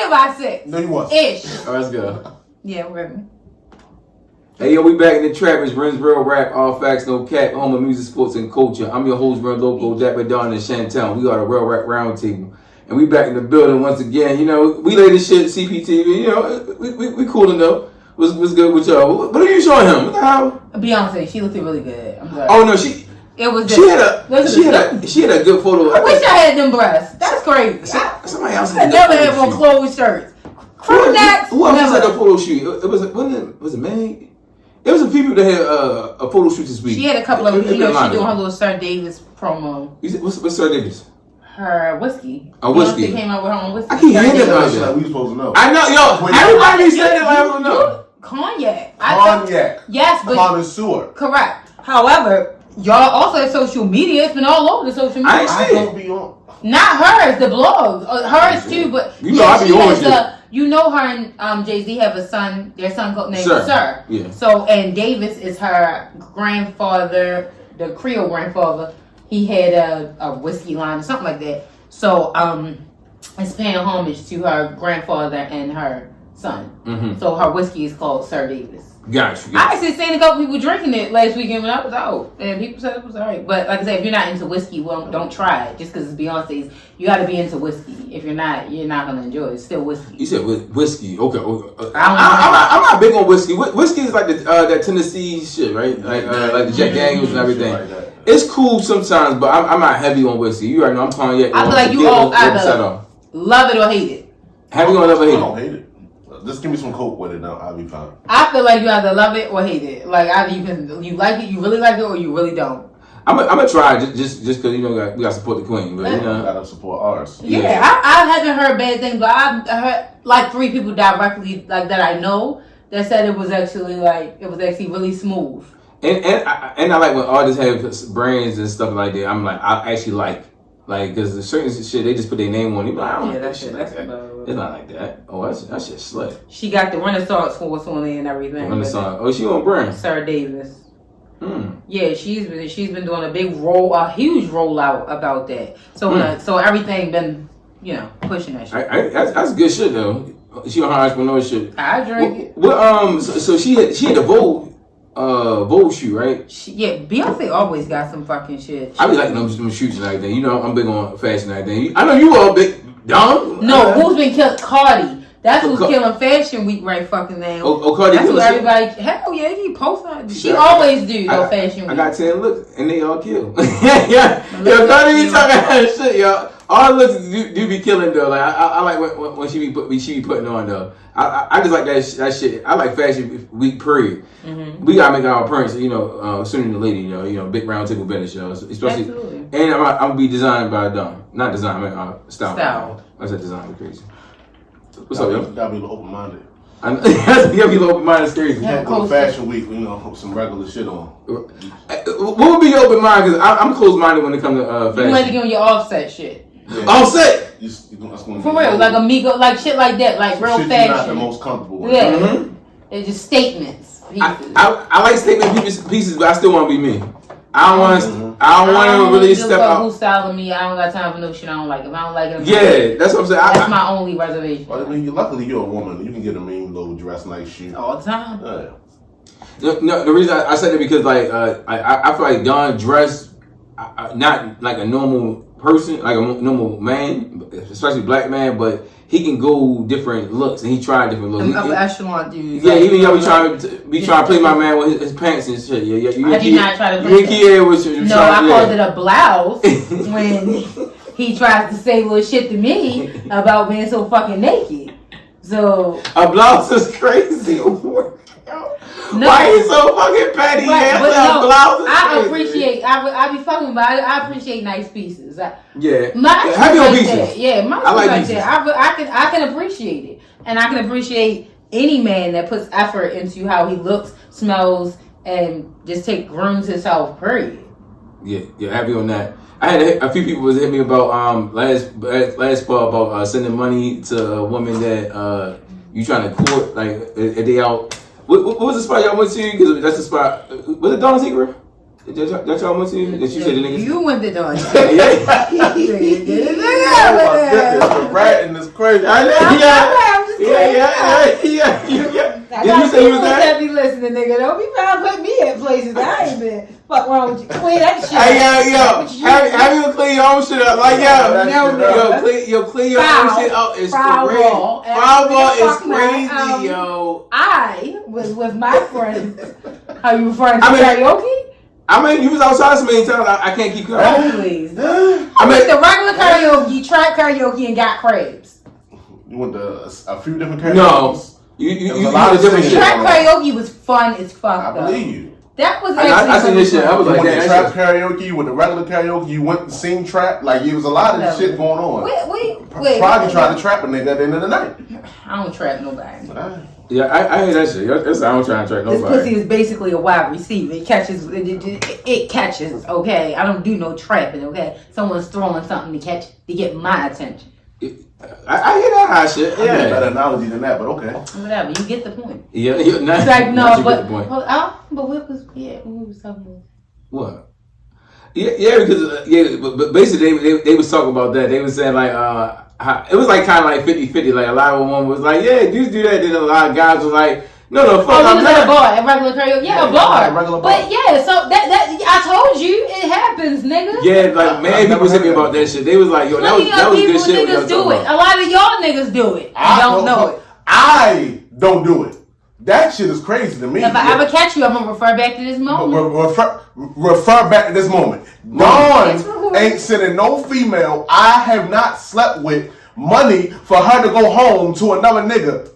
there by 6. No, you was. Ish. All right, let's go. Yeah, we're ready. Hey, yo, we back in the trap. It's Rin's Real Rap, all facts, no cap, home of music, sports, and culture. I'm your host, Rin Loco, Dapper Don, and Shantell. We are the Real Rap Roundtable. And we back in the building once again. You know, we lay this shit at CPTV. You know, we cool enough. What's good with y'all? What are you showing him? What the hell? Beyonce, she looked really good. I'm sorry. Oh, no, she had a good photo. I wish I had them breasts. That's crazy. Somebody else I never had on closed shirts. Who else had a photo shoot? Was it May? It was a few people that had a photo shoot this week. She had a couple of, she doing her little Sir Davis promo. What's Sir Davis? Her whiskey. A whiskey. She came out with her own whiskey. I keep hearing about that. Like we supposed to know. I know, yo. Everybody said it like I don't know. Cognac. Yes, but connoisseur. Correct. However, y'all also have social media. It's been all over the social media. I don't be on. Not hers, the blogs. Hers too, but you know I be on shit. You know her and Jay-Z have a son. Their son named Sir. Yeah. So and Davis is her grandfather, the Creole grandfather. He had a whiskey line or something like that. So it's paying homage to her grandfather and her son. Mm-hmm. So her whiskey is called Sir Davis. Gotcha. I actually seen a couple people drinking it last weekend when I was out, and people said it was alright. But like I said, if you're not into whiskey, well, don't try it. Just because it's Beyonce's, you got to be into whiskey. If you're not gonna enjoy it. It's still whiskey. You said whiskey, okay. I'm not big on whiskey. Whiskey is like that Tennessee shit, right? Like the Jack Daniels and everything. Like it's cool sometimes, but I'm not heavy on whiskey. You already know I'm cognac. I feel like you all either love it or hate it. Heavy on love or hate it? I don't hate it. Just give me some Coke with it now. I'll be fine. I feel like you either love it or hate it. Like either you like it, you really like it, or you really don't. I'm gonna try just because you know we got to support the queen, but you know gotta support ours. Yeah, I haven't heard bad things, but I heard like 3 people directly like that I know that said it was actually really smooth. And I like when artists have brands and stuff like that. I'm like I actually like because the certain shit they just put their name on it. Like, I don't that's shit. That's it's not like that. Oh, that shit slick. She got the Renaissance horse on it and everything. Renaissance. Oh, she on brand. Sir Davis. Yeah, she's been doing a huge rollout about that. So so everything been pushing that shit. That's good shit though. She on her entrepreneur shit. I drink it. So she had the Vogue shoe, right? Beyonce always got some fucking shit. I be liking them shoots and everything. You know, I'm big on fashion and everything. I know you all big. Dumb? No, who's been killing? Cardi. That's who's killing Fashion Week right fucking now. Cardi. That's who everybody. Hell yeah, he posting. She always do Fashion Week. I got 10 looks and they all kill. yeah. Yo, Cardi be talking that shit, y'all. All looks do be killing though. Like I like when she be putting on though. I just like that shit. I like Fashion Week period. Mm-hmm. We gotta make our appearance, sooner than later. You know, big round table business shows, especially. Absolutely. And I'm gonna be designed by not design, I mean style. I said design is crazy. What's up, yo? You gotta be open minded. You gotta be open minded. Crazy. Yeah, go to Fashion Week, some regular shit on. What would be your open mind? Because I'm closed minded when it comes to fashion. You like to get on your offset shit. Yeah. Offset. For real, like Amigo, like shit like that, like real shit fashion. You're not the most comfortable with. Yeah, it's just statements. I like statement pieces, but I still want to be me. I don't want to really step out. Who's styling me? I don't got time for no shit I don't like. If I don't like it, that's what I'm saying. That's my only reservation. Well, I mean, luckily you're a woman. You can get a mean little dress, nice shoe all the time. No, the reason I said it because I feel like Don dressed not like a normal person, like a normal man, especially black man, but he can go different looks, and he tried different looks. Upper echelon dudes. Yeah, even y'all trying to play my man with his pants and shit. Yeah. I did not try to play that. No, I called it a blouse when he tries to say little shit to me about being so fucking naked. So a blouse is crazy. No. Why are you so fucking petty? Right, but no, I appreciate. I be fucking, but I appreciate nice pieces. Yeah, my heavy on pieces. That. Yeah, my I like like pieces. that. I can appreciate it, and I can appreciate any man that puts effort into how he looks, smells, and just grooms himself. Period. Yeah, heavy on that. I had a few people was hit me about last fall about sending money to a woman that you trying to court, like if they out. What was the spot y'all went to? Because that's the spot. Was it Dawn Secret? That y'all went to? That you said the niggas. You went to Dawn. There's a rat in this crazy. Yeah. Did you say you was that? Be listening, nigga. Don't be trying to put me in places I ain't been. Fuck wrong with you? Clean that shit. Hey, yo. Have you clean your own shit up? Like, clean your own shit up. It's crazy. Foul ball is crazy, yo. I was with my friends. How you referring to karaoke? I mean, you was outside so many times. I can't keep going. Oh, please. I went to regular karaoke, tried karaoke, and got crabs. You went to a few different karaoke? No. You got a different shit. Trap karaoke was fun as fuck. I believe you. That was actually I seen this shit. I was like, you went to trap karaoke, you went to regular karaoke, you went to sing trap. Like, it was a lot of shit going on. Wait. Probably tried to trap a nigga at the end of the night. I don't trap nobody. Yeah, I hear that shit. That's I don't try to track nobody. This pussy is basically a wide receiver. It catches. It catches. Okay, I don't do no trapping. Okay, someone's throwing something to get my attention. I hear that high shit. I need a better analogy than that, but okay. Whatever, you get the point. Yeah, it's like no, but what was we was talking about? What? Yeah, because but basically they was talking about that. They was saying like it was like kind of like 50-50. Like a lot of women was like, yeah, dudes do that. Then a lot of guys was like, no, fuck. Oh, you was at a bar, at regular karaoke. Yeah, a bar. Regular bar. But yeah, so that I told you it happens, nigga. Yeah, like mad people hit me about that shit. They was like, yo, that was good shit. Niggas do it. A lot of y'all niggas do it. I don't know it. I don't do it. That shit is crazy to me. If I ever catch you, I'm gonna refer back to this moment. Refer back to this moment. Dawn ain't sending no female I have not slept with money for her to go home to another nigga.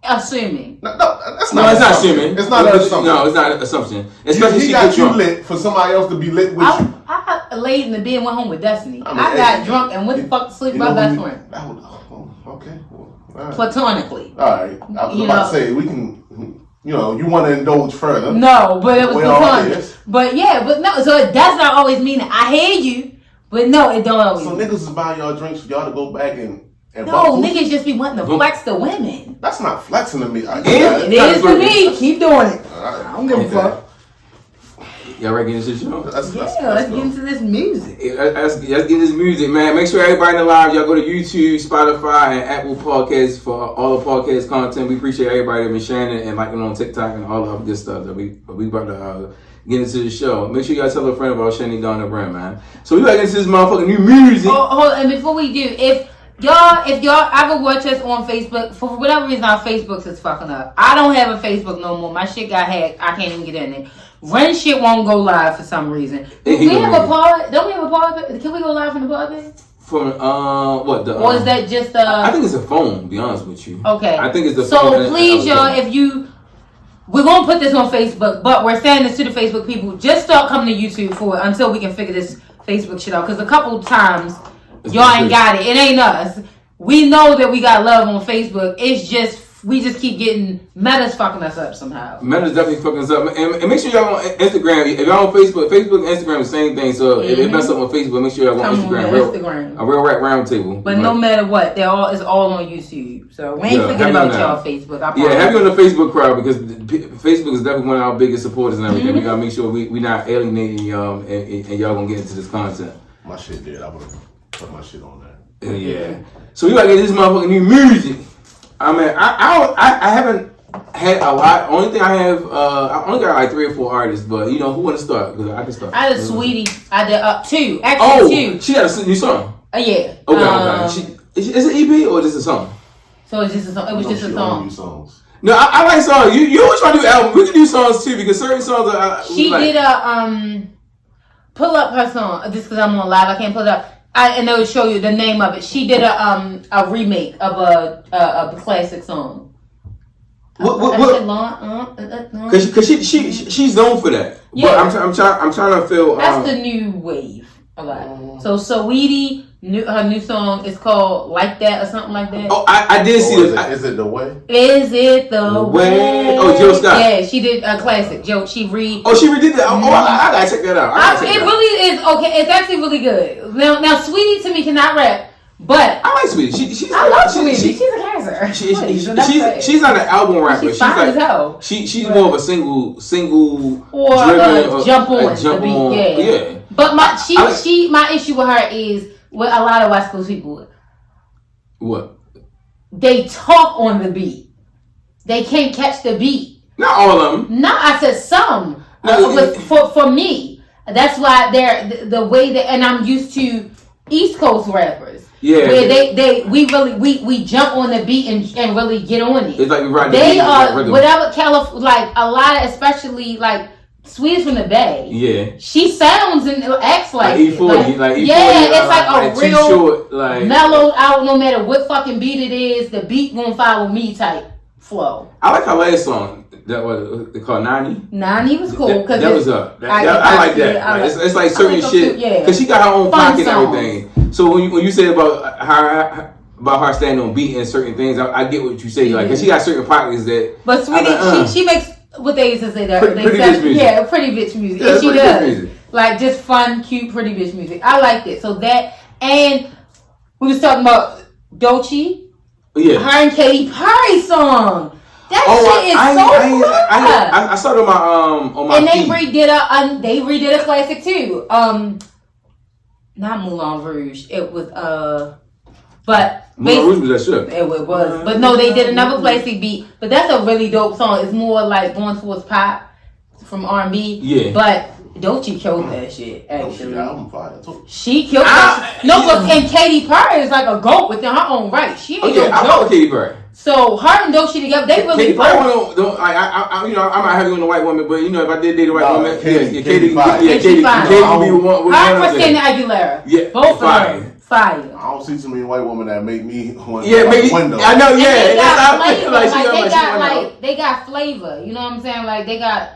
Assuming. No, that's not. No, it's not assuming. It's not an assumption. No, it's not an assumption. Especially he got you lit for somebody else to be lit with you. I laid in the bed and went home with Destiny. I got drunk and went the fuck to sleep with my best friend. Okay. Well, right. Platonically. All right. I was about to say, we can, you want to indulge further. No, but it was platonic. But no, so it does not always mean that I hear you, but no, it don't always. So niggas is buying y'all drinks for y'all to go back and no, niggas just be wanting to flex the women. That's not flexing to me. It is to me. Keep doing it. I don't give a fuck. Y'all ready to get into the show? Let's get into this music. Let's get this music, man. Make sure everybody in the live, y'all go to YouTube, Spotify, and Apple Podcasts for all the podcast content. We appreciate everybody that been sharing it and liking on TikTok and all the other good stuff that we about to get into the show. Make sure y'all tell a friend about Shantell Don the brand, man. So we back into this motherfucking new music. Hold on, and before we do, if y'all ever watch us on Facebook, for whatever reason our Facebook's is fucking up. I don't have a Facebook no more. My shit got hacked. I can't even get in there. Rin shit won't go live for some reason. Do we have a pod? Don't we have a pod? Can we go live from the pod page? From what the? Or is that just I think it's a phone. To be honest with you. Okay. I think it's the phone. So please, y'all, we're gonna put this on Facebook, but we're saying this to the Facebook people. Just start coming to YouTube for it until we can figure this Facebook shit out. Because a couple times y'all ain't got it. It ain't us. We know that we got love on Facebook. It's just we just keep getting Meta's fucking us up somehow. Meta's definitely fucking us up. And make sure y'all on Instagram. If y'all on Facebook and Instagram the same thing. So if it mess up on Facebook, make sure y'all on Instagram. A real rap roundtable. But no matter what, it's all on YouTube. So we ain't forgetting about y'all Facebook. Have you on the Facebook crowd because Facebook is definitely one of our biggest supporters and everything. We gotta make sure we not alienating y'all and y'all gonna get into this content. My shit did. I would have put my shit on there. Yeah. So we gotta get this motherfucking new music. I mean, I haven't had a lot. Only thing I have, I only got like 3 or 4 artists. But who want to start? Because I can start. I did Sweetie. I did 2. Actually, 2. She got a new song. Yeah. Okay. Is it EP or just a song? So it's just a song. It was just a song. New songs. No, I like songs. You always try to do albums. We can do songs too because certain songs are. She did a pull up her song just because I'm on live. I can't pull it up. And they'll show you the name of it. She did a remake of a classic song. Because she's known for that. Yeah. But I'm trying to feel. That's the new wave. A lot. So Saweetie, her new song is called Like That or something like that. Oh, I did see it. Is it The Way? Is it the way? Oh, Jill Scott. Yeah, she did a classic. She redid that. Oh, I gotta check that out. It really is okay. It's actually really good. Now, Sweetie to me cannot rap, but I like Sweetie. I love Sweetie. She's a cancer. She's not an album rapper. She's fine as hell. She's more of a single or driven, jump on. Yeah. But my issue with her is with a lot of West Coast people. What? they talk on the beat. They can't catch the beat. Not all of them. No, I said some. No, But for me, that's why they're the way that, and I'm used to East Coast rappers. Yeah, where we jump on the beat and really get on it. It's like we ride the They beat, are whatever like a lot of, especially like Sweetest from the Bay. Yeah, she sounds and acts like E40, like E40. Yeah, it's like a real short, like mellowed out. No matter what fucking beat it is, the beat won't follow me type flow. I like her last song. That was they called 90. 90 was cool because that was up. I like that. It's like certain shit because she got her own pocket and everything. So when you say about her standing on beat and certain things, I get what you say. Like, cause she got certain pockets that. But Sweetie, she makes what they used to say that pretty bitch music. Yeah, pretty bitch music. Yeah, and she does like just fun, cute, pretty bitch music. I liked it. So that, and we was talking about Dolce. Yeah, her and Katy Perry song. That shit is so fun. I saw it on my and feed. they redid a classic too. Not Moulin Rouge. It was but Moulin Rouge was that shit. It was, but no, they did another classic beat. But that's a really dope song. It's more like going towards pop from R&B. Yeah, but Dolce killed that shit. Actually, she killed that shit. No, but and Katy Perry is like a goat within her own right. She ain't I love Katy Perry. So her and Dolce together, they really. Katy Perry, I'm not heavy on the white woman, but you know, if I did date a white woman, Katy be one. Her and Christina Aguilera, yeah, both of them. Fire. I don't see too many white women that make me want window. I know, they got flavor. You know what I'm saying? Like they got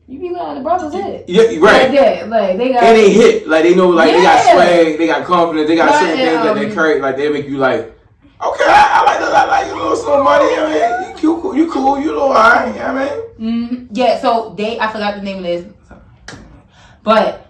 you be letting the brothers hit. Yeah, right. Like that. Like they got. And they hit. Like they know. Like they got swag. They got confidence. They got certain things that they carry. Like they make you like. Okay, I like that. I like you, little slow money. I mean, you cool. You little alright. I mean. Mm-hmm. Yeah. So I forgot the name of this, but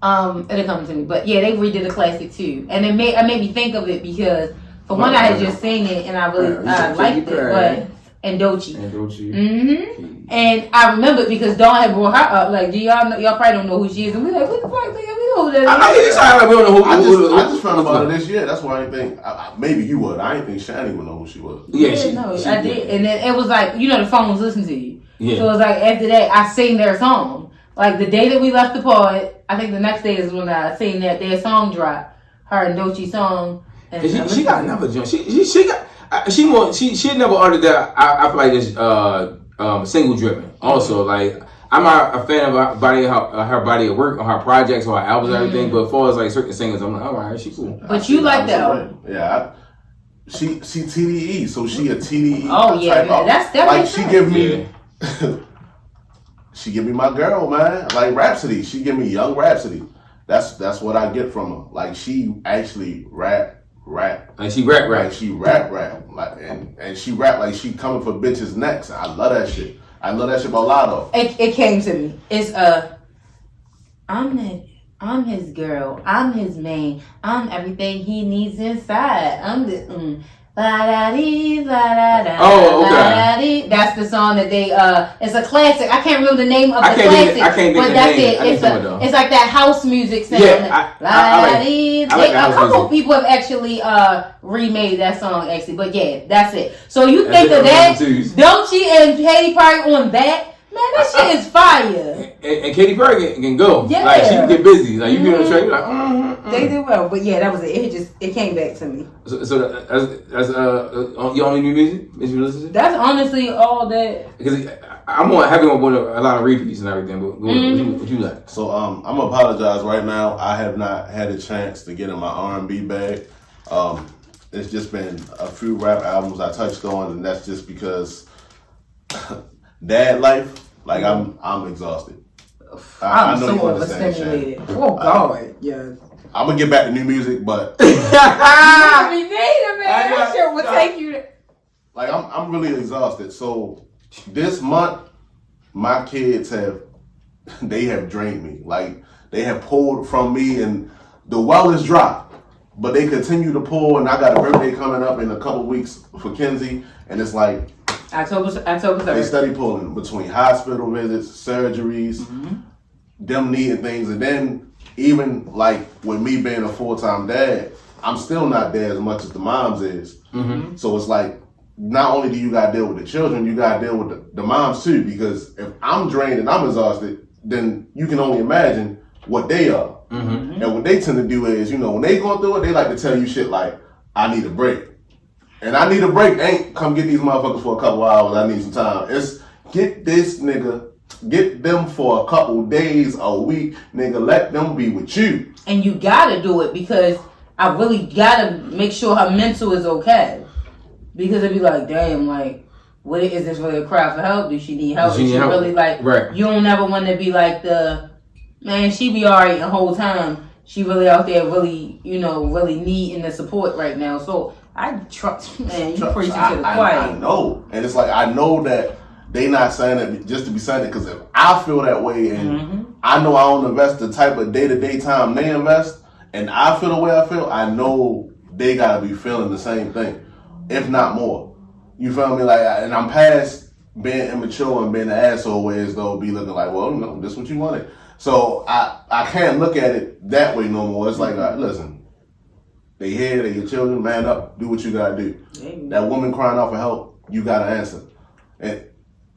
it'll come to me. But yeah, they redid a classic too, and it made me think of it because for one, I had just seen it and I really liked it, but. And Dolce. Mm-hmm. And I remember it because Dawn had brought her up. Like, y'all probably don't know who she is. And we like, what the fuck? We know who that is. I just found about her this year. That's why I think maybe you would. I didn't think Shani would know who she was. Yeah, I did. And then it was like, the phone was listening to you. Yeah. So it was like after that, I sang their song. Like the day that we left the pod, I think the next day is when I seen that their song dropped. Her and Dolce song. And she got another joint. She never uttered that. I feel like it's single driven. Also, like I'm not a fan of her body of work, on her projects, or her albums, and everything. But as far as like certain singers, I'm like, all right, she cool. But you like that? Yeah. She TDE, so she a TDE. Oh yeah, that's like she give me. She give me my girl, man. Like Rhapsody, she give me young Rhapsody. That's what I get from her. Like she actually rap. Like she rap. Like she rap. Like and she rap like she coming for bitches next. I love that shit. I love that shit by Lotto. It came to me. It's I'm his girl. I'm his man. I'm everything he needs inside. I'm the La-da-dee, la-da-da, oh, okay. La-da-dee. That's the song that they it's a classic. I can't remember the name of the classic. I can't think but the that's name. It's it's like that house music sound. Yeah, I like a couple people have actually remade that song actually. But yeah, that's it. So you think of that Dolce and Katy Perry on that? Man, that shit is fire. And Katy Perry can go. Yeah. Like she can get busy. Like you get on the track, you're like, They did well, but yeah, that was it. It came back to me. So that's your only new music that you listen to? That's honestly all that. Because I'm more happy with a lot of repeats and everything. But what you like? So I'm gonna apologize right now. I have not had a chance to get in my R&B bag. It's just been a few rap albums I touched on, and that's just because dad life. Like I'm exhausted. I'm so overstimulated. Oh God, yeah. I'm gonna get back to new music, but you need it, man. That shit will take you. Like I'm really exhausted. So this month, my kids have drained me. Like they have pulled from me, and the well is dry. But they continue to pull, and I got a birthday coming up in a couple weeks for Kenzie, and it's like October 3rd. They steady pulling between hospital visits, surgeries, them needing things, and then even like with me being a full-time dad, I'm still not there as much as the moms is. Mm-hmm. So it's like, not only do you gotta deal with the children, you gotta deal with the moms too. Because if I'm drained and I'm exhausted, then you can only imagine what they are. Mm-hmm. And what they tend to do is, when they go through it, they like to tell you shit like, I need a break. And I need a break ain't come get these motherfuckers for a couple hours, I need some time. It's get this nigga, get them for a couple days, a week, nigga, let them be with you. And you gotta do it because I really gotta make sure her mental is okay. Because it'd be like, damn, like, what is this really a cry for help? Does she need help? Is she really like, right. You don't ever want to be like man, she be alright the whole time. She really out there really, really needing the support right now. So I trust, man, you preaching to the choir. I know. And it's like, I know that they not saying it just to be saying it, because if I feel that way and I know I don't invest the type of day-to-day time they invest, and I feel the way I feel, I know they gotta be feeling the same thing, if not more. You feel me? Like, and I'm past being immature and being an asshole where as though be looking like, well, this is what you wanted. So I can't look at it that way no more. It's like, listen, they here, they your children, man up, do what you gotta do. That woman crying out for help, you gotta answer. And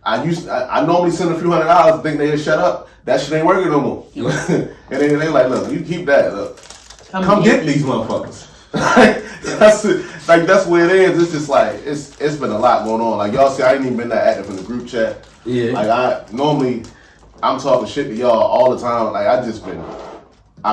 I normally send a few $100 and think they'll shut up. That shit ain't working no more. And they like, look, you keep that. Look, come get these motherfuckers. That's where it is. It's just like it's been a lot going on. Like y'all see, I ain't even been that active in the group chat. Yeah. Like I'm talking shit to y'all all the time. Like I've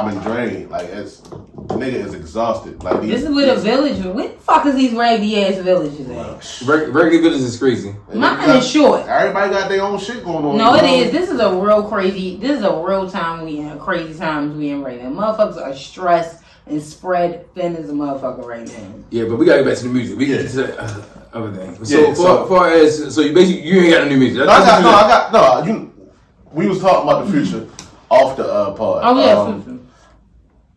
been drained. Like nigga is exhausted. Like this is where the village. Where the fuck is these raggedy ass villages at? Raggedy village is crazy. Mine is short. Everybody got their own shit going on. No, it is. This is a real crazy. This is a real time we in. Crazy times we in right now. Motherfuckers are stressed and spread thin as a motherfucker right now. Yeah, but we gotta get back to the music. We get to the other thing. So far as you basically you ain't got no new music. We was talking about the future off the pod. Oh yeah,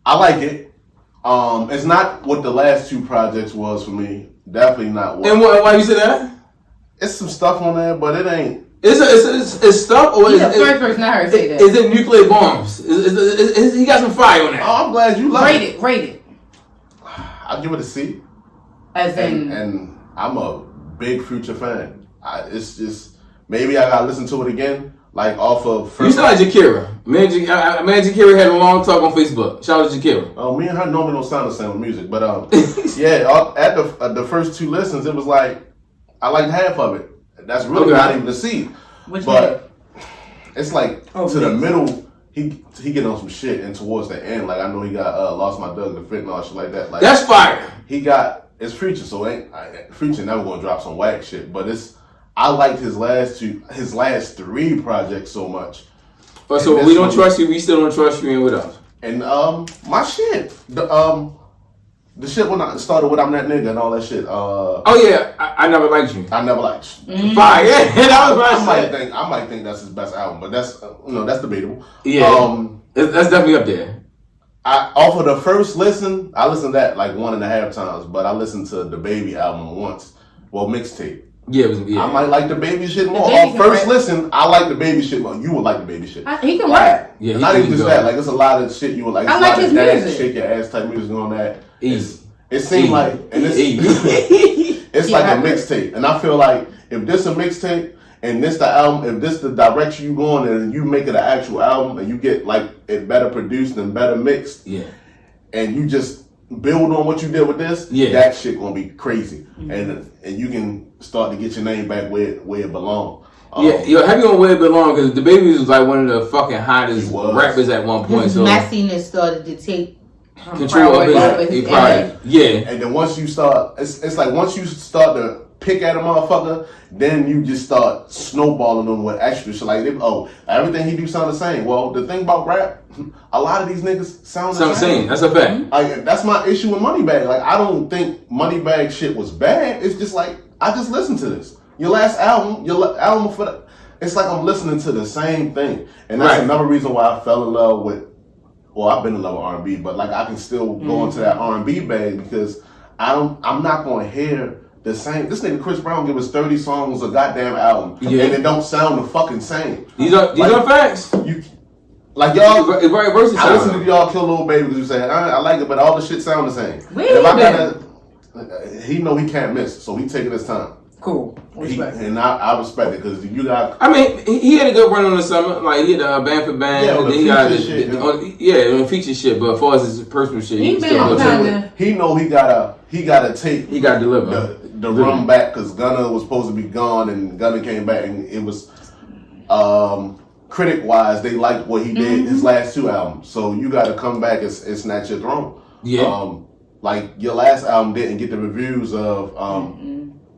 I like it. It's not what the last two projects was for me. Definitely not. And why you say that? It's some stuff on there, but it ain't. It's stuff, or he's the first person I heard say that. Is it nuclear bombs? Is he got some fire on that? Oh, I'm glad you like it. Rate it. I'll give it a C. And I'm a big Future fan. It's just maybe I gotta listen to it again, like off of. You sound like Jakira. Man, Jakira had a long talk on Facebook. Shout out to Jakira. Oh, me and her normally don't sound the same with music, but yeah, at the first two listens, it was like I liked half of it. That's really not even a C. But it's like to the middle, he getting on some shit, and towards the end, like I know he got Lost My Doug, the Fit and all shit like that. Like that's fire. He got it's Future, so Future never gonna drop some whack shit. But I liked his last three projects so much. But so we don't trust you. We still don't trust you. And what else? And my shit, the shit when I started with I'm That Nigga and all that shit. Oh yeah, I Never Liked You. I Never liked you. Fire, yeah, that was my shit. I might think that's his best album, but that's that's debatable. Yeah, that's definitely up there. Off of the first listen, I listened to that like 1.5 times, but I listened to the Baby album once. Well, Mixtape. Yeah, I might like the Baby shit more. On first listen, I like the Baby shit more. You would like the Baby shit. He can rap. Yeah, not even just that. Like it's a lot of shit you would like. I like his music. Shake your ass type music on that. Easy. It seemed like, and it's like a mixtape, and I feel like if this a mixtape and this the album, if this the direction you going and you make it an actual album and you get like it better produced and better mixed, and you just build on what you did with this, that shit gonna be crazy, and you can start to get your name back where it belongs. Heavy on where it belongs because the Baby was like one of the fucking hottest rappers at one point. His so messiness started to take control of his pride. Yeah. And then once you start, it's like once you start to pick at a motherfucker, then you just start snowballing them with extra shit. Like, everything he do sound the same. Well, the thing about rap, a lot of these niggas sound the same. That's a fact. Like, that's my issue with Moneybagg. Like, I don't think Moneybagg shit was bad. It's just like, I just listened to this. Your last album, for that, it's like I'm listening to the same thing. And that's another reason why I fell in love with, well, I've been in love with R&B, but like I can still go into that R&B bag because I'm not going to hear the same. This nigga Chris Brown give us 30 songs a goddamn album, and it don't sound the fucking same. These are facts. Like y'all, it's very versatile. I listen to y'all kill Lil Baby because you say I like it, but all the shit sound the same. He know he can't miss, so he taking his time. Cool. And I respect it because you got. I mean, he had a good run on the summer. Like he had a Band for Band. Yeah, and then he got feature shit. But as far as his personal shit, he know he gotta take. He got to deliver the run back because Gunna was supposed to be gone and Gunna came back and it was critic wise they liked what he did his last 2 albums. So you got to come back and snatch your throne. Yeah. Like your last album didn't get the reviews of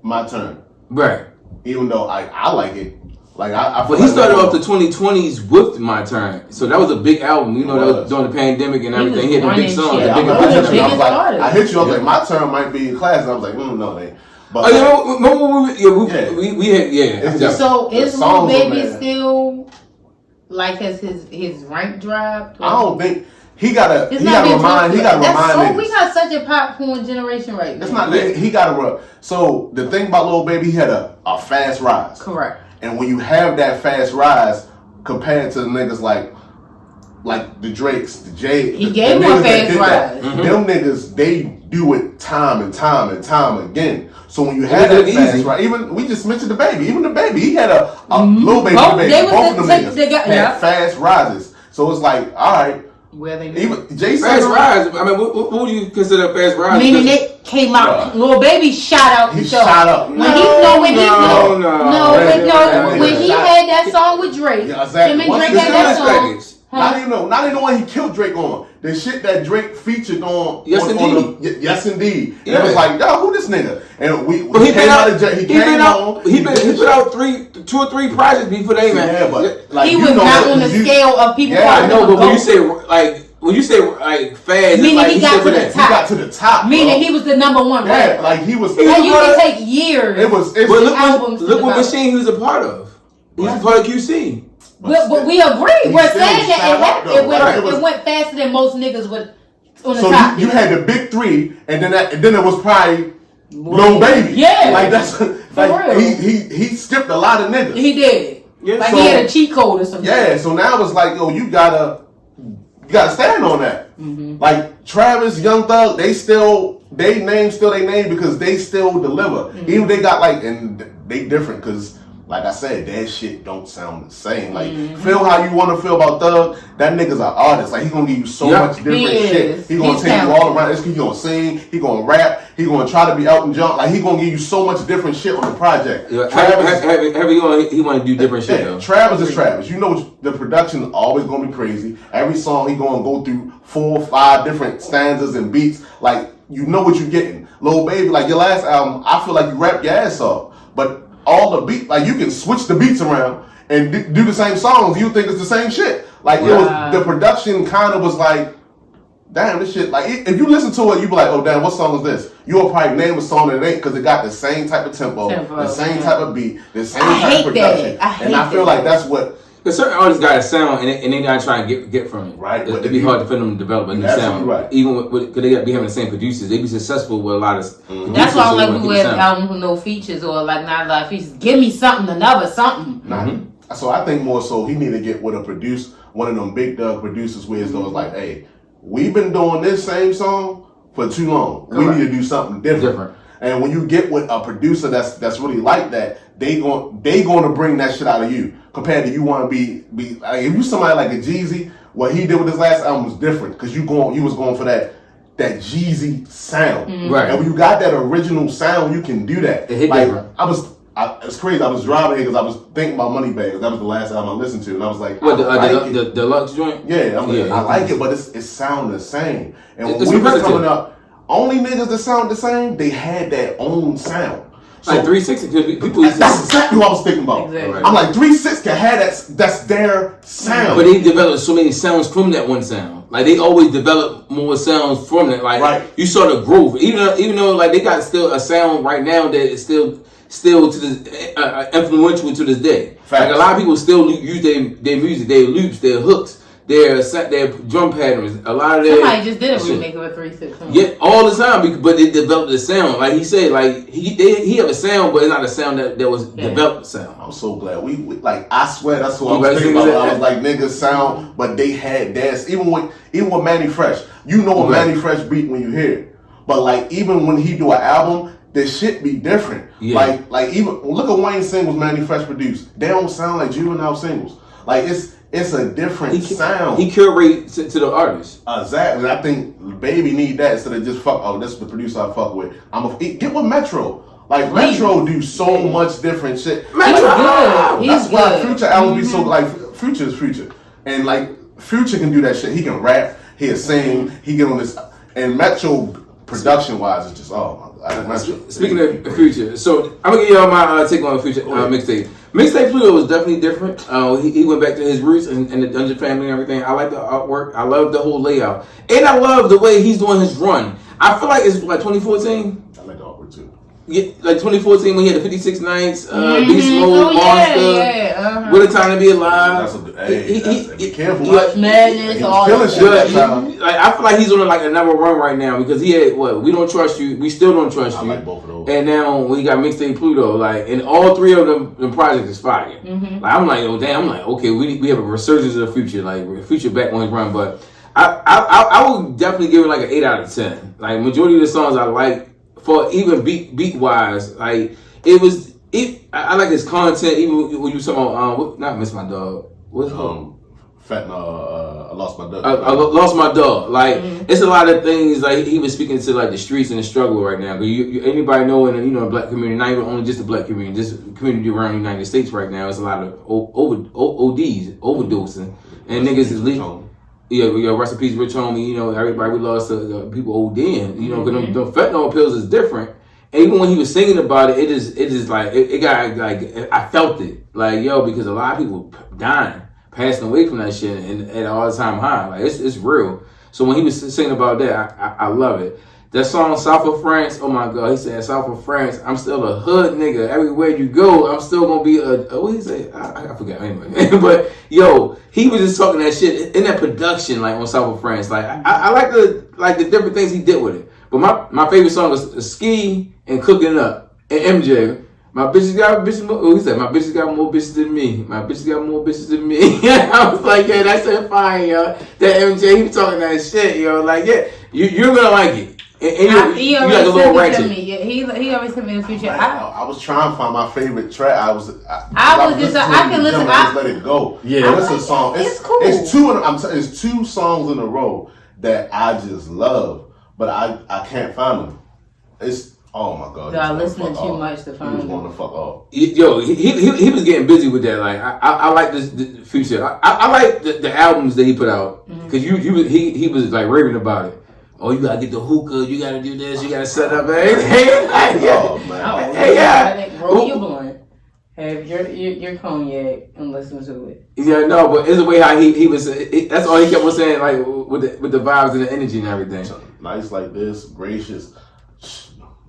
My Turn. Right. Even though I like it. Like I but he started off the 2020s with My Turn. So that was a big album. You know, that was during the pandemic and everything. He had the big songs. I hit you up like My Turn might be in class and I was like, no, they ain't. But we had So is Lil Baby still like his rank drop? I don't think he gotta remind niggas. We got such a popcorn generation right now. It's not he gotta run. So the thing about Lil Baby, he had a fast rise. Correct. And when you have that fast rise compared to the niggas like the Drakes, the Jay, he gave him a fast rise. Them niggas, they do it time and time and time again. So when you have that fast rise, even we just mentioned the Baby, even the Baby, he had a Lil Baby, both of them niggas had fast rises. So it's like, all right. Where they even Jason fast rise. I mean, what do you consider a fast rise? Meaning it came out. Lil Baby shot out. He shot up. When he had that song with Drake. Yeah, exactly. Him and Drake had that song. Not even the one he killed Drake on. The shit that Drake featured on. Yes, indeed. Yes, indeed. Yeah. It was like, yo, who this nigga? And he put out 2 or 3 projects before they man. Yeah, but like, he was not on the scale of people. Yeah, I know, but when you say fast, meaning like he got to the top. He got to the top. Meaning he was the number 1 rapper. Like he was. And you can take years. Look what machine he was a part of. He was a part of QC. But we agree. We're saying that it went faster than most niggas would on the top. So you had the big 3, and then it was probably Lil Baby. Yeah, like that's like he skipped a lot of niggas. He did. Yeah. Like he had a cheat code or something. Yeah. So now it's like, yo, you gotta stand on that. Like Travis, Young Thug, they name because they still deliver. Even they got and they different because. Like I said, that shit don't sound the same. Like, feel how you want to feel about Thug. That nigga's an artist. Like, he gonna give you so much different shit. He gonna take you all around. He gonna sing. He gonna rap. He gonna try to be Elton John. Like, he gonna give you so much different shit on the project. Yeah, he want to do different shit. Though. Travis is Travis. You know, the production is always gonna be crazy. Every song he gonna go through 4 or 5 different stanzas and beats. Like, you know what you're getting. Lil Baby, like your last album, I feel like you rap your ass off, but all the beat, like you can switch the beats around and do the same songs. You think it's the same shit. Like it was the production kind of was like, damn, this shit. Like if you listen to it, you be like, oh damn, what song is this? You'll probably name a song that it ain't because it got the same type of tempo, the same type of beat, the same type of production. I feel like that's what. Because certain artists got a sound and they gotta try and get from it. Right. It'd be hard for them to develop a new sound. Right. Even because they gotta be having the same producers. They be successful with a lot of That's why I like when we have albums with no features or like not a lot of features. Give me something, another something. So I think more so he need to get with one of them big dog producers where it's like, hey, we've been doing this same song for too long. Correct. We need to do something different. And when you get with a producer that's really like that, they gonna bring that shit out of you. Compared to you want to be like, if you somebody like a Jeezy, what he did with his last album was different because you was going for that Jeezy sound. Right. And when you got that original sound, you can do that. It hit different. It's crazy. I was driving here because I was thinking about Moneybags. That was the last album I listened to, and I was like, what the deluxe joint? Yeah, I like it, but it sounds the same. And when we was coming up, only niggas that sound the same, they had their own sound. So, like 360 people. That's exactly what I was thinking about. Exactly. I'm like 360 can have that's their sound. But they developed so many sounds from that one sound. Like they always develop more sounds from that. Like you saw the growth. Even though like they got still a sound right now that is still to this influential to this day. Facts. Like a lot of people still use their music, their loops, their hooks their drum patterns, a lot of their somebody just did a remake of a 3-6. Yeah, all the time, but they developed the sound. Like he said, like he have a sound, but it's not a sound that was developed sound. I'm so glad we like. I swear that's what I was thinking about. I was like, niggas sound, but they had dance. Even with Manny Fresh, you know a Manny Fresh beat when you hear it. But like even when he do an album, the shit be different. Yeah. Like even look at Wayne's singles Manny Fresh produced. They don't sound like Juvenile singles. Like it's a different sound. He curates to the artist. Exactly. I think Baby need that instead of just fuck. Oh, this is the producer I fuck with. Get with Metro. Like Metro do so much different shit. Metro, that's why Future albums be so like Future is Future, and like Future can do that shit. He can rap. He'll sing. He get on this. And Metro production wise, it's just Metro. Speaking of Future, so I'm gonna give y'all my take on Future mixtape. Mixtape Pluto was definitely different. He went back to his roots and the Dungeon family and everything. I like the artwork. I love the whole layout, and I love the way he's doing his run. I feel like it's like 2014. I like the artwork too. Yeah, like 2014 when he had the 56 Nights, Beast Mode, Monster, What a Time to Be Alive. Be careful. Madness, all that shit. Like I feel like he's on like another run right now because he had We Don't Trust You, We Still Don't Trust You. I like both of those. And now we got Mixtape Pluto, like, and all three of them projects is fire. Like I'm like, oh damn, I'm like, okay, we have a resurgence of the Future, like Future back on his run, but I would definitely give it like an 8 out of 10. Like majority of the songs I like. For even beat wise, like I like his content. Even when you talking about not Miss My Dog. What's it called? I lost my dog. I lost my dog. Like it's a lot of things. Like he was speaking to like the streets and the struggle right now. Cause anybody know in the black community, not even only just the black community, just community around the United States right now. It's a lot of overdosing, and niggas is leaving. Yeah, rest in peace, Rich Homie. You know, everybody we lost people ODing. You know, because the fentanyl pills is different. And even when he was singing about it, it is like it got like I felt it, like yo, because a lot of people dying, passing away from that shit, and at an all-time high. Like it's real. So when he was singing about that, I love it. That song South of France, oh my God, he said South of France, I'm still a hood nigga. Everywhere you go, I'm still gonna be what did he say? I forgot anyway. But yo, he was just talking that shit in that production, like on South of France. Like I like the different things he did with it. But my favorite song is Ski and Cooking Up and MJ. My bitches got bitches. Oh, he said my bitches got more bitches than me. My bitches got more bitches than me. I was like, yeah, that's it, fine, yo. That MJ, he was talking that shit, yo. Like, yeah, you're gonna like it. And he always like a little ratchet. Me. Yeah, he always sent me the Future. I was trying to find my favorite track. I can listen. Just let it go. Yeah, it's a song. It's cool. It's two songs in a row that I just love, but I can't find them. It's oh my God. Y'all listening too much to find. He was going to fuck off. Yo, he was getting busy with that. Like I like this the Future. I like the albums that he put out because he was like raving about it. Oh, you gotta get the hookah. You gotta do this. You gotta set up everything. Oh man. Roll your blunt. Have your cognac and listen to it. Yeah, no, but it's the way how he was. That's all he kept on saying, like with the vibes and the energy and everything. Nice like this, gracious.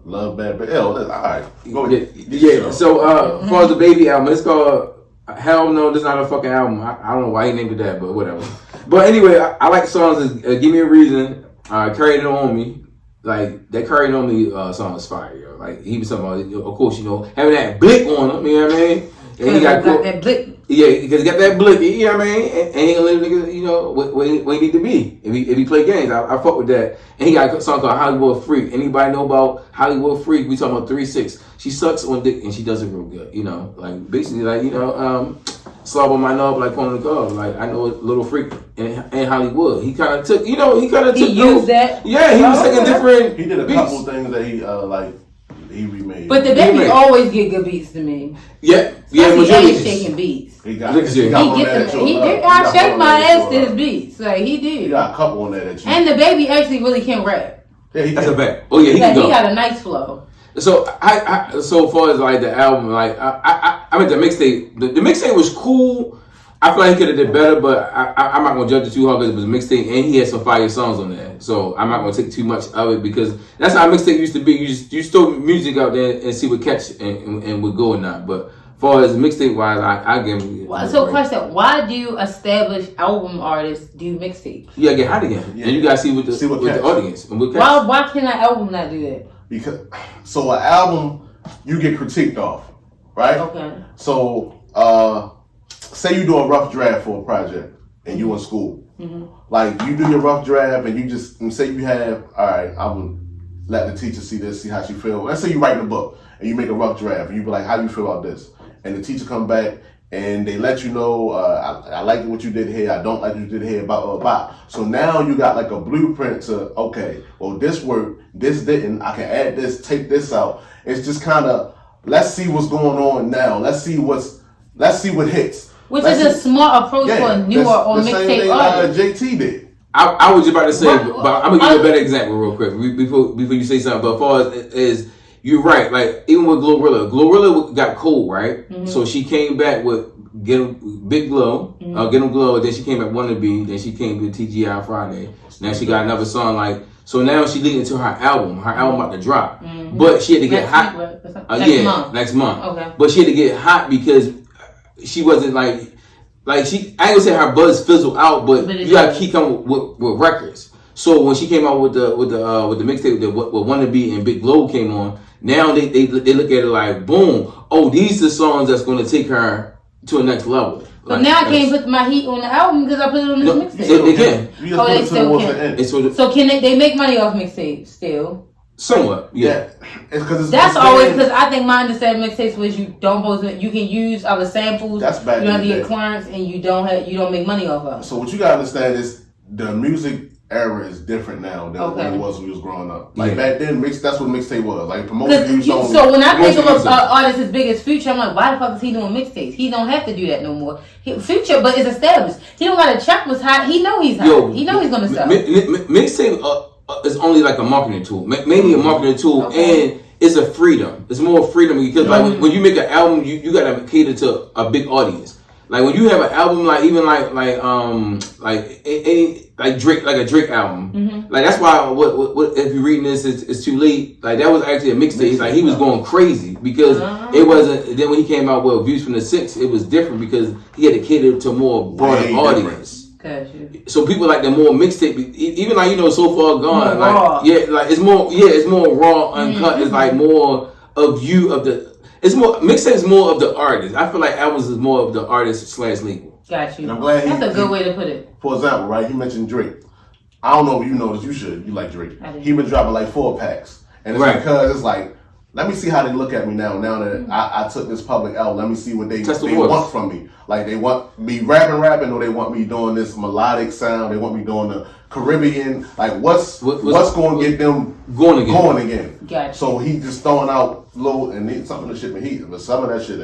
Love bad, but all right. Go yeah. So as far as the Baby album, it's called Hell No. This is not a fucking album. I don't know why he named it that, but whatever. But anyway, I like songs. Give Me a Reason. Carried It On Me, like that Carried It On Me song is fire, yo. Like he was talking about, of course, having that blick on him, you know what I mean? And he got that blick. Yeah, because he got that blick, you know what I mean? And he gonna let niggas, where he need to be. If he play games, I fuck with that. And he got a song called Hollywood Freak. Anybody know about Hollywood Freak? We talking about 3-6. She sucks on dick and she does it real good, like basically like slob on my knob like on the glove. Like I know a little freak in Hollywood. He kind of took, He used that. Yeah, he was taking different. He did a beats. couple things that he remade. But the Baby always get good beats to me. Yeah, majority shaking beats. He got I shake my ass to his beats. Like he did. He got a couple on there that you. And the Baby actually really can rap. Yeah, that's a fact. Oh yeah, he got a nice flow. So so far as like the album, like I mean the mixtape. The mixtape was cool. I feel like he could have did better, but I'm not gonna judge it too hard because it was a mixtape and he had some fire songs on there. So I'm not gonna take too much of it because that's how a mixtape used to be. You throw music out there and see what catch and would go or not. But far as mixtape wise, I give him. So, question: why do established album artists do mixtapes? You gotta get hot again, and you gotta see what the audience. And why can an album not do that? Because so an album you get critiqued off, right? Okay. So say you do a rough draft for a project and you in school. Mm-hmm. Like you do your rough draft and you just say you have, all right, I'm gonna let the teacher see this, see how she feel. Let's say you writing a book and you make a rough draft and you be like, how do you feel about this? And the teacher come back and they let you know, I like what you did here, I don't like what you did here, blah, blah, blah. So now you got like a blueprint to, okay, well this worked, this didn't, I can add this, take this out. It's just kind of, let's see what's going on now. Let's see what hits. Which is a smart approach for a newer or mixtape artist. JT did. I was just about to say, but I'm gonna give you a better example real quick before you say something. But as far as you're right, like even with Glorilla got cold, right? Mm-hmm. So she came back with Big Glow, Get 'em Glow. Then she came at Wanna Be. Then she came with TGI Friday. Now she got another song like. So now she leading to her album. Her album about to drop, but she had to get hot. Next month. Okay. But she had to get hot because she wasn't like she. I ain't gonna say her buzz fizzled out, but you gotta keep coming with records. So when she came out with the mixtape, what Wanna Be and Big Glow came on. Now they look at it like boom. Oh, these are songs that's gonna take her to a next level. But now I can't put my heat on the album because I put it on this mixtape. They can. They still can. So can they make money off mixtapes still? Somewhat, yeah. That's always because I think my understanding mixtapes was you can use other samples. That's bad. You don't have to get clearance and you don't make money off of it. So what you gotta understand is the music era is different now than what it was when we was growing up. Like back then, that's what mixtape was. Like promotion. So when I think of an artist as big as Future, I'm like, why the fuck is he doing mixtapes? He don't have to do that no more. Future, but it's established. He don't got to check what's hot. He know he's hot. He know he's gonna sell. Mixtape is only like a marketing tool, mainly a marketing tool, and it's a freedom. It's more freedom because like when you make an album, you gotta cater to a big audience. Like when you have an album, like even like Drake, like a Drake album, like that's why what if you're reading this, it's too late. Like that was actually a mixtape. Like he was going crazy because it wasn't. Then when he came out with Views from the Six, it was different because he had to cater to more broader audience. So people like the more mixtape, even like So Far Gone, it's more raw, uncut. It's like more of you of the. It's more mixtape is more of the artist. I feel like albums is more of the artist / label. Got you. And I'm glad that's a good way to put it. For example, right? He mentioned Drake. I don't know if you know this. You should. You like Drake. He been dropping like 4 packs, and it's because it's like, let me see how they look at me now. Now that I took this public out, let me see what they want from me. Like they want me rapping, or they want me doing this melodic sound. They want me doing the Caribbean. Like what's going to get them going again? Gotcha. So he just throwing out low and some of the shit with heat, but some of that shit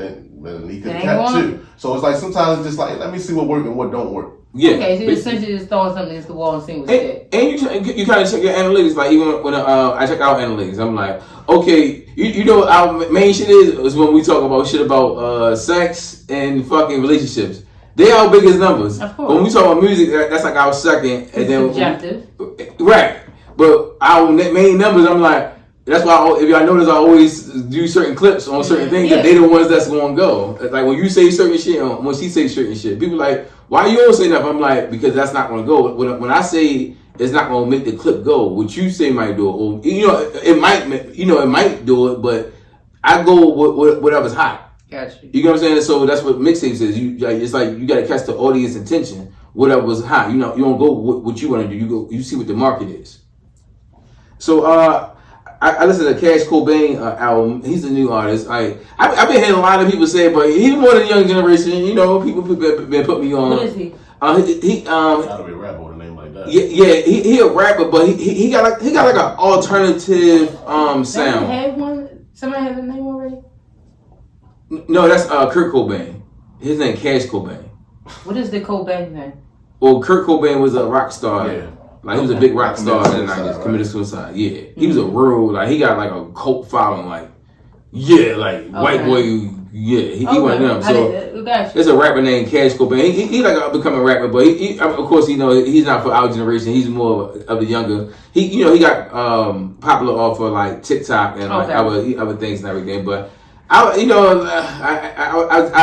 he could catch too. So it's like sometimes it's just like let me see what works and what don't work. Yeah. Okay, so you're essentially just throwing something against the wall and seeing what's there. And you kind of check your analytics. Like even when I check out analytics, I'm like, okay, you know what our main shit is when we talk about shit about sex and fucking relationships. They are our biggest numbers. Of course. But when we talk about music, that's like our second. It's subjective. Right. But our main numbers, I'm like, that's why if y'all notice, I always do certain clips on certain things that they the ones that's going to go. Like when you say certain shit, when she say certain shit, people like, why you don't say nothing? I'm like, because that's not going to go. When I say it's not going to make the clip go, what you say might do it. Or, it might do it, but I go with whatever's hot. Gotcha. You know what I'm saying? So that's what mixtapes is. It's like you got to catch the audience attention. Whatever was hot. You don't go with what you want to do. You see what the market is. So I listened to Cash Cobain album. He's a new artist. I've been hearing a lot of people say, but he's more than the young generation. People been putting me on. What is he? He gotta be a rapper with a name like that. Yeah, he a rapper, but he got like an alternative sound. Have one? Somebody have a name already? No, that's Kurt Cobain. His name Cash Cobain. What is the Cobain name? Well, Kurt Cobain was a rock star. Yeah. Like he was a big rock star in the 90s, committed suicide. Yeah. He was a real, he got like a cult following, white boy, he one of them. So there's a rapper named Cash Cobain. He like become a rapper, but he of course, he's not for our generation. He's more of the younger. He got popular off of like TikTok and like other things and everything. But I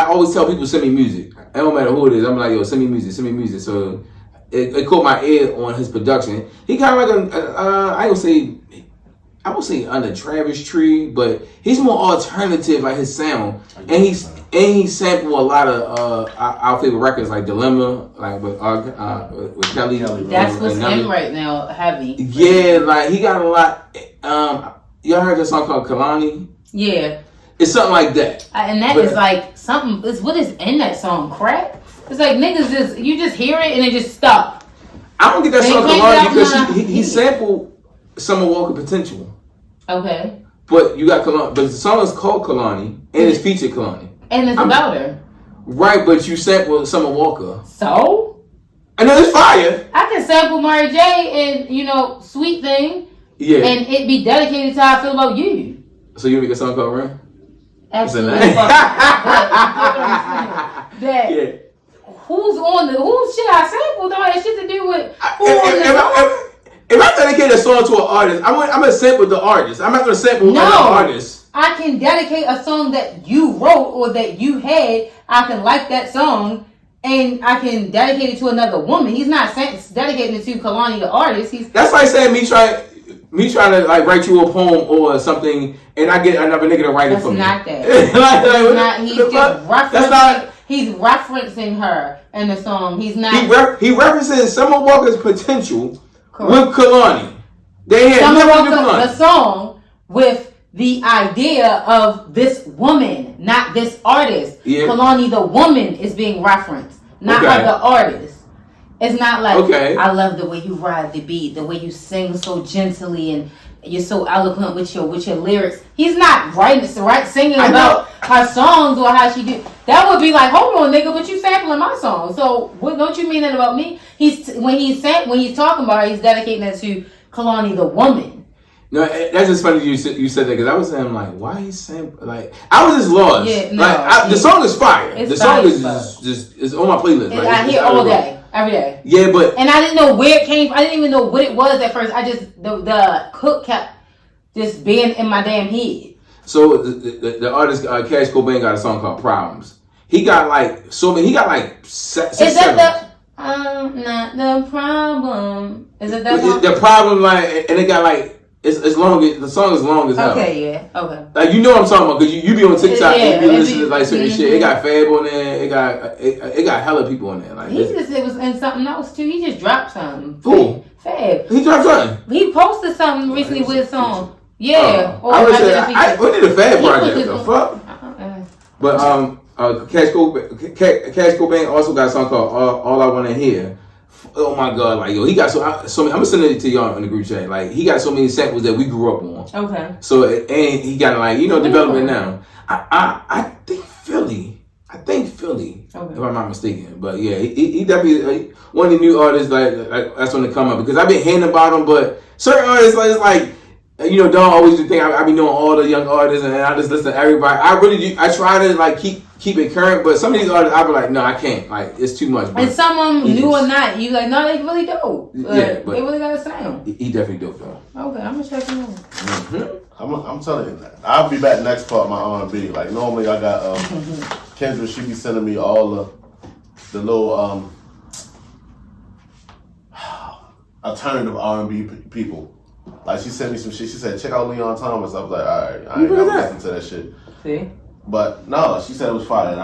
always tell people send me music. It don't matter who it is. I'm like, yo, send me music. So it caught my ear on his production. He kind of like I would say under Travis Tree, but he's more alternative, like his sound, and he sampled a lot of our favorite records like Dilemma, like with Kelly. That's what's in right now, heavy. Yeah, like he got a lot. Y'all heard that song called Kalani? Yeah. It's something like that. And that is like something, it's what is in that song, crack? It's like niggas you just hear it and it just stop. I don't get that song Kalani because he sampled Summer Walker Potential. Okay. But you got Kalani, but the song is called Kalani and it's featured Kalani. And it's about her. Right, but you sampled Summer Walker. So? I know it's fire. I can sample Mary J and, Sweet Thing. Yeah. And it be dedicated to how I feel about you. So you make a song called Rin? Absolutely. Yeah. Whose shit I sampled though has shit to do with if I dedicate a song to an artist, I'm gonna sample the artist. I'm not gonna sample another artist. I can dedicate a song that you wrote or that you had. I can like that song and I can dedicate it to another woman. He's not dedicating it to Kalani the artist. That's like saying me trying to like write you a poem or something, and I get another nigga to write it for me. That's not that. He's referencing her in the song. He's not. He references Summer Walker's potential. Correct. With Kalani. They had Summer never Walker, the song with the idea of this woman, not this artist. Yeah. Kalani the woman is being referenced, not like the artist. It's not like, I love the way you ride the beat, the way you sing so gently, and you're so eloquent with your lyrics. He's not singing about her songs or how she do. That would be like, hold on, nigga, but you sampling my song. So what? Don't you mean that about me? When he's talking about her, he's dedicating that to Kalani the woman. No, that's just funny you said that because I was saying like, why he sampling? Like I was just lost. Yeah, no, the song is fire. The song is just it's on my playlist. Like, I hear all day. Every day. Yeah, but and I didn't know where it came from. I didn't even know what it was at first. I just the hook kept just being in my damn head. So the artist Cash Cobain got a song called Problems. He got like so many. He got like six. Is that the not the problem? Is it that song? The problem like and it got like. It's long. The song is long as hell. Okay, yeah, okay. Like you know what I'm talking about because you be on TikTok and you listen to like certain shit. It got Fab on there. It got hella people on there. Like it was in something else too. He just dropped something. Who? Fab. He dropped something. He posted something recently with his song. Yeah. I did a Fab project. The fuck. But Cash Cobain also got a song called All I Wanna Hear. Oh my god, like yo, he got so many. I'm gonna send it to y'all in the group chat. Like he got so many samples that we grew up on. Okay. So and he got like development now. I think Philly. Okay. If I'm not mistaken, but yeah, he definitely one of the new artists like that's on the come up because I've been hearing about him, but certain artists like don't always do think I be knowing all the young artists and I just listen to everybody. I really do. I try to like keep it current, but some of these artists I be like, no, I can't. Like it's too much. And some of them new or not, you like, no, they really dope. Yeah, but they really got a sound. He definitely dope though. Okay, I'm gonna check him out. Mm-hmm. I'm telling you, I'll be back next part of my R&B. Like normally I got Kendra. She be sending me all the little alternative R&B people. Like she sent me some shit. She said, check out Leon Thomas. I was like, all right, I ain't gonna listen to that shit. See? But no, she said it was fire. And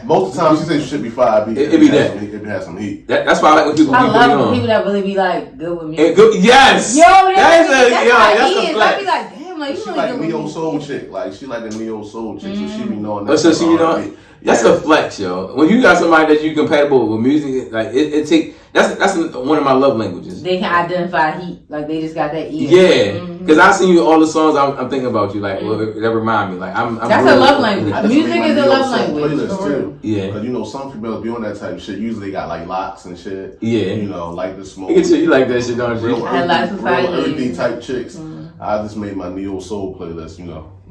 most of the time she said it should be fire. It be that. It has some heat. That's why I like when people. I love people that really be like good with music. Yes. Yo, that's a flex. I be like, damn, like you she really like good neo with soul music. chick. Like she like the neo soul chick. So she be knowing that. So she be knowing. That's a flex, yo. When you got somebody that you compatible with music, like it take. That's one of my love languages. They can identify heat, like they just got that ear. Yeah, because I seen you all the songs. I'm thinking about you, like that remind me. Like I'm that's really, a love language. Music is a love language. Playlist too. Yeah, because some people be on that type of shit. Usually like locks and shit. Yeah, like the smoke. You like that shit, don't you? I like the earthy type chicks. I just made my neo soul playlist.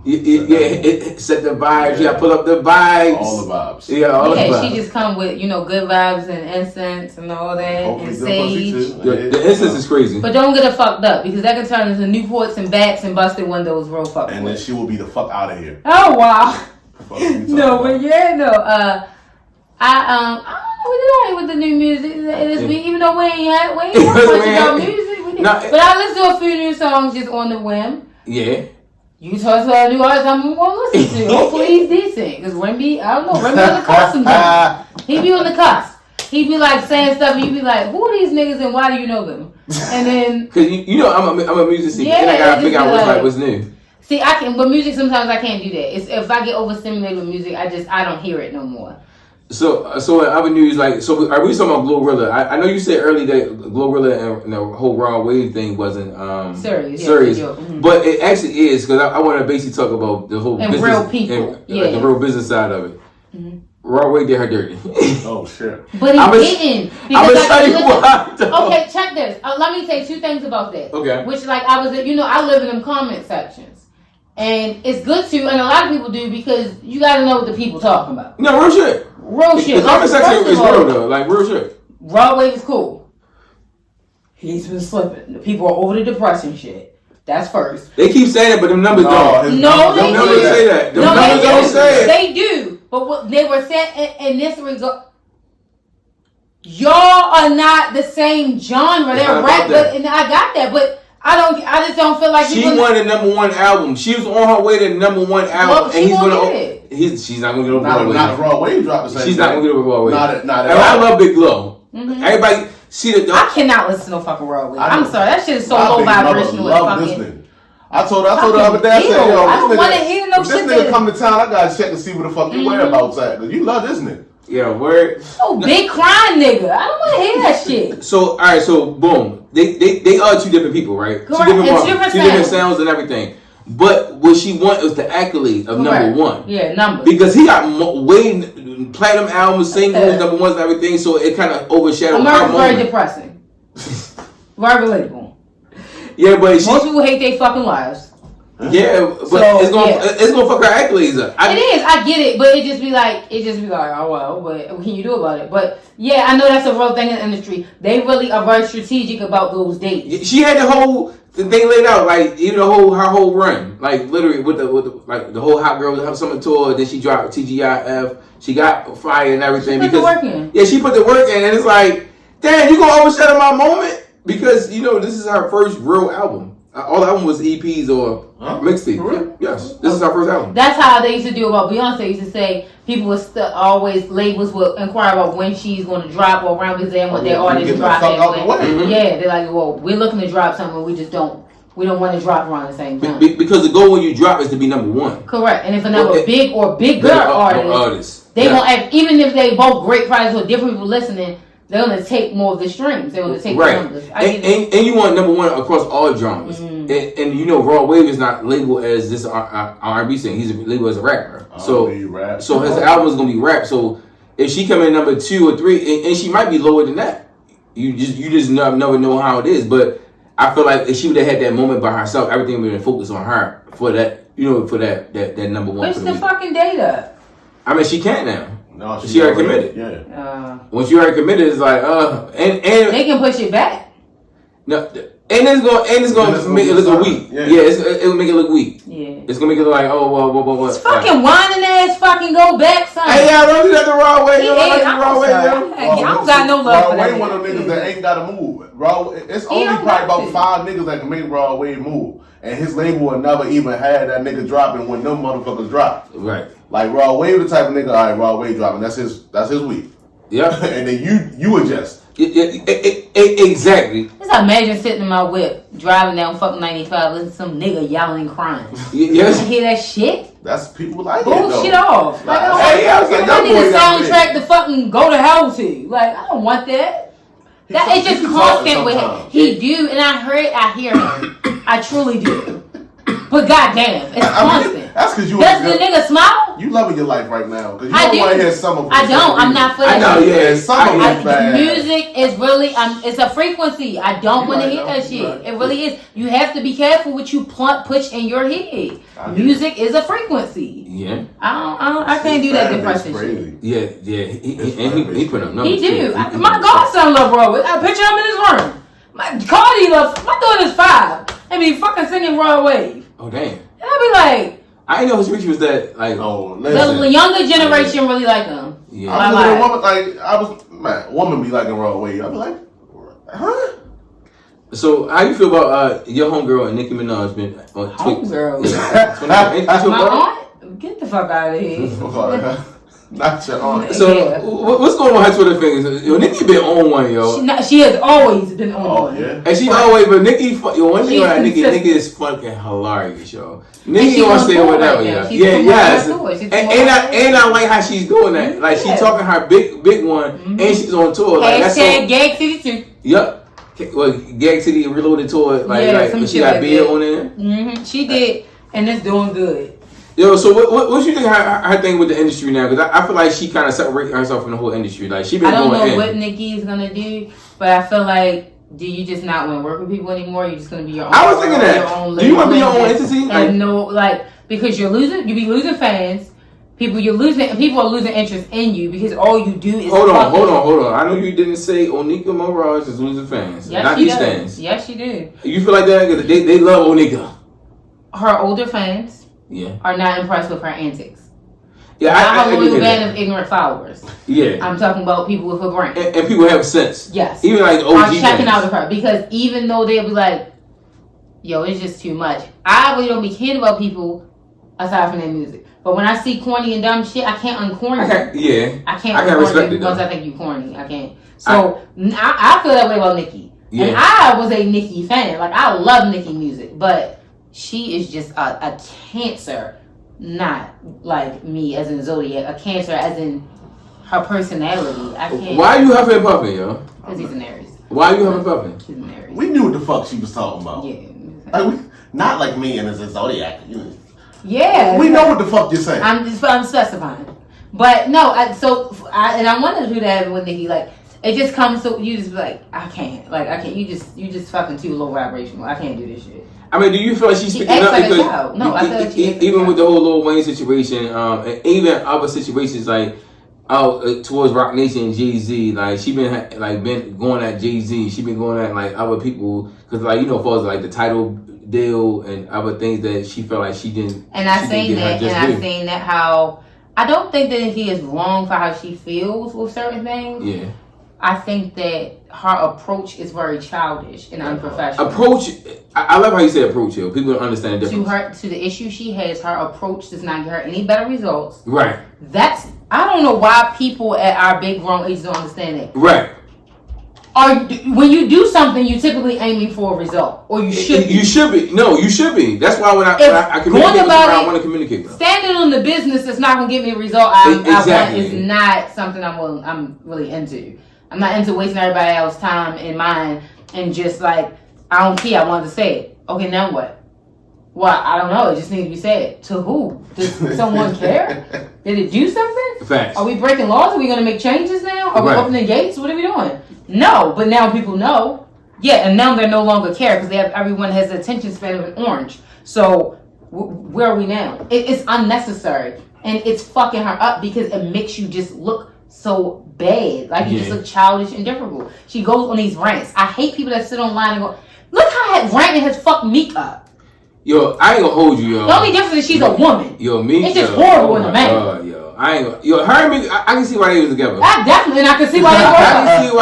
Set the vibes. Yeah, pull up the vibes. All the vibes. Yeah, all the vibes. She just come with good vibes and incense and all that, Hopefully and good pussy sage. too. The incense is crazy. But don't get her fucked up because that can turn into Newports and bats and busted windows real fucked. And then she will be the fuck out of here. Oh wow. No, but yeah, no. I don't know what to do with the new music this week, even though we ain't talking much about music. But I listen to a few new songs just on the whim. Yeah. You talk to a new artist I'm going to listen to. Hopefully he's decent. Because Ren I don't know, Ren be on the cuss sometimes. He be on the cuss. He be like saying stuff and you be like, who are these niggas and why do you know them? And then... Because I'm a musician and I got to figure out what's new. See, with music sometimes I can't do that. It's, if I get overstimulated with music, I don't hear it no more. So in other news, are we talking about Glorilla? I know you said earlier that Glorilla and the whole Raw Wave thing wasn't serious, but it actually is because I want to basically talk about the whole business real people, the real business side of it. Mm-hmm. Raw Wave did her dirty. Oh shit! But it didn't. I'm gonna tell you why. Okay, check this. Let me say two things about that. Okay. Which I was, I live in them comment sections. And it's good to, and a lot of people do because you got to know what the people talking about. No, real shit. Real shit. The comment section is real though, real shit. Raw Wave is cool. He's been slipping. The people are over the depression shit. That's first. They keep saying it, but them numbers don't. No, they don't say that. Them numbers don't say it. They do. But what they were saying in this regard, y'all are not the same genre. They're rap, and I got that, but I just don't feel like she won the #1 album. She was on her way to the #1 album, well, and he's gonna. Get it. She's not gonna get over Broadway. Not Broadway drop the same. She's not gonna get over Broadway. Not at all. I love Big Glow. Mm-hmm. Everybody see the. I cannot listen to no fucking Broadway. I'm sorry, that shit is so low vibrational. I told her the other day. I said, yo, I don't want to hear no shit. This nigga come to town, I gotta check to see what the fuck your whereabouts at. Cause you love this nigga. Yeah, word. Oh, big crying nigga. I don't want to hear that shit. So, all right, so boom, they are two different people, right? Correct. Two different sounds and everything. But what she want is the accolade of #1. Yeah, numbers. Because he got way platinum albums, singles, #1s, and everything. So it kind of overshadowed. America's very depressing. Very relatable. Yeah, but most people hate their fucking lives. Yeah, but it's gonna fuck her accolades up. It is. I get it, but it just be like, oh well. But what can you do about it? But yeah, I know that's a real thing in the industry. They really are very strategic about those dates. She had the whole thing laid out, like even her whole run, like literally with the whole Hot Girl Summer Tour. Then she dropped TGIF. She got Fire and everything She put the work in. Yeah, she put the work in, and it's like, damn, you gonna overshadow my moment because this is her first real album. All the album was EPs or mixtape. Really? Yes, this is our first album. That's how they used to do about Beyonce. Used to say people would labels would inquire about when she's going to drop or around because they want their artists drop it. Yeah, they're like, well, we're looking to drop something, we just don't. We don't want to drop around the same time. Because the goal when you drop is to be #1. Correct, and if another big or bigger artist, they gonna act, even if they both great prices or different people listening. They're gonna take more of the streams. They're gonna take the numbers. And you want #1 across all genres. Mm-hmm. And Raw Wave is not labeled as this R&B singer. He's labeled as a rapper. So his album is gonna be rap. So if she come in #2 or 3, and she might be lower than that, you just never know how it is. But I feel like if she would have had that moment by herself, everything would have been focused on her for that. For that #1. What's the fucking data? I mean, she can't now. No, she already committed. Yeah. Once you already committed, it's like and they can push it back. No, and it's gonna make it look weak. Yeah, it'll make it look weak. Yeah, it's gonna make it look like what? It's fucking whining ass fucking go back, son. Hey, y'all don't do that the wrong way. I don't got no love for that. Raw Wave one of them niggas that ain't gotta move. It's only probably about 5 niggas that can make Raw Wave move, and his label will never even had that nigga dropping when them motherfuckers drop. Right. Like Raw Wave, the type of nigga, all right, Raw Wave dropping. That's his week. Yeah. And then you adjust. Exactly. Just imagine sitting in my whip, driving down fucking 95, listening to some nigga yelling, crying. Yes. You hear that shit? That's people like bullshit off. Like, I need a soundtrack to fucking go to hell to. Like, I don't want that. That it's just constant with him. He do, and I hear him. I truly do. But goddamn, it's constant. That's because you. Does the nigga smile? You loving your life right now because you I don't want to do. hear some of it. I don't. I'm not for that. I know. shit. Yeah, some of it's bad. Music is really, it's a frequency. I don't want to hear that shit. Right. It really is. You have to be careful what you push in your head. Music is a frequency. Yeah. I can't do that depression shit. Yeah. He put up numbers. He do. My godson love Broadway. I picture him in his room. Cardi loves. My daughter's 5. And be fucking singing Broadway. Oh damn. And I be like. I didn't know his picture was that like. Oh, the younger generation really like them. Yeah. I was a woman woman be liking raw way. I be like, huh? So how you feel about your homegirl and Nicki Minaj been on Twitter? Homegirl. My aunt? Get the fuck out of here. Not your aunt. So what's going on with her Twitter fingers? Yo, Nicki been on one, yo. She has always been on one. Yeah. And she always, but Nicki, one thing about Nicki is fucking hilarious, yo. Nicki wants to say whatever, yo. Yeah, yes. And I like how she's doing that. Like she talking her big one, and she's on tour. Like that's Gag City too. Yep. Well, Gag City Reloaded tour. Like she got beer on there. She did, and it's doing good. Yo, so what you think her thing with the industry now? Because I feel like she kind of separated herself from the whole industry. Like she been. I don't know what Nicki is gonna do, but I feel like, do you just not want to work with people anymore? You're just gonna be your own. I was thinking that. Do you want to be your own entity? And because you be losing fans. People are losing interest in you because all you do is. Hold on. I know you didn't say Onika Mirage is losing fans. Yes, not she these does. fans. Yes, she did. You feel like that because they love Onika. Her older fans. Yeah. Are not impressed with her antics. Yeah, I'm a little band of ignorant followers. Yeah. I'm talking about people with a brain. And people have sense. Yes. Even like OG are checking fans. out of her because even though they'll be like, yo, it's just too much. I really don't be caring about people aside from their music. But when I see corny and dumb shit, I can't uncorny. I can't respect it once I think you corny. I can't. So I feel that way about Nicki. Yeah. And I was a Nicki fan. Like I love Nicki music, but she is just a cancer, not like me as in Zodiac, a cancer as in her personality. I can't. Why are you huffing and puffing, yo? Because he's an Aries. Why are you huffing and puffing? He's an Aries. We knew what the fuck she was talking about. Yeah. Not like me and as a Zodiac. Yeah. We know what the fuck you're saying. I'm specifying. But no, I wanted to do that with Nicki. Like, it just comes to, you just be like, I can't. You just fucking too low vibrational. I can't do this shit. I mean, do you feel like she's speaking up because I feel like even with the whole Lil Wayne situation, and even other situations like towards Rock Nation and Jay-Z, like she been going at Jay-Z, she been going at like other people because like as far as like the title deal and other things that she felt like she didn't. And I've seen that how I don't think that he is wrong for how she feels with certain things. Yeah. I think that her approach is very childish and unprofessional. I love how you say approach here. People don't understand the difference. To the issue she has, her approach does not get her any better results. Right. I don't know why people at our big grown ages don't understand that. Right. When you do something, you typically aiming for a result, or you should be. You should be. No, you should be. That's why when I communicate with I want to communicate with. Standing on the business that's not going to give me a result I want is not something I'm really into. I'm not into wasting everybody else's time and mine and just like, I don't care, I wanted to say it. Okay, now what? Well, I don't know, it just needs to be said. To who? Does someone care? Did it do something? Facts. Are we breaking laws? Are we going to make changes now? Are we opening gates? What are we doing? No, but now people know. Yeah, and now they no longer care because everyone has the attention span of an orange. So where are we now? It's unnecessary. And it's fucking her up because it makes you just look so bad. Like you just look childish and difficult. She goes on these rants. I hate people that sit online and go, look how that ranting has fucked Meek up. Yo, I ain't gonna hold you, yo. The only difference is she's a woman. Yo, Meek. It's just horrible in a man. Yo, I ain't gonna. Yo, her and Meek, I can see why they was together. I definitely, and I can see why they broke up. I can see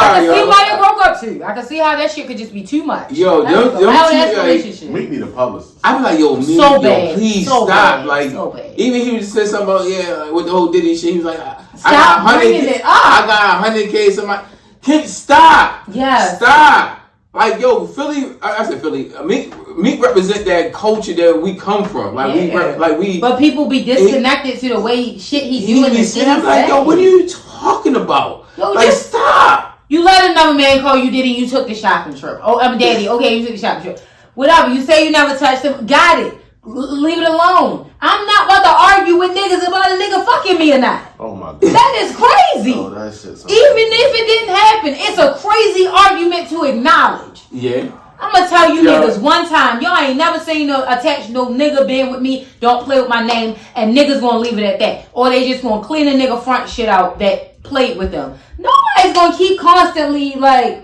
why they broke up too. I can see how that shit could just be too much. Yo, Meek need a publicist. I be like, yo, Meek, so bad. Please so stop. Bad. Like, so bad. Even he was saying something about with the whole Diddy shit. He was like, stop bringing it up. I got 100K. Somebody, can't stop. Yeah. Stop. Like, yo, Philly, I said Philly, Meek represent that culture that we come from. Like, But people be disconnected to the way shit he doing and shit I'm like, yo, what are you talking about? Yo, like, stop. You let another man call you Diddy, you took the shopping trip. Oh, I'm daddy. Okay, you took the shopping trip. Whatever. You say you never touched him. Got it. Leave it alone. I'm not about to argue with niggas about a nigga fucking me or not. Oh my god. That is crazy. Oh, that shit's so Even if it didn't happen, it's a crazy argument to acknowledge. Yeah. I'm gonna tell you niggas one time, y'all ain't never seen no attach no nigga being with me, don't play with my name, and niggas gonna leave it at that. Or they just gonna clean a nigga front shit out that played with them. Nobody's gonna keep constantly like,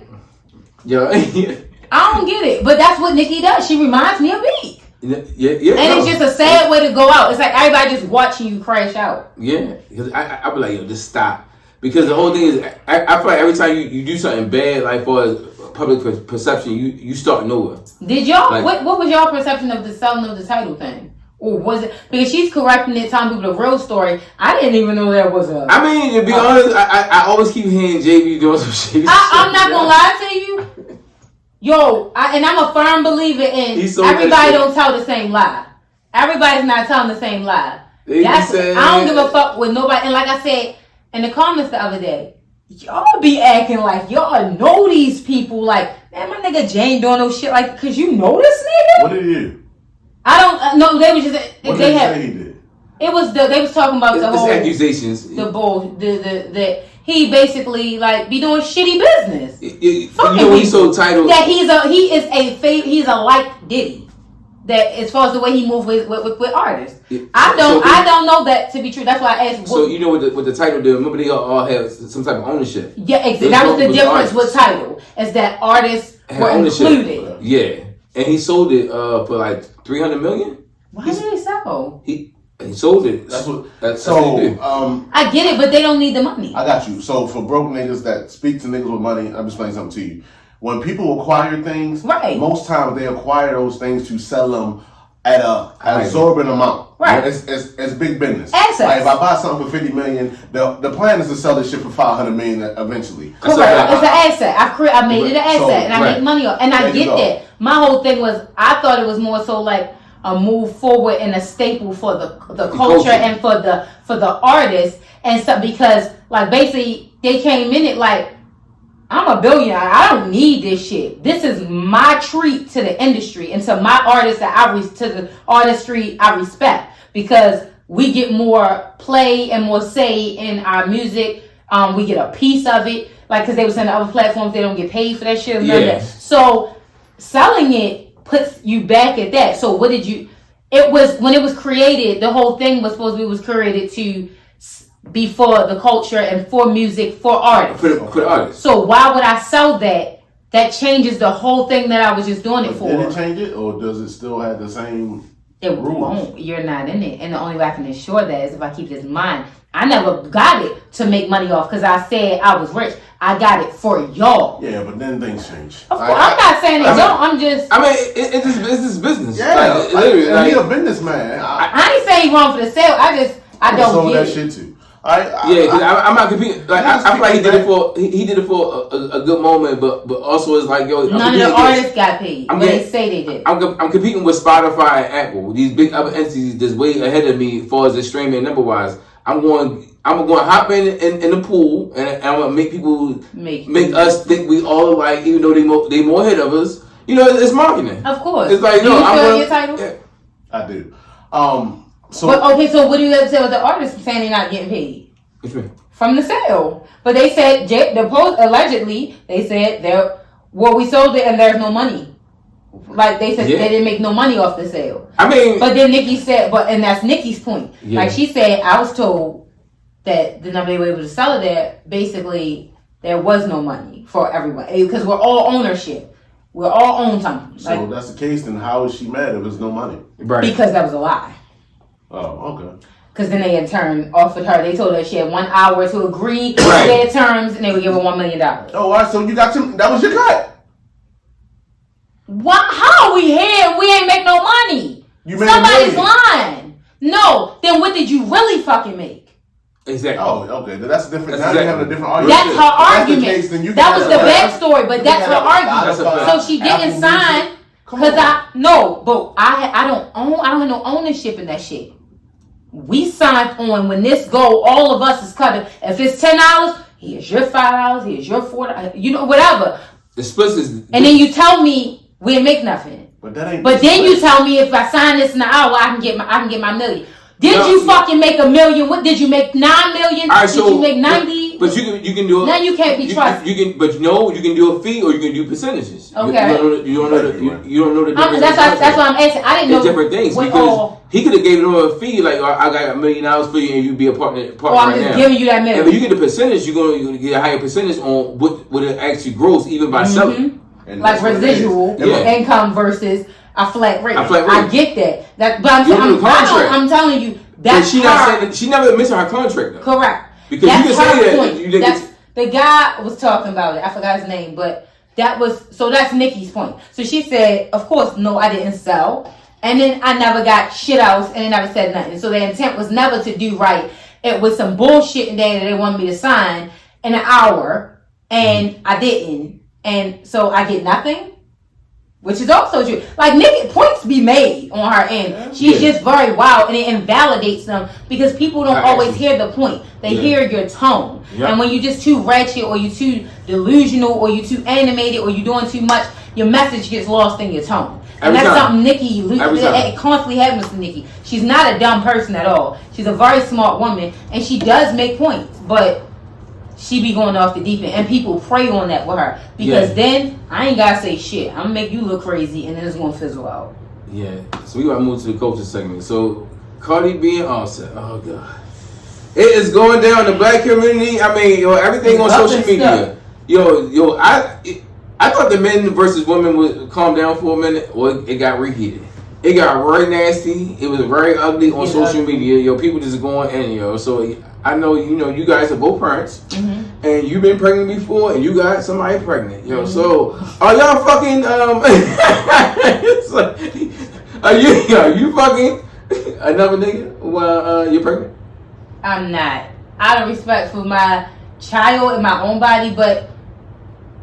Yo. I don't get it. But that's what Nicki does. She reminds me of Meek. Yeah. And it's just a sad way to go out. It's like everybody just watching you crash out. Yeah. Because I be like, yo, just stop. Because the whole thing is, I feel like every time you do something bad, like for public perception, you start nowhere. Did y'all, like, what was y'all perception of the selling of the title thing? Or was it, because she's correcting it, telling people the real story. I didn't even know there was a... I mean, to be honest, I always keep hearing JB doing some shit. I'm not going to lie to you. Yo, and I'm a firm believer in everybody don't tell the same lie. Everybody's not telling the same lie. I don't give a fuck with nobody. And like I said in the comments the other day, y'all be acting like y'all know these people. Like, man, my nigga Jane doing no shit like, cause you know this nigga? What did he do? I don't know. They was just, what they did had, he did? It was they was talking about the whole accusations. The bull, the he basically like be doing shitty business. You know, he's so titled that he's a like Diddy. That as far as the way he moves with artists, I don't know that to be true. That's why I asked. So you know what the title did? Remember they all had some type of ownership. Yeah, exactly. That was the difference with title, is that artists were included. Yeah, and he sold it for like $300 million. Why did he sell? He sold it. That's what I get it, but they don't need the money. I got you. So for broke niggas that speak to niggas with money, I'm explaining something to you. When people acquire things, most times they acquire those things to sell them at an absorbent amount. Right. It's big business. Assets. Like if I buy something for $50 million, the plan is to sell this shit for $500 million eventually. Correct. It's an asset. I made it an asset, and I make money off. And I get that. My whole thing was, I thought it was more so like a move forward and a staple for the culture and for the artists and stuff, because like basically they came in it like, I'm a billionaire. I don't need this shit. This is my treat to the industry and to my artists to the artistry I respect, because we get more play and more say in our music. We get a piece of it, like because they was on other platforms, they don't get paid for that shit. None of that. So selling it puts you back at that. So what did you? It was when it was created. The whole thing was supposed to be created to be for the culture and for music, for artists. For the artists. So why would I sell that? That changes the whole thing that I was just doing it for. Did it change it, or does it still have the same rules? Won't. You're not in it. And the only way I can ensure that is if I keep this in mind. I never got it to make money off because I said I was rich. I got it for y'all. Yeah, but then things change. Of course, I'm not saying they don't. I'm just... I mean, it's business. Yeah, like, he's a businessman. I ain't saying he wrong for the sale. I don't get that it. shit too. Because I'm not competing. Like I feel like he did it for a good moment, but also it's like, yo, none of the artists got paid. They say they did. I'm competing with Spotify and Apple. These big other entities that's way ahead of me as far as the streaming number wise. I'm going to hop in the pool and I'm gonna make people make us think we all alike, even though they more ahead of us. You know, it's marketing. Of course. It's like, do you feel your title? Yeah, I do. So what do you have to say with the artists saying they're not getting paid? What you mean? From the sale. But they said, allegedly, they said we sold it and there's no money. Like they said they didn't make no money off the sale. I mean, but then Nicki said, and that's Nicki's point. Yeah. Like she said, I was told that the number they were able to sell it at, basically there was no money for everyone because we're all ownership. We're all own something. So if that's the case, then how is she mad if there's no money? Right. Because that was a lie. Oh, okay. Because then they in turn offered her. They told her she had 1 hour to agree to their terms, and they would give her $1 million. Oh, all right. So you got that was your cut. What? How are we here? We ain't make no money. Somebody's lying. No. Then what did you really fucking make? Exactly. Oh, okay. That's different. Now you're having a different argument. That's her argument. That was the backstory, but that's her argument. So she didn't sign because I don't have no ownership in that shit. We signed on when this go, all of us is covered. If it's $10, here's your $5, here's your $4, whatever. The split is... And then you tell me we didn't make nothing. But that ain't. But then you tell me if I sign this in an hour, I can get my million. Did you fucking make $1 million? What did you make? $9 million? Right, did you make 90? But you can do it. Now you can't be trusted. You can do a fee or you can do percentages. Okay. You don't know the difference. That's what I'm asking. I didn't know. It's different things because he could have gave him a fee like I got $1 million for you and you be a partner I'm right just now. giving you that $1 million. But you get the percentage. You're gonna get a higher percentage on what it actually grows even by selling. And like residual income versus a flat rate. I get that. But I'm telling you that's she never mentioned her contract though. Correct. Because that's you can say that the guy was talking about it. I forgot his name, but that's Nicki's point. So she said, of course, no, I didn't sell. And then I never got shit else and they never said nothing. So the intent was never to do right. It was some bullshit in there that they wanted me to sign in an hour and I didn't. And so I get nothing. Which is also true. Like, Nicki, points be made on her end. She's just very wild, and it invalidates them because people don't always hear the point. They hear your tone. Yep. And when you're just too ratchet, or you're too delusional, or you're too animated, or you're doing too much, your message gets lost in your tone. And that's something Nicki constantly happens to Nicki. She's not a dumb person at all. She's a very smart woman, and she does make points, but she be going off the deep end, and people prey on that with her because then I ain't gotta say shit. I'm gonna make you look crazy, and then it's gonna fizzle out. Yeah. So we gotta move to the culture segment. So Cardi being Offset. Oh god, it is going down the black community. I mean, everything on social media. I thought the men versus women would calm down for a minute. Well, it got reheated. It got very nasty. It was very ugly on social media. People just going in, So I know, you guys are both parents, and you've been pregnant before, and you got somebody pregnant, So are y'all fucking? Are you fucking another nigga while you're pregnant? I'm not. Out of respect for my child and my own body, but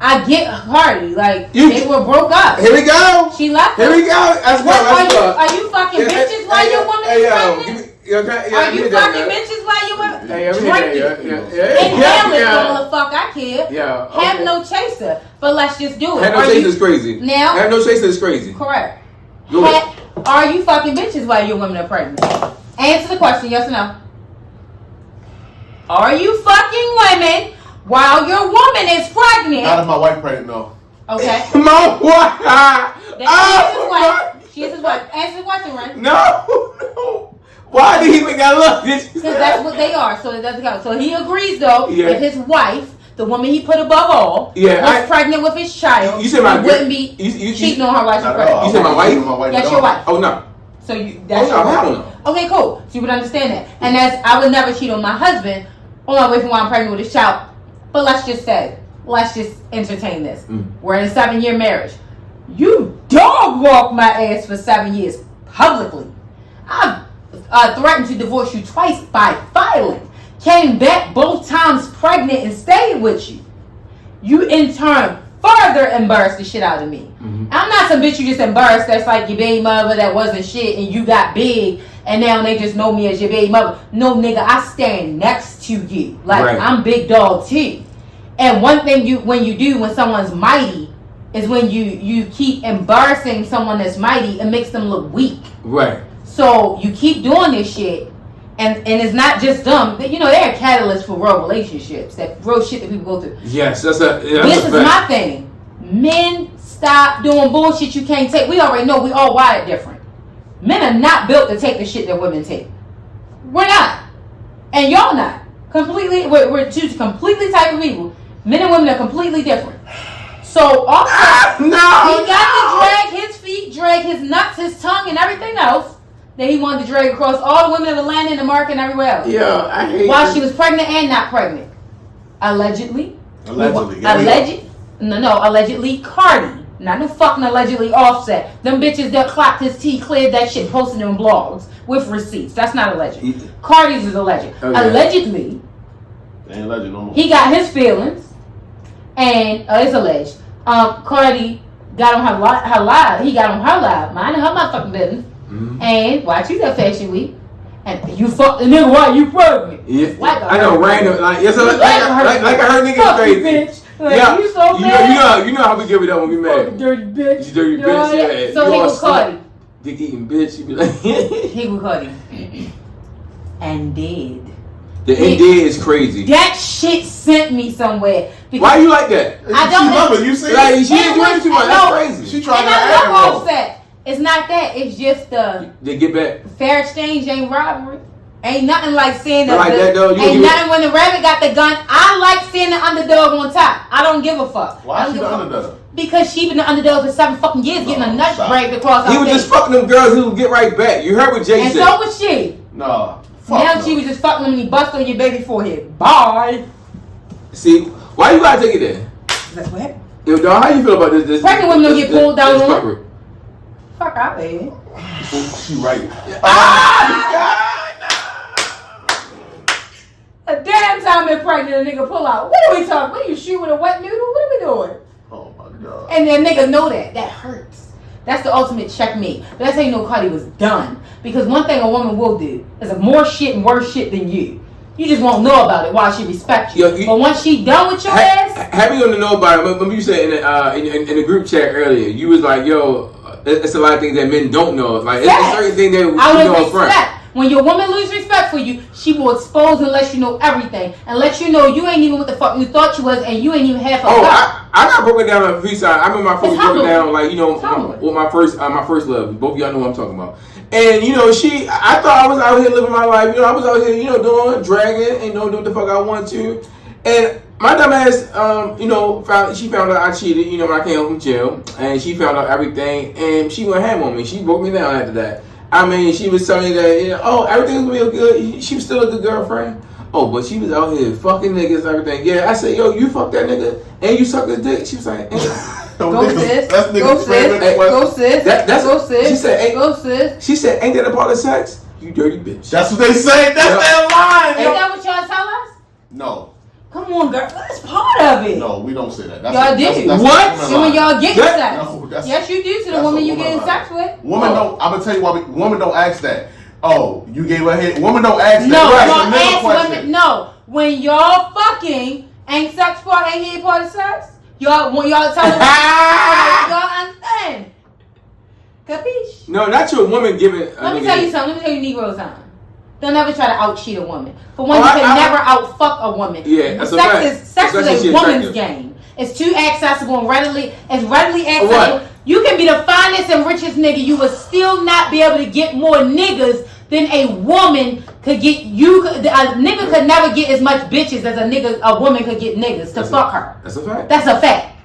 I get Cardi. Like, they were broke up. Here we go. She left. Here we go. Are you fucking bitches while your woman is pregnant? Are you fucking bitches while your woman drinking? Inhaling all the fuck I care. Yeah. Okay. Have no chaser, but let's just do it. Have no chaser is crazy. Now. Have no chaser is crazy. Correct. Are you fucking bitches while your women are pregnant? Answer the question, yes or no. Are you fucking women while your woman is pregnant? Not if my wife pregnant, no. Okay. My wife. She is his wife. Answer the question, right? No. Why did he even got look? Because that's what they are. So it doesn't count. So he agrees, though, if his wife, the woman he put above all, was pregnant with his child. You said my wouldn't be cheating on her while she's pregnant. You said my wife? That's your wife. Oh no. So that's your wife. Okay, cool. So you would understand that. And I would never cheat on my husband on my way from while I'm pregnant with his child. But let's just entertain this. We're in a 7-year marriage. You dog walked my ass for 7 years publicly. I've threatened to divorce you twice by filing. Came back both times pregnant and stayed with you. You in turn further embarrassed the shit out of me. I'm not some bitch you just embarrassed that's like your baby mother that wasn't shit and you got big and now they just know me as your baby mother. No, nigga, I stand next to you. Like, I'm big dog too. And one thing when someone's mighty is when you keep embarrassing someone that's mighty, it makes them look weak. Right. So you keep doing this shit, and it's not just them. They're a catalyst for real relationships, that real shit that people go through. Yes, this is my thing. Men, stop doing bullshit you can't take. We already know we all wired different. Men are not built to take the shit that women take. We're not, and y'all not. Completely, we're two completely type of people. Men and women are completely different. So also, he got to drag his feet, drag his nuts, his tongue, and everything else that he wanted to drag across all the women of Atlanta and America and everywhere else. Yeah, I hate while she was pregnant and not pregnant. Allegedly. Allegedly Cardi. Not no fucking allegedly Offset. Them bitches that clocked his tea, cleared that shit, posted on blogs with receipts. That's not alleged. Cardi's is alleged. Okay. Allegedly, ain't alleged no more. He got his feelings, and it's alleged. Cardi got on her live. He got on her live, minding her motherfucking business. And watch you that Fashion Week, and you fuck the nigga while you pregnant. Yeah, I know random like I heard niggas crazy. Like, yeah, you so mad. You know how we give it up when we mad. Dirty bitch. You dirty bitch, yeah. So he was Cardi. Dick eating bitch. You be like, he was Cardi. And did. The ND is crazy. That shit sent me somewhere. Why you like that? I don't she love it. You see, like she ain't doing too much. That's crazy. She trying to act act offset. It's not that. It's just they get back. Fair exchange ain't robbery. Ain't nothing like seeing the, like that, though. Ain't nothing when the rabbit got the gun. I like seeing the underdog on top. I don't give a fuck. Why she the underdog? Because she been the underdog for 7 fucking years, getting a nut dragged across her face. He was just fucking them girls who would get right back. You heard what Jay said. And so was she. Nah. Now she was just fucking him and he busted on your baby forehead. Bye. See, why you gotta take it there? That's what happened. Yo, dog, how you feel about this? Pregnant women don't get pulled down on. Fuck out, baby. She right. A damn time been pregnant, a nigga pull out. What are we talking? What are you shooting with a wet noodle? What are we doing? Oh my god. And then nigga know that. That hurts. That's the ultimate checkmate. But that's how you know Cardi was done. Because one thing a woman will do is more shit and worse shit than you. You just won't know about it while she respects you. But once she done with your ass, have you on the know about it? Remember you said in the group chat earlier, you was like, yo, it's a lot of things that men don't know. Like it's certain things that we know up front. When your woman lose respect for you, she will expose and let you know everything. And let you know you ain't even what the fuck you thought you was and you ain't even half a I got broken down on freestyle. I remember my first broken down, like, you know, with my first love. Both of y'all know what I'm talking about. And, you know, I thought I was out here living my life. You know, I was out here, you know, doing, dragging, and, you know, doing what the fuck I want to. And my dumb ass, you know, she found out I cheated, you know, when I came home from jail. And she found out everything. And she went ham on me. She broke me down after that. I mean, she was telling me that, you know, oh, everything was real good. She was still a good girlfriend. Oh, but she was out here fucking niggas and everything. Yeah, I said, yo, you fuck that nigga and you suck his dick. She was like, go sis. Go sis. Go sis. Go sis. She said, go sis. She said, ain't that a part of sex? You dirty bitch. That's what they say. That's their line. Ain't that what y'all tell us? No. Come on, girl. That's part of it. No, we don't say that. Y'all do. What? So when y'all get sex. No, yes, you do to the woman you getting sex with. Women don't. I'm gonna tell you why. Women don't ask that. Oh, you gave her head. Women don't ask that. No, don't ask women. No, when y'all fucking ain't sex part, ain't he part of sex? Y'all, when y'all tell them, y'all understand? Capiche? No, not your woman giving. Let me tell you something. Let me tell you Negro time. They'll never try to out cheat a woman. For one, you can never out fuck a woman. Yeah, that's sex is a woman's game. It's too accessible and readily accessible. What? You can be the finest and richest nigga. You will still not be able to get more niggas than a woman could get. A nigga could never get as much bitches as a woman could get niggas to fuck her. That's a fact. That's a fact.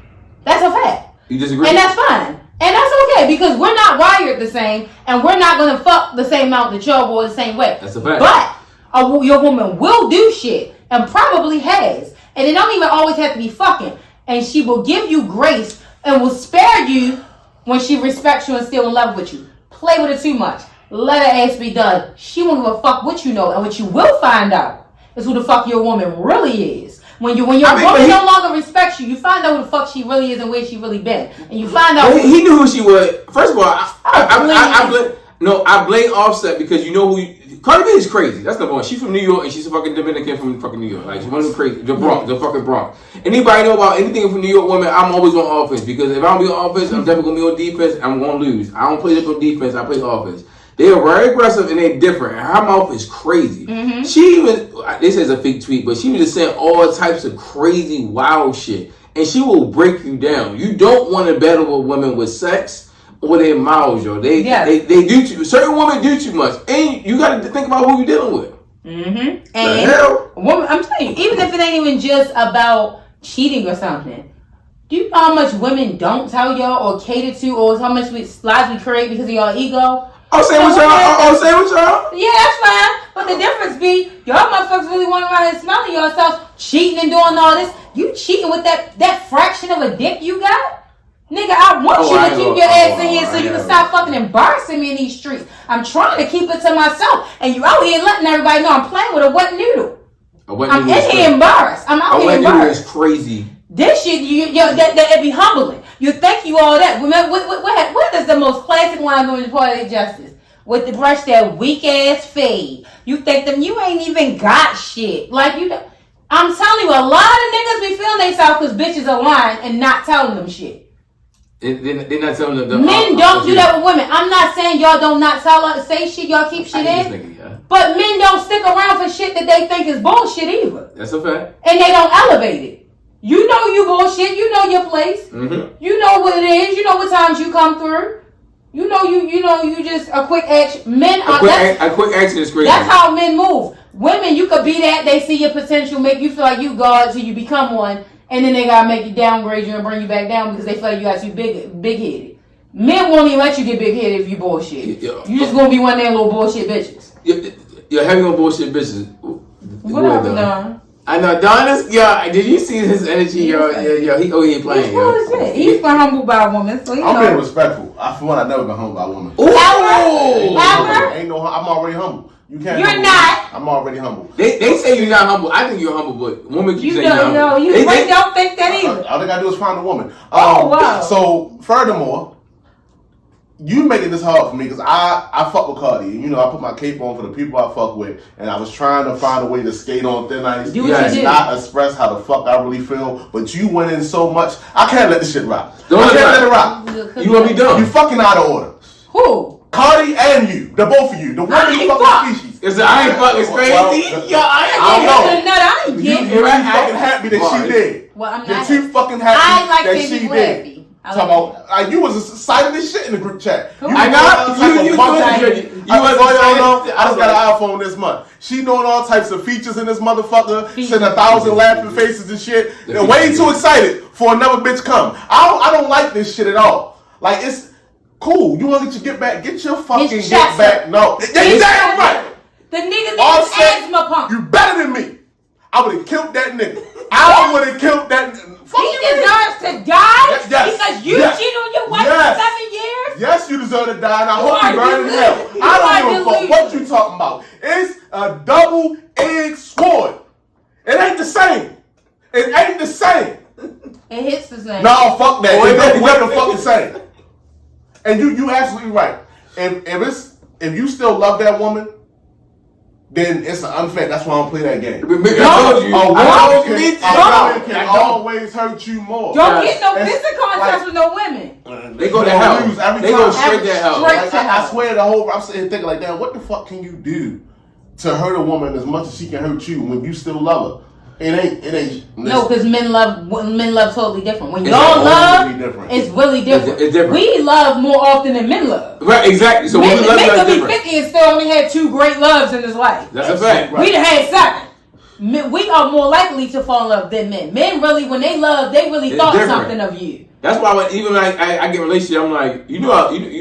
That's a fact. You disagree? And that's fine. And that's okay because we're not wired the same and we're not going to fuck the same amount that y'all will the same way. That's a fact. But your woman will do shit and probably has. And it don't even always have to be fucking. And she will give you grace and will spare you when she respects you and still in love with you. Play with her too much. Let her ass be done. She won't give a fuck what you know. And what you will find out is who the fuck your woman really is. When your woman no longer respects you, you find out who the fuck she really is and where she really been. And you find out he knew who she was. First of all, I blame Offset because you know who Cardi B is crazy. That's the one. She's from New York and she's a fucking Dominican from fucking New York. Like she's one of the crazy, the Bronx, the fucking Bronx. Anybody know about anything from New York women? I'm always on offense because if I don't be on offense, I'm definitely gonna be on defense. I'm gonna lose. I don't play for defense. I play offense. They are very aggressive and they're different. And her mouth is crazy. Mm-hmm. She was, this is a fake tweet, but she was just saying all types of crazy, wild shit. And she will break you down. You don't want to battle with women with sex or their mouths, yo. They do too. Certain women do too much, and you got to think about who you're dealing with. Mm-hmm. And woman, I'm telling you, even if it ain't even just about cheating or something. Do you know how much women don't tell y'all or cater to, or how much lies we create because of y'all ego? Say what y'all. Yeah, that's fine. But the difference be, y'all motherfuckers really want to run and smelling yourselves, cheating and doing all this. You cheating with that fraction of a dick you got? Nigga, I want you to keep your ass in here so you can stop fucking embarrassing me in these streets. I'm trying to keep it to myself. And you out here letting everybody know I'm playing with a wet noodle. I'm in here embarrassed. I'm out here embarrassed. A wet noodle is crazy. This shit, it'd be humbling. You think you all that. Remember, what is the most classic line going to Poetic Justice? With the brush, that weak ass fade. You think them, you ain't even got shit. Like, you don't. I'm telling you, a lot of niggas be feeling themselves because bitches are lying and not telling them shit. They're not telling them. Men don't do that with women. I'm not saying y'all don't not say shit, y'all keep shit in. But men don't stick around for shit that they think is bullshit either. That's a fact. And they don't elevate it. You know you bullshit. You know your place. Mm-hmm. You know what it is. You know what times you come through. You know you just a quick action. Men are a quick action is crazy. That's how men move. Women, you could be that. They see your potential, make you feel like you God till you become one, and then they gotta make you downgrade you and bring you back down because they feel like you got too big headed. Men won't even let you get big headed if you bullshit. You just gonna be one of them little bullshit bitches. You're heavy on bullshit bitches. What up, Don? I know Don is. Did you see his energy? He ain't playing. He's been humbled by a woman, so I'm being respectful. For one, I've never been humbled by a woman. Ever? Ain't no. I'm already humble. You can't. You're not. I'm already humble. They say you're not humble. I think you're humble, but women keep saying you're humble. No, you don't think that either. All they gotta do is find a woman. Wow. So furthermore, you making this hard for me because I fuck with Cardi. You know, I put my cape on for the people I fuck with, and I was trying to find a way to skate on thin ice and not express how the fuck I really feel. But you went in so much, I can't let this shit rock. I can't let it rock. You want me done? You fucking out of order. Who? Cardi and you, the both of you, the one fucking species. I ain't fucking crazy. I ain't getting. You're fucking happy that she did. Well, I'm not. You're too fucking happy that she did. You was excited as shit in the group chat. I just got an iPhone this month. She knowing all types of features in this motherfucker, sending 1,000 laughing faces and shit. They're way too excited for another bitch come. I don't like this shit at all. Like, it's cool. You want to get back? Get your fucking get back. No, you damn right. The nigga needs asthma pump. You better than me. I would have killed that nigga. I would have killed that. He deserves to die because you cheated on your wife for 7 years? Yes, you deserve to die, and I hope you burn in hell. I don't give a fuck what you talking about. It's a double-edged sword. It ain't the same. It ain't the same. It hits the same. No, fuck that. It ain't the fucking same. And you absolutely right. If you still love that woman, then it's unfair. That's why I don't play that game. I told you. A woman can always hurt you more. Don't get no physical contact with no women. They go to hell. They go straight to hell. I swear I'm sitting thinking like, damn, what the fuck can you do to hurt a woman as much as she can hurt you when you still love her? It ain't. No, because men love totally different. When y'all love, it's really different. It's different. We love more often than men love. Right, exactly. So men could be 50 and still only had 2 great loves in his life. That's a fact. We'd have had 7. We are more likely to fall in love than men. Men really, when they love, they really thought something of you. That's why even when I get a relationship, I'm like, you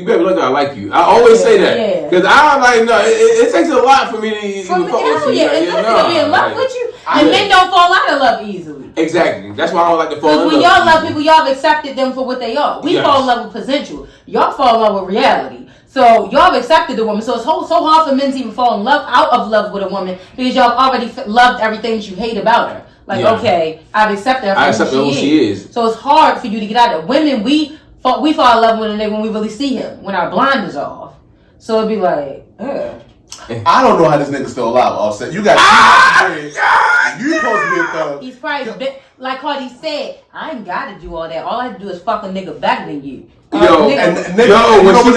better look I like you. I always say that. Because I'm like, no, it takes a lot for me to even fuck with you. To be in love with you. And men don't fall out of love easily. Exactly. That's why I don't like to fall in love. Because when y'all love people, y'all have accepted them for what they are. We fall in love with potential. Y'all fall in love with reality. So y'all have accepted the woman. So it's so hard for men to even fall in love, out of love with a woman, because y'all already loved everything that you hate about her. Like, okay, I've accepted her for who she is. So it's hard for you to get out of it. Women, we fall in love with a nigga when we really see him, when our blind is off. So it'd be like, ugh. I don't know how this nigga's still alive, Offset. You got you supposed to be a thug. He's probably, like Cardi said, I ain't gotta do all that. All I have to do is fuck a nigga better than you. When she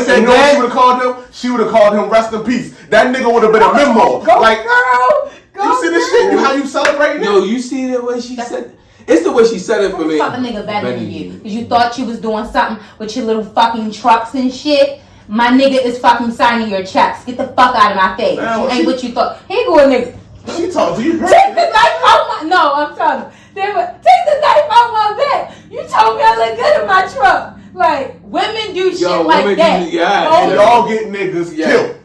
said that, she would have called him. She would have called him rest in peace. That nigga would have been a memo. You see this shit? How you celebrating? Yo, you see the way she said? It's the way she said it for me. Fuck a nigga better than you, because you thought you was doing something with your little fucking trucks and shit. My nigga is fucking signing your checks. Get the fuck out of my face. Ain't what you thought. He go a nigga. She talking to you. Take the knife out my. No, I'm telling you. Take the knife out my back. You told me I look good in my truck. Like, women do shit like that. Y'all get niggas killed.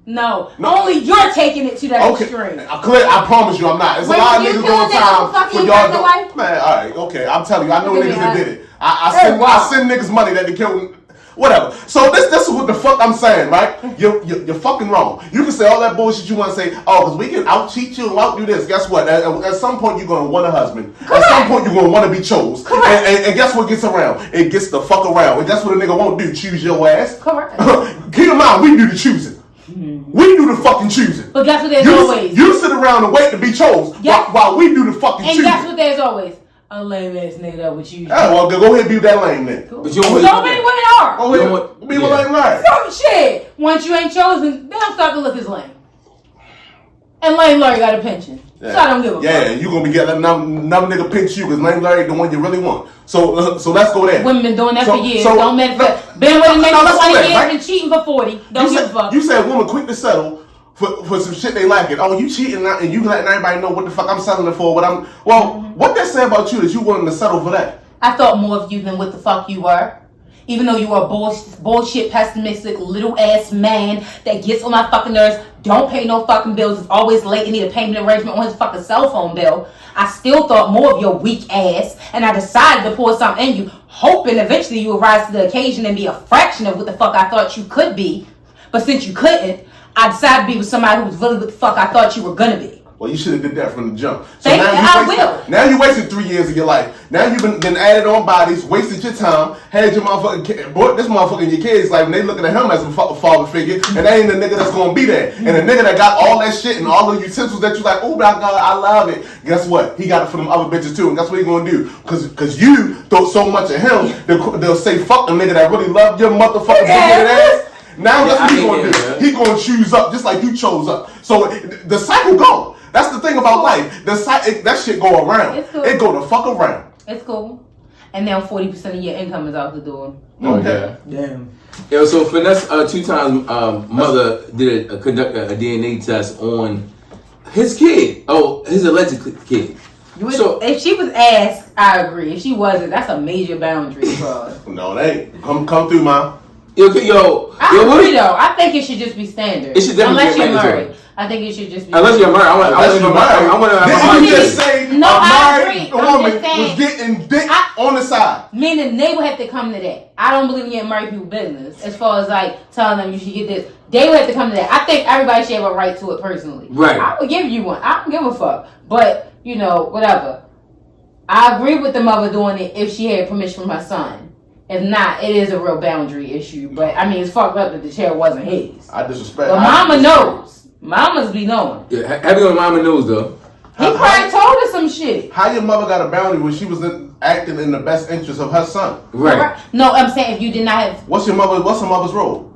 No, only you're taking it to that extreme. I promise you I'm not. It's a lot of niggas doing time for y'all. Man, all right, okay. I'm telling you, I know niggas that did it. I send niggas money that they killed. Whatever. So this is what the fuck I'm saying, right? You're fucking wrong. You can say all that bullshit you want to say. Oh, because we can out cheat you and out do this. Guess what? At some point you're gonna want a husband. Correct. At some point you're gonna want to be chose. And guess what gets around? It gets the fuck around. And that's what a nigga won't do. Choose your ass. Correct. Keep in mind, we do the choosing. We do the fucking choosing. But guess what? There's always you sit around and wait to be chosen while we do the fucking choosing. And guess what? There's always a lame ass nigga that would choose. Yeah, well, go ahead and be that lame then. Cool. But you don't really so many women are. Go ahead, be with lame Larry. So shit. Once you ain't chosen, then I'm starting to look as lame. And lame Larry got a pension. Yeah. So I don't give a fuck. Yeah, you gonna be getting another nigga pinch you because lame Larry the one you really want. So let's go there. Women been doing that for years. Don't manifest. Been with a nigga for 20 years and cheating for 40. Don't give a fuck. You said women quick to settle for some shit they like it. Oh, you cheating and you letting everybody know what the fuck I'm settling for. What that say about you that you willing to settle for that? I thought more of you than what the fuck you were. Even though you are a bullshit, pessimistic, little ass man that gets on my fucking nerves, don't pay no fucking bills, is always late and need a payment arrangement on his fucking cell phone bill. I still thought more of your weak ass, and I decided to pour something in you, hoping eventually you would rise to the occasion and be a fraction of what the fuck I thought you could be. But since you couldn't, I decided to be with somebody who was really what the fuck I thought you were gonna be. Well, you should have did that from the jump. So Now you wasted 3 years of your life. Now you've been added on bodies, wasted your time, had your motherfucking brought this motherfucker in your kids' life, and they looking at him as a father figure, and that ain't the nigga that's gonna be there. And the nigga that got all that shit and all the utensils that you like, oh my god, I love it. Guess what? He got it for them other bitches too, and that's what he gonna do. Cause you throw so much at him, they'll say fuck the nigga that really loved your motherfucking big ass. Now that's what he gonna do. He gonna choose up just like you chose up. So the cycle go. That's the thing about life. That shit go around. It's cool. It go the fuck around. It's cool. And now 40% of your income is out the door. Okay. Damn. Yo, so Finesse 2 times mother did conduct a DNA test on his kid. Oh, his alleged kid. So if she was asked, I agree. If she wasn't, that's a major boundary for us. No, it ain't. Come through, Mom. I agree though. I think it should just be standard. It should definitely unless be you're mandatory. married. I think it should just be. Unless you're married, I want to. Did you just say no? I agree. Woman was getting dick on the side. Meaning they would have to come to that. I don't believe in getting married people business. As far as like telling them you should get this, they would have to come to that. I think everybody should have a right to it personally. Right. I would give you one. I don't give a fuck. But you know, whatever. I agree with the mother doing it if she had permission from her son. If not, it is a real boundary issue. But I mean, it's fucked up that the chair wasn't his. I disrespect. But mama knows. Mamas be knowing. Yeah, heavy on mama knows though. He probably told her some shit. How your mother got a boundary when she was acting in the best interest of her son? Right. No, I'm saying if you did not have. What's her mother's role?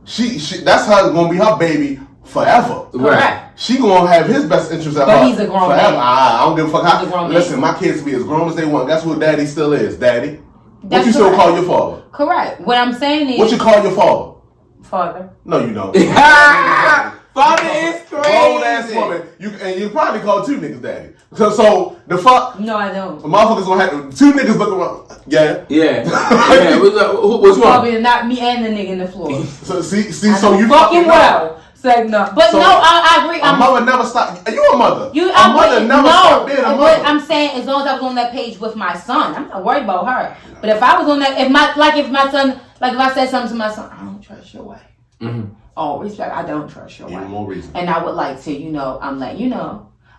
She that's her gonna be her baby forever. Right. She gonna have his best interest at But heart he's a grown forever. man. I don't give a fuck how. man. Listen, my kids be as grown as they want. That's what daddy still is, daddy. That's what you still call your father? Correct. What I'm saying is. What you call your father? Father. No, you don't. Father is crazy. Grown ass woman. You probably call 2 niggas daddy. So the fuck. No, I don't. Motherfuckers gonna have 2 niggas looking around. Yeah. Yeah. What's wrong? Probably not me and the nigga in the floor. So so you fucking well. Say no, but so, no, I agree. A mother never stopped. Are you a mother? A mother never stopped being a mother. But I'm saying, as long as I was on that page with my son, I'm not worried about her. But if I was on that, if my son, like if I said something to my son, I don't trust your wife. Mm-hmm. Oh, respect, I don't trust your wife. Even more reason. And I would like to, I'm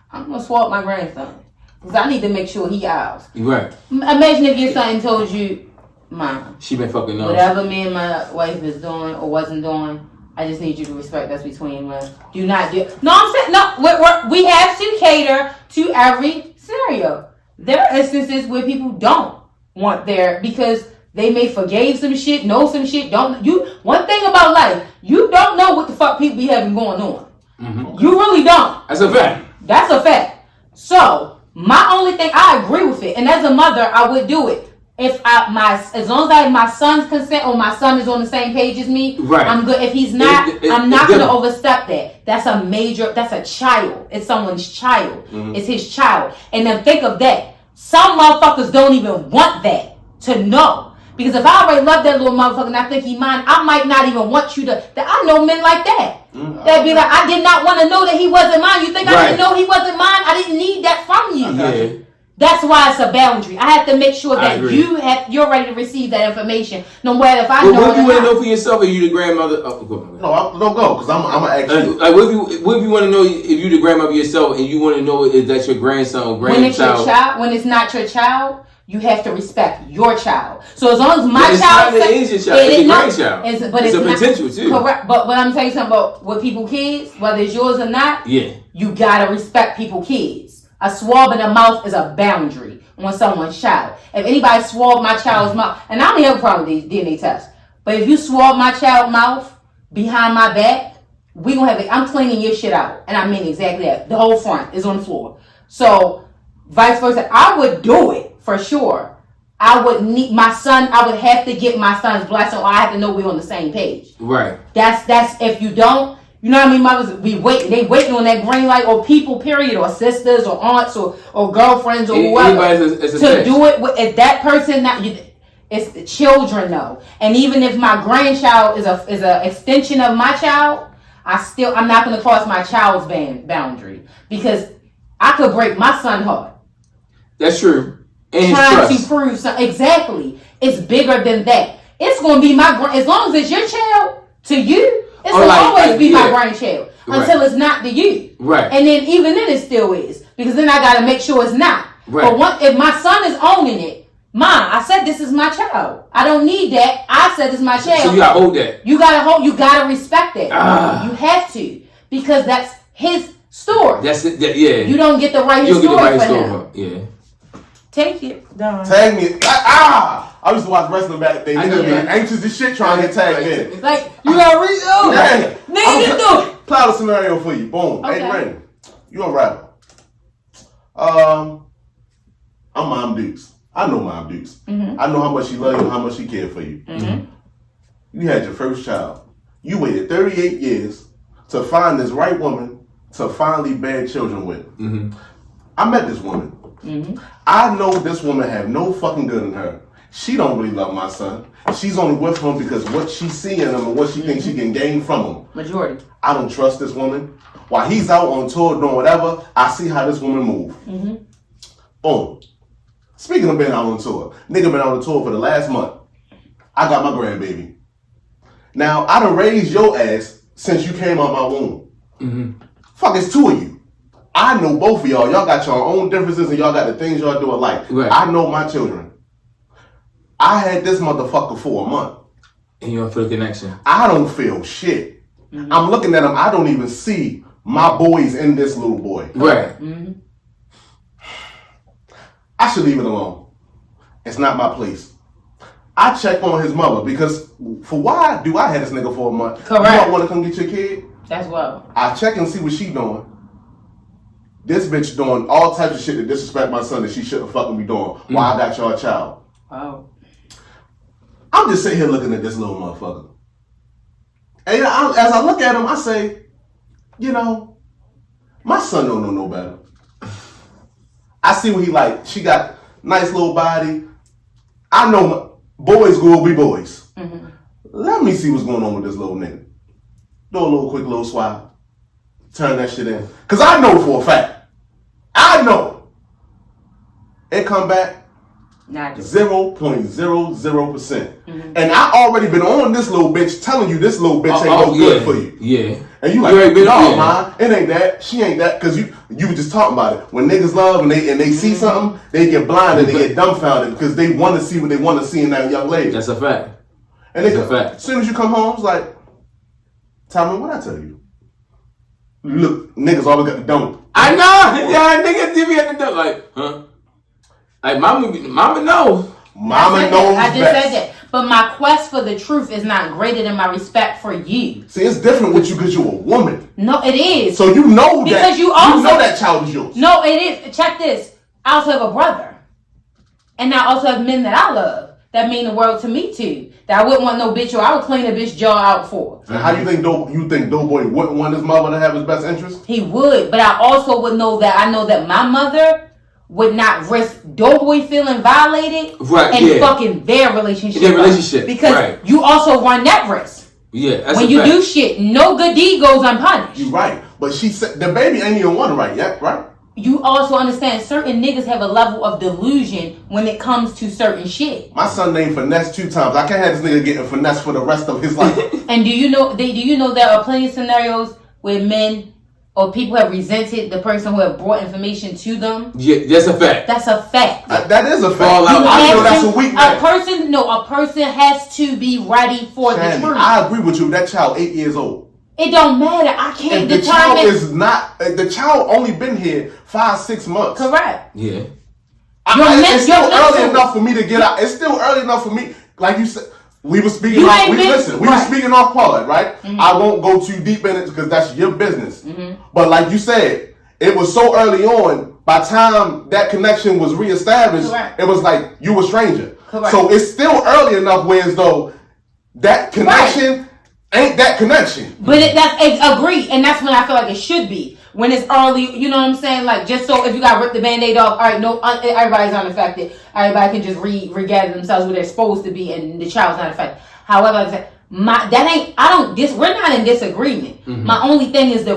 gonna swap my grandson because I need to make sure he out. Right. Imagine if your son told you, Mom, she been fucking nuts. Whatever me and my wife is doing or wasn't doing. I just need you to respect that's between us. Do not do. No, I'm saying no. We have to cater to every scenario. There are instances where people don't want their because they may forgave some shit, know some shit. Don't you? One thing about life, you don't know what the fuck people be having going on. Mm-hmm. You really don't. That's a fact. That's a fact. So my only thing, I agree with it, and as a mother, I would do it. As long as I have my son's consent or my son is on the same page as me, right. I'm good. If he's not, I'm not going to overstep that. That's a child. It's someone's child. Mm-hmm. It's his child. And then think of that. Some motherfuckers don't even want that to know. Because if I already love that little motherfucker and I think he mine, I might not even want you to. I know men like that. Mm-hmm. They'd be like, I did not want to know that he wasn't mine. You think I didn't know he wasn't mine? I didn't need that from you. Yeah. That's why it's a boundary. I have to make sure that you're ready to receive that information. No matter if I know. What if you want to know for yourself? Or you the grandmother? Oh, go. No, don't go because I'm gonna ask you. Like, what if you want to know if you the grandmother yourself and you want to know if that's your grandson or grandchild? When it's not your child, you have to respect your child. So as long as my it's child, not is your child, it's your grandchild. It's a potential too. Correct. But I'm telling you something about with people kids, whether it's yours or not. Yeah. You gotta respect people kids. A swab in the mouth is a boundary on someone's child. If anybody swab my child's mouth, and I don't have a problem with these DNA tests, but if you swab my child's mouth behind my back, we gonna have it. I'm cleaning your shit out, and I mean exactly that. The whole front is on the floor. So, vice versa, I would do it for sure. I would need my son. I would have to get my son's blessing, or I have to know we're on the same page. Right. That's if you don't. You know what I mean? Mothers, they waiting on that green light, or people, period, or sisters, or aunts, or girlfriends, or whoever to do it. If that person, it's the children though. And even if my grandchild is a extension of my child, I'm not going to cross my child's boundary, because I could break my son's heart. That's true. And trying to prove something. Exactly. It's bigger than that. It's going to be as long as it's your child to you. It's going to always be my grandchild until it's not to you. Right. And then even then it still is, because then I got to make sure it's not. Right. But if my son is owning it, I said this is my child. I don't need that. I said this is my child. So you got to hold that. You got to respect that. You have to, because that's his story. That's it. Yeah. You don't get the right story for him. Yeah. Take it, Don. Tag me. I used to watch wrestling back then. Niggas be anxious as shit trying to get tagged in. Like, you gotta read. Oh, yeah. nigga, you do it. Plot a scenario for you. Boom. Okay. Hey, Rin, you a rapper. I'm Mom Dukes. I know Mom Dukes. Mm-hmm. I know how much she loved you and how much she cared for you. Mm-hmm. You had your first child. You waited 38 years to find this right woman to finally bear children with. Mm-hmm. I met this woman. Mm-hmm. I know this woman have no fucking good in her. She don't really love my son. She's only with him because what she see in him and what she thinks she can gain from him. Majority. I don't trust this woman. While he's out on tour doing whatever, I see how this woman move. Mm-hmm. Boom. Speaking of being out on tour, nigga been on the tour for the last month. I got my grandbaby. Now, I done raised your ass since you came out my womb. Mm-hmm. Fuck, it's two of you. I know both of y'all. Y'all got your own differences and y'all got the things y'all do alike. Right. I know my children. I had this motherfucker for a month. And you don't feel the connection. I don't feel shit. Mm-hmm. I'm looking at him. I don't even see my boys in this little boy. Right. Mm-hmm. I should leave it alone. It's not my place. I check on his mother because for why do I have this nigga for a month? Correct. You don't want to come get your kid? That's well. I check and see what she doing. This bitch doing all types of shit to disrespect my son that she shouldn't fucking be doing. Mm-hmm. Why I got y'all child? Wow. I'm just sitting here looking at this little motherfucker. And as I look at him, I say, you know, my son don't know no better. I see what he like. She got nice little body. I know boys will be boys. Mm-hmm. Let me see what's going on with this little nigga. Do a little quick little swap. Turn that shit in. Because I know for a fact. I know. It come back 0.00%. Mm-hmm. And I already been on this little bitch telling you this little bitch ain't no good for you. Yeah. And you like, no, man, it ain't that. She ain't that. Because you were just talking about it. When niggas love and they see something, they get blinded, they get dumbfounded because they want to see what they want to see in that young lady. That's a fact. And that's a fact. As soon as you come home, it's like, tell me what I tell you. Look, niggas always got the don't. I know. Yeah, niggas TV at the don't. Like, huh? Like, mama knows. Mama knows I just said that. But my quest for the truth is not greater than my respect for you. See, it's different with you because you're a woman. No, it is. So you know because that. You also know that child is yours. No, it is. Check this. I also have a brother. And I also have men that I love. That mean the world to me too. That I wouldn't want no bitch or I would clean a bitch jaw out for. And how do you think Doughboy wouldn't want his mother to have his best interest? He would, but I also would know that I know that my mother would not risk Doughboy feeling violated and fucking their relationship. Because you also run that risk. Yeah, that's when you do shit, no good deed goes unpunished. You're right. But she said the baby ain't even one right yet, right? You also understand certain niggas have a level of delusion when it comes to certain shit. My son named Finesse 2 times. I can't have this nigga getting finesse for the rest of his life. And do you know there are plenty of scenarios where men or people have resented the person who have brought information to them. Yeah, that's a fact. That's a fact. That is a fact. I feel that's a weakness. A person has to be ready for the truth. I agree with you. That child 8 years old. It don't matter. I can't determine. The child only been here 5-6 months. Correct. Yeah. It's still early enough for me to get out. It's still early enough for me, like you said. We were speaking off. We were speaking off part, right? Mm-hmm. I won't go too deep in it because that's your business. Mm-hmm. But like you said, it was so early on. By the time that connection was reestablished, correct, it was like you were a stranger. Correct. So it's still early enough, where as though that connection ain't that connection. But agree, and that's when I feel like it should be. When it's early, you know what I'm saying? Like, just so if you got to rip the Band-Aid off, all right, no, everybody's not affected. Everybody can just regather themselves where they're supposed to be, and the child's not affected. However, like I said, we're not in disagreement. Mm-hmm. My only thing is the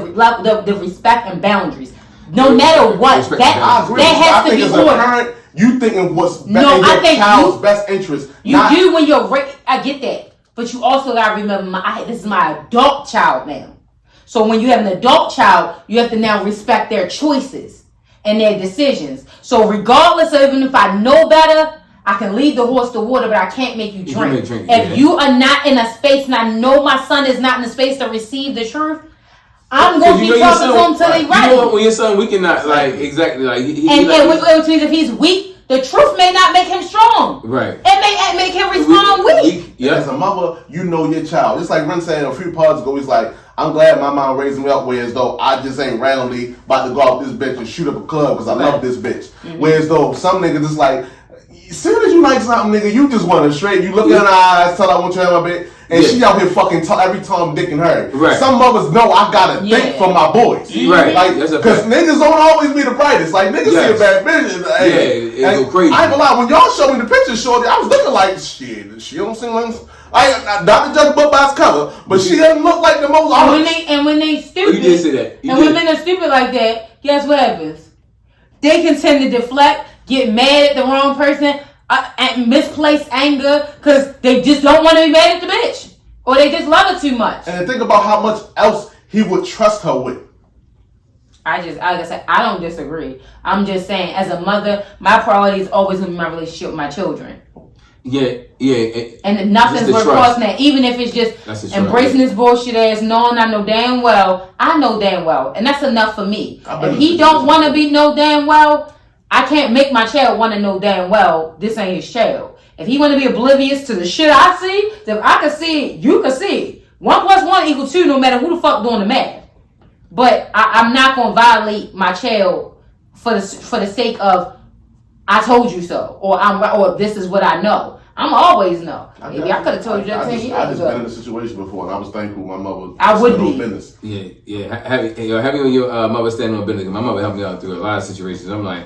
respect and boundaries. No matter what, that has to be ordered. You thinking what's in your child's best interest. Do when you're ready. I get that. But you also got to remember, this is my adult child now. So when you have an adult child, you have to now respect their choices and their decisions. So regardless of even if I know better, I can lead the horse to water, but I can't make you drink. If you are not in a space, and I know my son is not in a space to receive the truth, I'm going to be talking to him till he's right. You know, when your son, we cannot, like, exactly, like... which means if he's weak, the truth may not make him strong. Right. It may make him respond weak. Yeah. As a mother, you know your child. It's like Rin saying a few parts ago, he's like, I'm glad my mom raised me up whereas though I just ain't randomly about to go out this bitch and shoot up a club because I love this bitch. Mm-hmm. Whereas though some niggas is like, as soon as you like something, nigga, you just want to straight. You look in her eyes, tell her I want you to have my bitch, and she out here fucking every Tom, Dick, and Harry. Right. Some mothers know I gotta think for my boys. Right. Like, because niggas don't always be the brightest. Like, niggas see a bad bitch. And go crazy. I ain't gonna lie, when y'all showed me the picture, shorty, I was looking like, shit, she don't seem like... not to judge book by its cover, but she doesn't look like the most honest. And when they stupid... You did say that. When men are stupid like that, guess what happens? They can tend to deflect, get mad at the wrong person, and misplaced anger, because they just don't want to be mad at the bitch. Or they just love her too much. And think about how much else he would trust her with. Like I said, I don't disagree. I'm just saying, as a mother, my priority is always going to be my relationship with my children. Yeah. And nothing's worth crossing that. Even if it's just embracing this bullshit ass, knowing I know damn well, and that's enough for me. If he don't want to be know damn well, I can't make my child want to know damn well this ain't his child. If he want to be oblivious to the shit I see, then I can see it, you can see it. 1 + 1 = 2, no matter who the fuck doing the math. But I'm not gonna violate my child for the sake of I told you so, or this is what I know. I'm always know. Maybe I could have told you that 10 years ago. I just been in a situation before, and I was thankful my mother. I would be. Business. Yeah. Having your mother standing on business. My mother helped me out through a lot of situations. I'm like,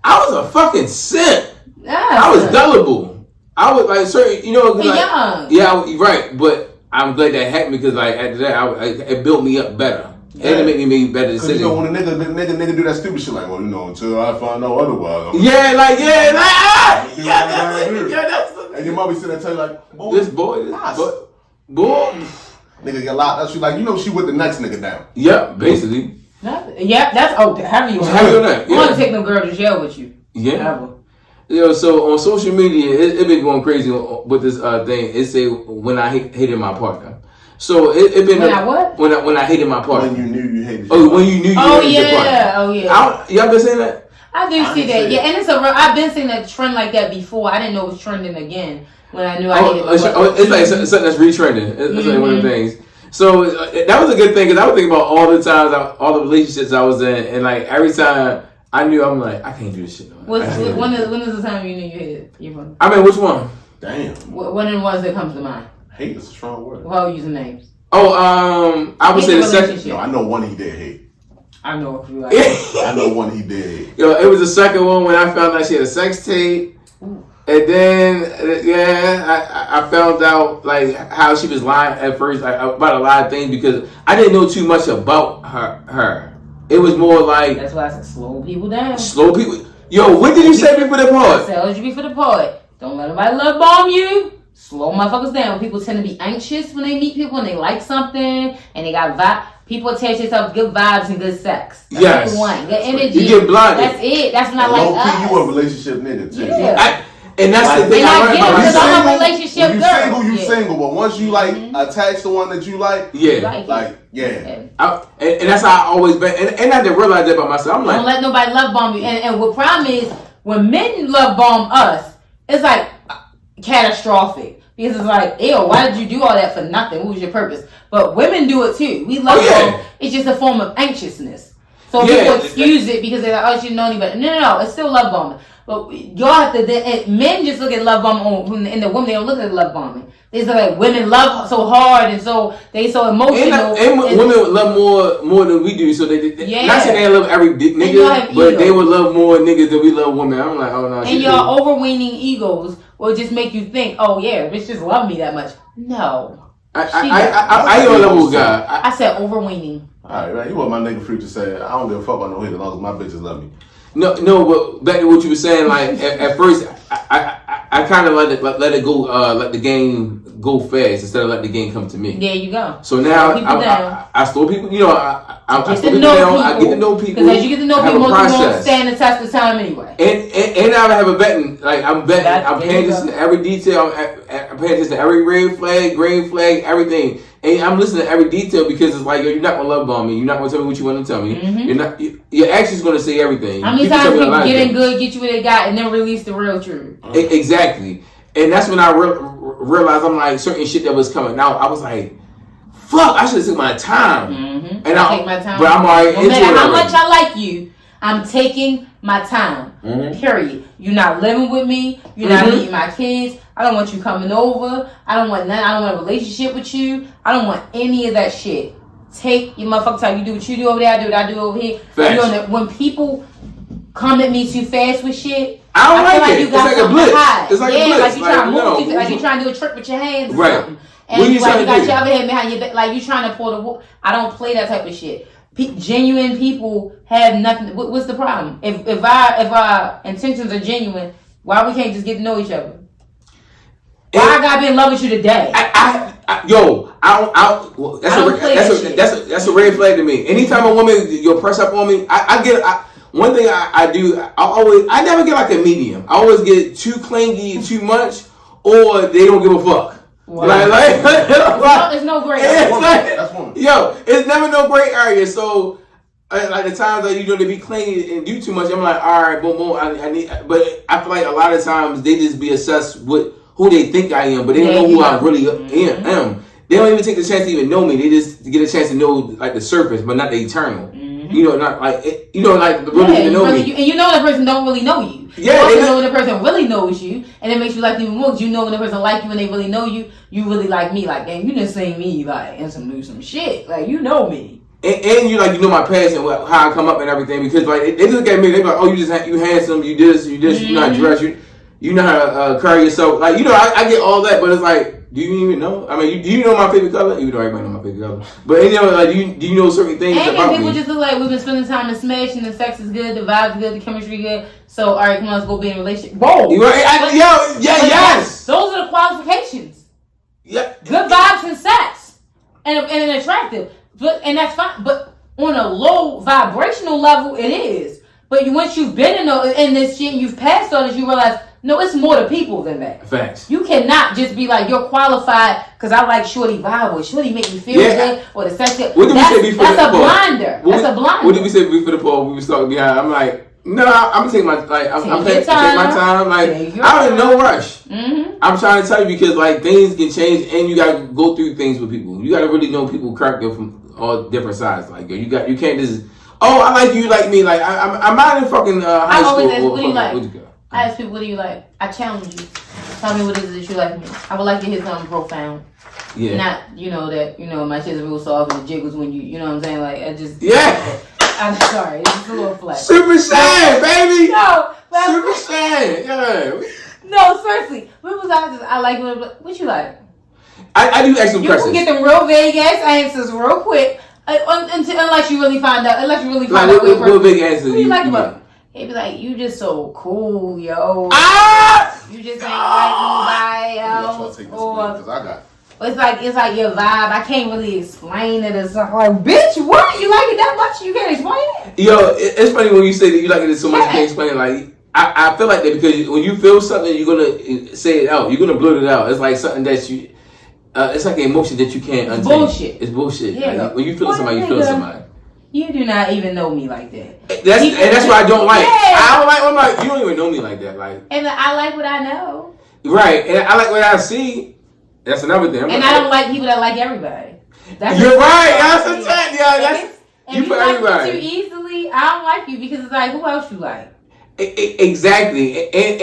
I was a fucking simp. I was gullible. I was like, certain, you know, young. Yeah, right. But I'm glad that happened because, like, after that, it built me up better. Yeah. And it made me make better decisions. You know, when a nigga do that stupid shit, like, well, you know, until I find out otherwise. And your mother sit there and tell you, like, boy, this boy. Nigga get locked up. She like, you know, she with the next nigga down. Yep, basically. That's heavy on that. You want to take no girl to jail with you. Yeah. Ever. Yo, so on social media, it been going crazy with this thing. It say when I hated my partner. So it been when I hated my partner. When you knew you hated. When you knew you hated your partner. Oh yeah. Y'all been saying that? I do see that. Yeah, and I've been seeing a trend like that before. I didn't know it was trending again when I knew I hated. It's like something that's retrending. It's like one of the things. So that was a good thing because I was thinking about all the times, all the relationships I was in, and like every time. I knew I'm like, I can't do this shit. When is the time you knew you hated your partner? I mean, which one? Damn. One of the ones that comes to mind. Hate is a strong word. Well, using names. I would say the second. No, I know one he did hate. I know a few. I know one he did hate. Yo, it was the second one when I found out she had a sex tape. Ooh. And then, I found out like how she was lying at first about a lot of things because I didn't know too much about her. It was more like... That's why I said slow people down. Slow people... Yo, what did you say before the part? I said LGBT for the part. Don't let nobody love bomb you. Slow motherfuckers down. People tend to be anxious when they meet people and they like something and they got vibe. People attach themselves good vibes and good sex. That's Yes. what you want. Good energy. You get blinded. That's it. That's not Low like us. key, you a relationship nigga too. Yeah. And that's the thing And I I learned get it about because myself. I'm a relationship When you girl. single, you Yeah. single. But once you like attach to one that you like, Yeah. Like And that's how I always been. And I didn't realize that about myself. I'm don't like, let nobody love bomb you. And what problem is when men love bomb us, it's like catastrophic. Because it's like, ew, why did you do all that for nothing? What was your purpose? But women do it too. We love bomb. It's just a form of anxiousness. So people excuse it because they're like, oh, she know anybody. No. It's still love bombing. But y'all have to, men just look at love bombing, and the women, they don't look at love bombing. They say like, women love so hard and so, they so emotional. And women love more than we do. So they not saying they love every nigga, but they would love more niggas than we love women. I'm like, oh no. And y'all overweening egos will just make you think, oh yeah, bitch just love me that much. No. I ain't a level guy. I said overweening. Alright, man, you what my nigga Future said. I don't give a fuck about no hit as long as my bitches love me. No, but back to what you were saying, like at first, I kind of let it go, let the game go fast instead of let the game come to me. There you go. So now I slow people, you know, I slow people down. I get to know people. Because as you get to know people, most people won't stand the test of time anyway. And I have a betting, like I'm betting, I'm paying attention to every detail. I'm paying attention to every red flag, green flag, everything. And I'm listening to every detail because it's like, yo, you're not gonna love bomb me. You're not gonna tell me what you want to tell me. Mm-hmm. You're not. Your action's gonna say everything. How many times people get in good, get you what they got, and then release the real truth? Exactly. And that's when I realized I'm like certain shit that was coming out. I was like, fuck, I should have took my time. Mm-hmm. And I take my time. But I'm already into it. No matter how much I like you, I'm taking my time. Mm-hmm. Period. You're not living with me. You're not meeting my kids. I don't want you coming over. I don't want nothing. I don't want a relationship with you. I don't want any of that shit. Take your motherfucking time. You do what you do over there. I do what I do over here. When people come at me too fast with shit, I don't feel like it. You got it's like a blitz. It's like a blitz. Like you trying to move, like you trying to do a trick with your hands or something. And what you like you got your other hand behind your back, like you trying to pull the wool. I don't play that type of shit. Genuine people have nothing. What's the problem? If our intentions are genuine, why we can't just get to know each other? Why I gotta be in love with you today? That's a red flag to me. Anytime a woman you'll press up on me, I get. One thing I do, I never get like a medium. I always get too clingy, too much, or they don't give a fuck. Wow. There's no gray area. Yo, it's never no gray area. So, like the times that they be clingy and do too much, I'm like, all right, boom. I need, but I feel like a lot of times they just be obsessed with who they think I am, but they don't know who I really am. They don't even take the chance to even know me. They just get a chance to know like the surface, but not the eternal. You know, not like really get to know me. And you know that person don't really know you. Yeah, you know when the person really knows you, and it makes you like them even more. You know when the person like you and they really know you, you really like me. Like, damn, you done seen me like and some shit. Like, you know me. And you know my past and how I come up and everything, because like they look at me, they be like, oh, you handsome, you this, you know how to dress, you know how to carry yourself. Like, you know, I get all that, but it's like, do you even know? I mean, do you know my favorite color? Even though everybody know my favorite color. But, you know, like, do you know certain things about me? And people just look like we've been spending time and smashing, the sex is good, the vibe is good, the chemistry good. So, all right, come on, let's go be in a relationship. Whoa! Yes! Those are the qualifications. Yeah. Good vibes and sex. And an attractive. And that's fine. But on a low vibrational level, it is. But once you've been in this shit and you've passed all this, you realize, no, it's more to people than that. Facts. You cannot just be like, you're qualified because I like shorty vibe or shorty make me feel good or the sex good. What did we say before that's a blinder. That's a blinder. What did we say before the poll? We was talking behind. I'm like, no, I'm taking my like, I'm taking my time. Like, I'm in no rush. Mm-hmm. I'm trying to tell you because like things can change and you gotta go through things with people. You gotta really know people character from all different sides. Like, you can't just, oh, I like you like me. Like, I'm not in fucking high school. Always ask, what do you like? I ask people, what do you like? I challenge you. Tell me what it is that you like me. I would like to hear something profound. Yeah. Not, my shit's real soft and it jiggles when you know what I'm saying? Like, I just... Yeah. I'm sorry. It's just a little flex. Super Saiyan, baby! No. Super Saiyan, yeah. No, seriously. I like what you like? I do ask some questions. You can get them real vague ass answers real quick. Unless you really find out. Real big answers. What do you like about me? He'd be like, you just so cool, yo. You just ain't like nobody else. Because I got It's like your vibe. I can't really explain it. It's like, bitch, what? You like it that much? You can't explain it? Yo, it's funny when you say that you like it so much you can't explain it. Like, I feel like that because when you feel something, you're gonna say it out. You're gonna blurt it out. It's like something that you. It's like an emotion that you can't untangle. Bullshit. It's bullshit. Yeah. Like, when you feel somebody, you feel somebody. You do not even know me like that. That's what I don't like. Yeah. I don't like. I'm like, you don't even know me like that. Like, and I like what I know. Right, and I like what I see. That's another thing. And I don't like people that like everybody. You're right. That's a fact. Yeah, that's you for everybody. Too easily, I don't like you because it's like, who else you like? Exactly, and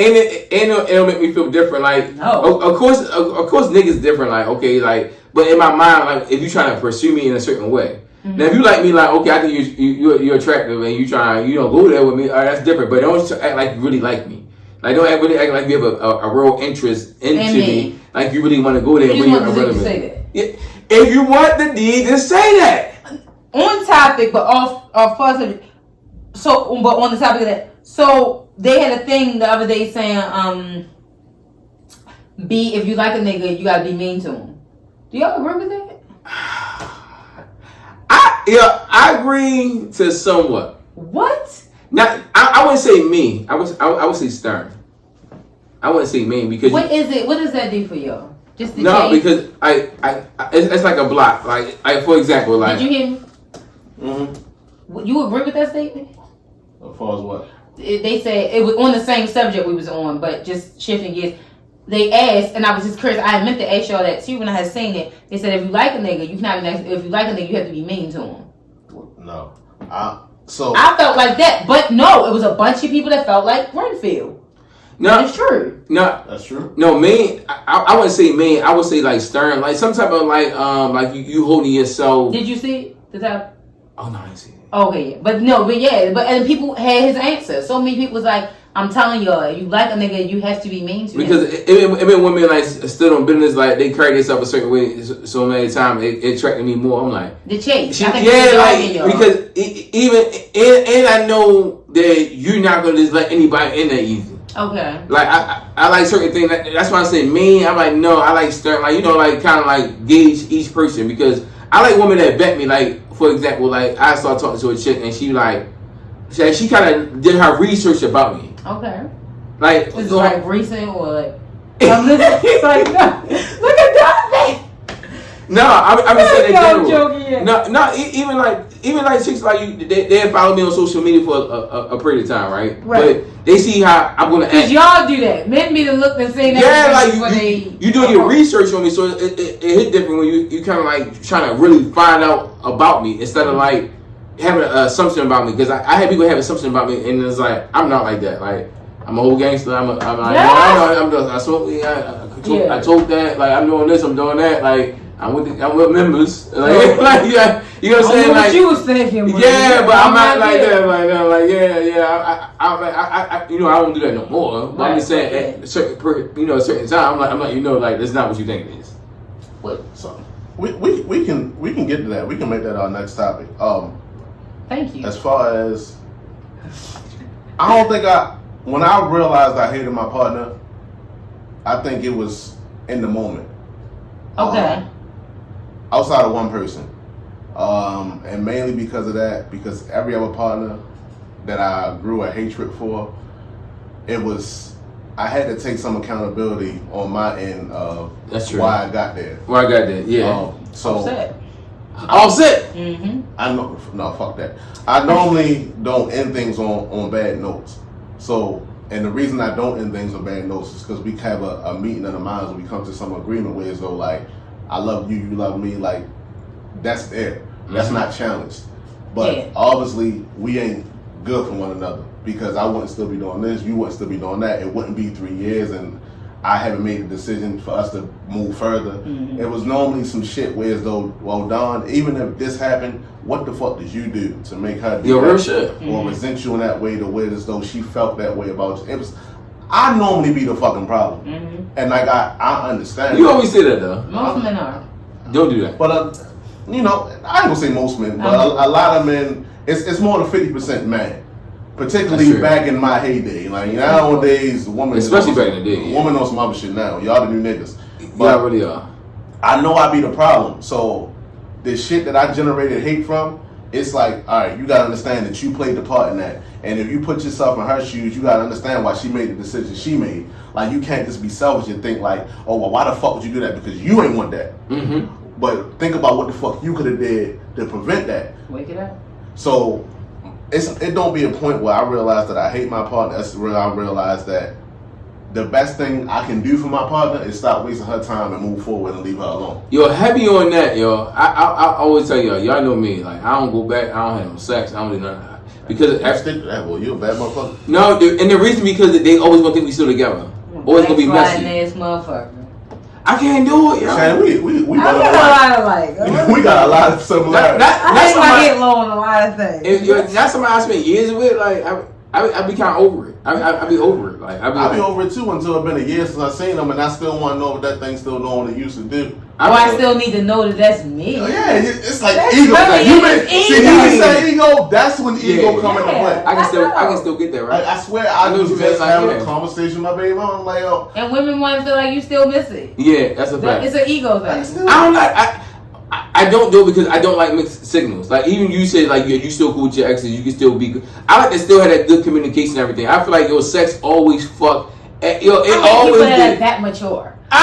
it'll make me feel different. Like, no. of course, niggas different. Like, okay, like, but in my mind, like, if you trying to pursue me in a certain way, now if you like me, like, okay, I think you're attractive, and you go there with me. All right, that's different. But don't act like you really like me. Like, don't really act like you have a real interest into me. Like you really want to go there. You want to say that. Yeah. If you want the D, just say that. On topic, but off subject. So, but on the topic of that, so they had a thing the other day saying, if you like a nigga, you gotta be mean to him. Do y'all agree with that? I agree to somewhat. What? Now, I wouldn't say mean. I would say stern. I wouldn't say mean because what is it? What does that do for y'all? Just to no, change? because it's like a block. Like for example, like did you hear me? Mm-hmm. You agree with that statement? As far as what? They said it was on the same subject we was on, but just shifting gears. They asked, and I was just curious. I meant to ask y'all that too when I had seen it. They said if you like a nigga, you cannot be nice. If you like a nigga, you have to be mean to him. No, I felt like that, but no, it was a bunch of people that felt like Renfield. No, it's true. No, that's true. No, mean. I wouldn't say mean. I would say like stern, like some type of like you holding yourself. Did you see it? Oh no, I didn't see it. Okay, yeah. But and people had his answer. So many people was like, I'm telling y'all, you like a nigga, you have to be mean to him. Because it been women like stood on business, like they carry themselves a certain way so many times. It attracted me more. I'm like the chase. Because even and I know that you're not gonna just let anybody in there easy. Okay. Like I like certain things. That's why I say mean. I'm like no, I like stern. Like like kind of like gauge each person because I like women that vet me. Like for example, like I started talking to a chick and she kind of did her research about me. Okay. Like is it like recent or like? It's like look at that. No, I'm just saying that general. No, even like chicks like you, they follow me on social media for a period of time, right? Right. But they see how I'm gonna act. Cause y'all do that. Men be to look and say that. Yeah, like you doing your research on me, so it hit different when you kind of like trying to really find out about me instead of like having an assumption about me. Because I had people have assumption about me, and it's like I'm not like that. Like I'm a whole gangster. I told that. Like I'm doing this. I'm doing that. Like. I'm with members. Like, like yeah, you know what I'm saying? Like you was thinking. Yeah, but I'm not like that. Like yeah. I I don't do that no more. But I'm just saying at a certain time. I'm like like that's not what you think it is. What? So we can get to that. We can make that our next topic. Thank you. As far as I don't think when I realized I hated my partner, I think it was in the moment. Okay. Outside of one person. And mainly because of that, because every other partner that I grew a hatred for, I had to take some accountability on my end of why I got there. Why I got there, yeah. Offset. Mm-hmm. I know, no, fuck that. I normally don't end things on bad notes. So, and the reason I don't end things on bad notes is because we have a meeting of the minds and we come to some agreement where as though like, I love you, you love me, like, that's there. That's not challenged. But obviously, we ain't good for one another because I wouldn't still be doing this, you wouldn't still be doing that. It wouldn't be 3 years and I haven't made a decision for us to move further. Mm-hmm. It was normally some shit where as though, well, Don, even if this happened, what the fuck did you do to make her do that shit? Or resent you in that way to where as though she felt that way about you? I normally be the fucking problem. Mm-hmm. And like, I understand. You always say that though. Most men are. Don't do that. But, I ain't gonna say most men, but a lot of men, it's more than 50% man. Particularly back in my heyday. Like, nowadays, women. Especially back in the day. Women on some other shit now. Y'all the new niggas. But, y'all really are. I know I be the problem. So the shit that I generated hate from, it's like, all right, you gotta understand that you played the part in that. And if you put yourself in her shoes, you gotta understand why she made the decision she made. Like, you can't just be selfish and think like, oh, well, why the fuck would you do that? Because you ain't want that. Mm-hmm. But think about what the fuck you could have did to prevent that. Wake it up. So it don't be a point where I realize that I hate my partner. That's where I realize that the best thing I can do for my partner is stop wasting her time and move forward and leave her alone. Yo, heavy on that, yo. I always tell y'all know me. Like, I don't go back. I don't have no sex. I don't do nothing. Because stick to that, boy. You a bad motherfucker. No, and the reason because they always gonna think we still together. Always gonna be messy. Ass motherfucker. I can't do it, yo. Shane, we got a lot of we got a lot of similarities. That's why I get low on a lot of things. That's somebody I spent years with. Like, I be kind of over it. I be over it. Like, I be over it too until it's been a year since I seen them, and I still want to know what that thing's still doing what it used to do. I still need to know that that's me. Oh, yeah, it's like that's ego. Like, you say ego. That's when ego come into play. I can still get that right. Like, I swear, I was just having a conversation with my baby mom. I'm like, yo. And women want to feel like you still miss it. Yeah, that's a fact. It's an ego thing. I don't do it because I don't like mixed signals. Like, even you said, like, you still cool with your exes, you can still be good. I like to still have that good communication and everything. I feel like your sex always fuck. It always did. That mature. No,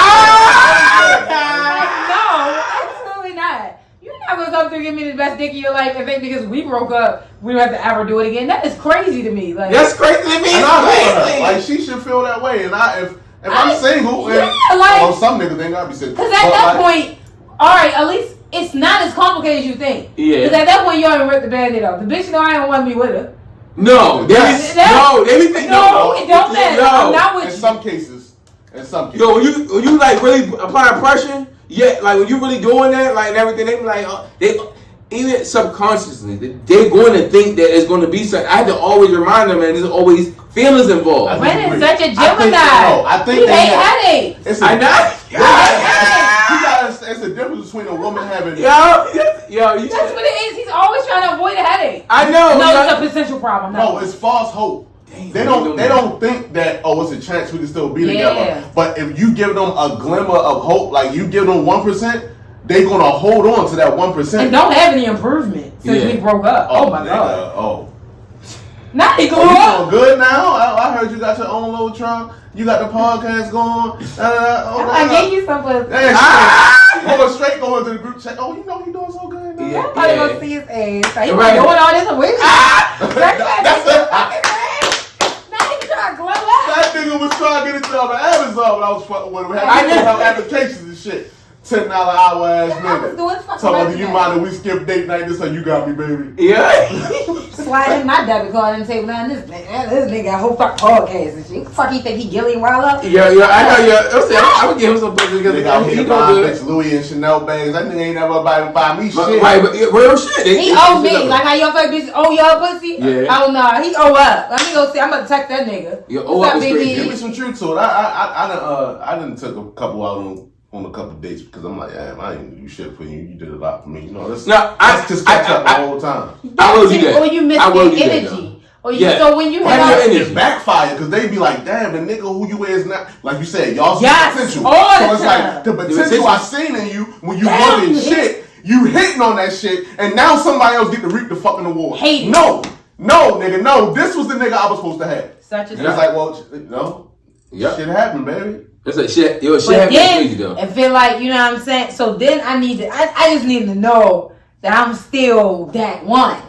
absolutely not. You're not gonna come through and give me the best dick of your life and think because we broke up, we don't have to ever do it again. That is crazy to me. Like, that's crazy to me. Like, she should feel that way. And if I'm single, well, some niggas ain't gotta be single. Because at that point, all right, at least it's not as complicated as you think. Yeah. Because at that point, you already ripped the band-aid off. The bitch know I don't want to be with her. No, they be thinking. No, it don't matter. I'm not with you. In some cases. Yo, when you like really apply pressure, yeah, like when you really doing that, like and everything, they be like, they even subconsciously, they're going to think that it's going to be something. I had to always remind them, and there's always feelings involved. Ren is such a Gemini. I think he hate headaches. It's a difference between a woman having. Yo, that's what it is. He's always trying to avoid a headache. I know. No, it's a potential problem. No, it's false hope. Damn, they don't think that, oh, it's a chance we can still be together. But if you give them a glimmer of hope, like you give them 1%, they're gonna hold on to that 1%. And don't have any improvement since we broke up. Oh my god. Oh. Not he grew up. You good now? I heard you got your own little trunk. You got the podcast going. I gave you some pussy. Going straight going to the group chat. Oh, you know he doing so good now. Yeah, I'm probably gonna see his ass. Like, he doing all this with me. That's it. That nigga was trying to get a job at Amazon when I was fucking with him. I didn't have applications and shit. $10 hour ass nigga. Talking about, do you mind if we skip date night? This how you got me, baby. Yeah. Slide in my debit card and say, man, this nigga got a whole fuck podcast and shit. Fuck, he think he Gillian Wallow? Yeah, I know. I would give him some pussy because he buying bitch Louis and Chanel bags. That nigga ain't never about buy me shit. Right, but real shit. He owe me. Like how y'all fuck bitches owe y'all pussy? Yeah. Oh no, he owe up. Let me go see. I'm about to text that nigga. You owe up is crazy. Give me some truth to it. I didn't took a couple out on a couple dates because I'm like, I didn't do shit for you. You did a lot for me. You know, let's just catch up the whole time. I will do that. Or you miss the energy. Or you, so when you have it backfire because they be like, damn, the nigga who you is now, like you said, y'all see potential. All so it's like the potential I seen in you when you running shit, you hitting on that shit, and now somebody else get to reap the fucking award. No, nigga, no. This was the nigga I was supposed to have. Such a and it's like, well, no, shit happened, baby. It's like shit. Yo, shit happened crazy though. I feel like, you know what I'm saying. So then I just need to know that I'm still that one.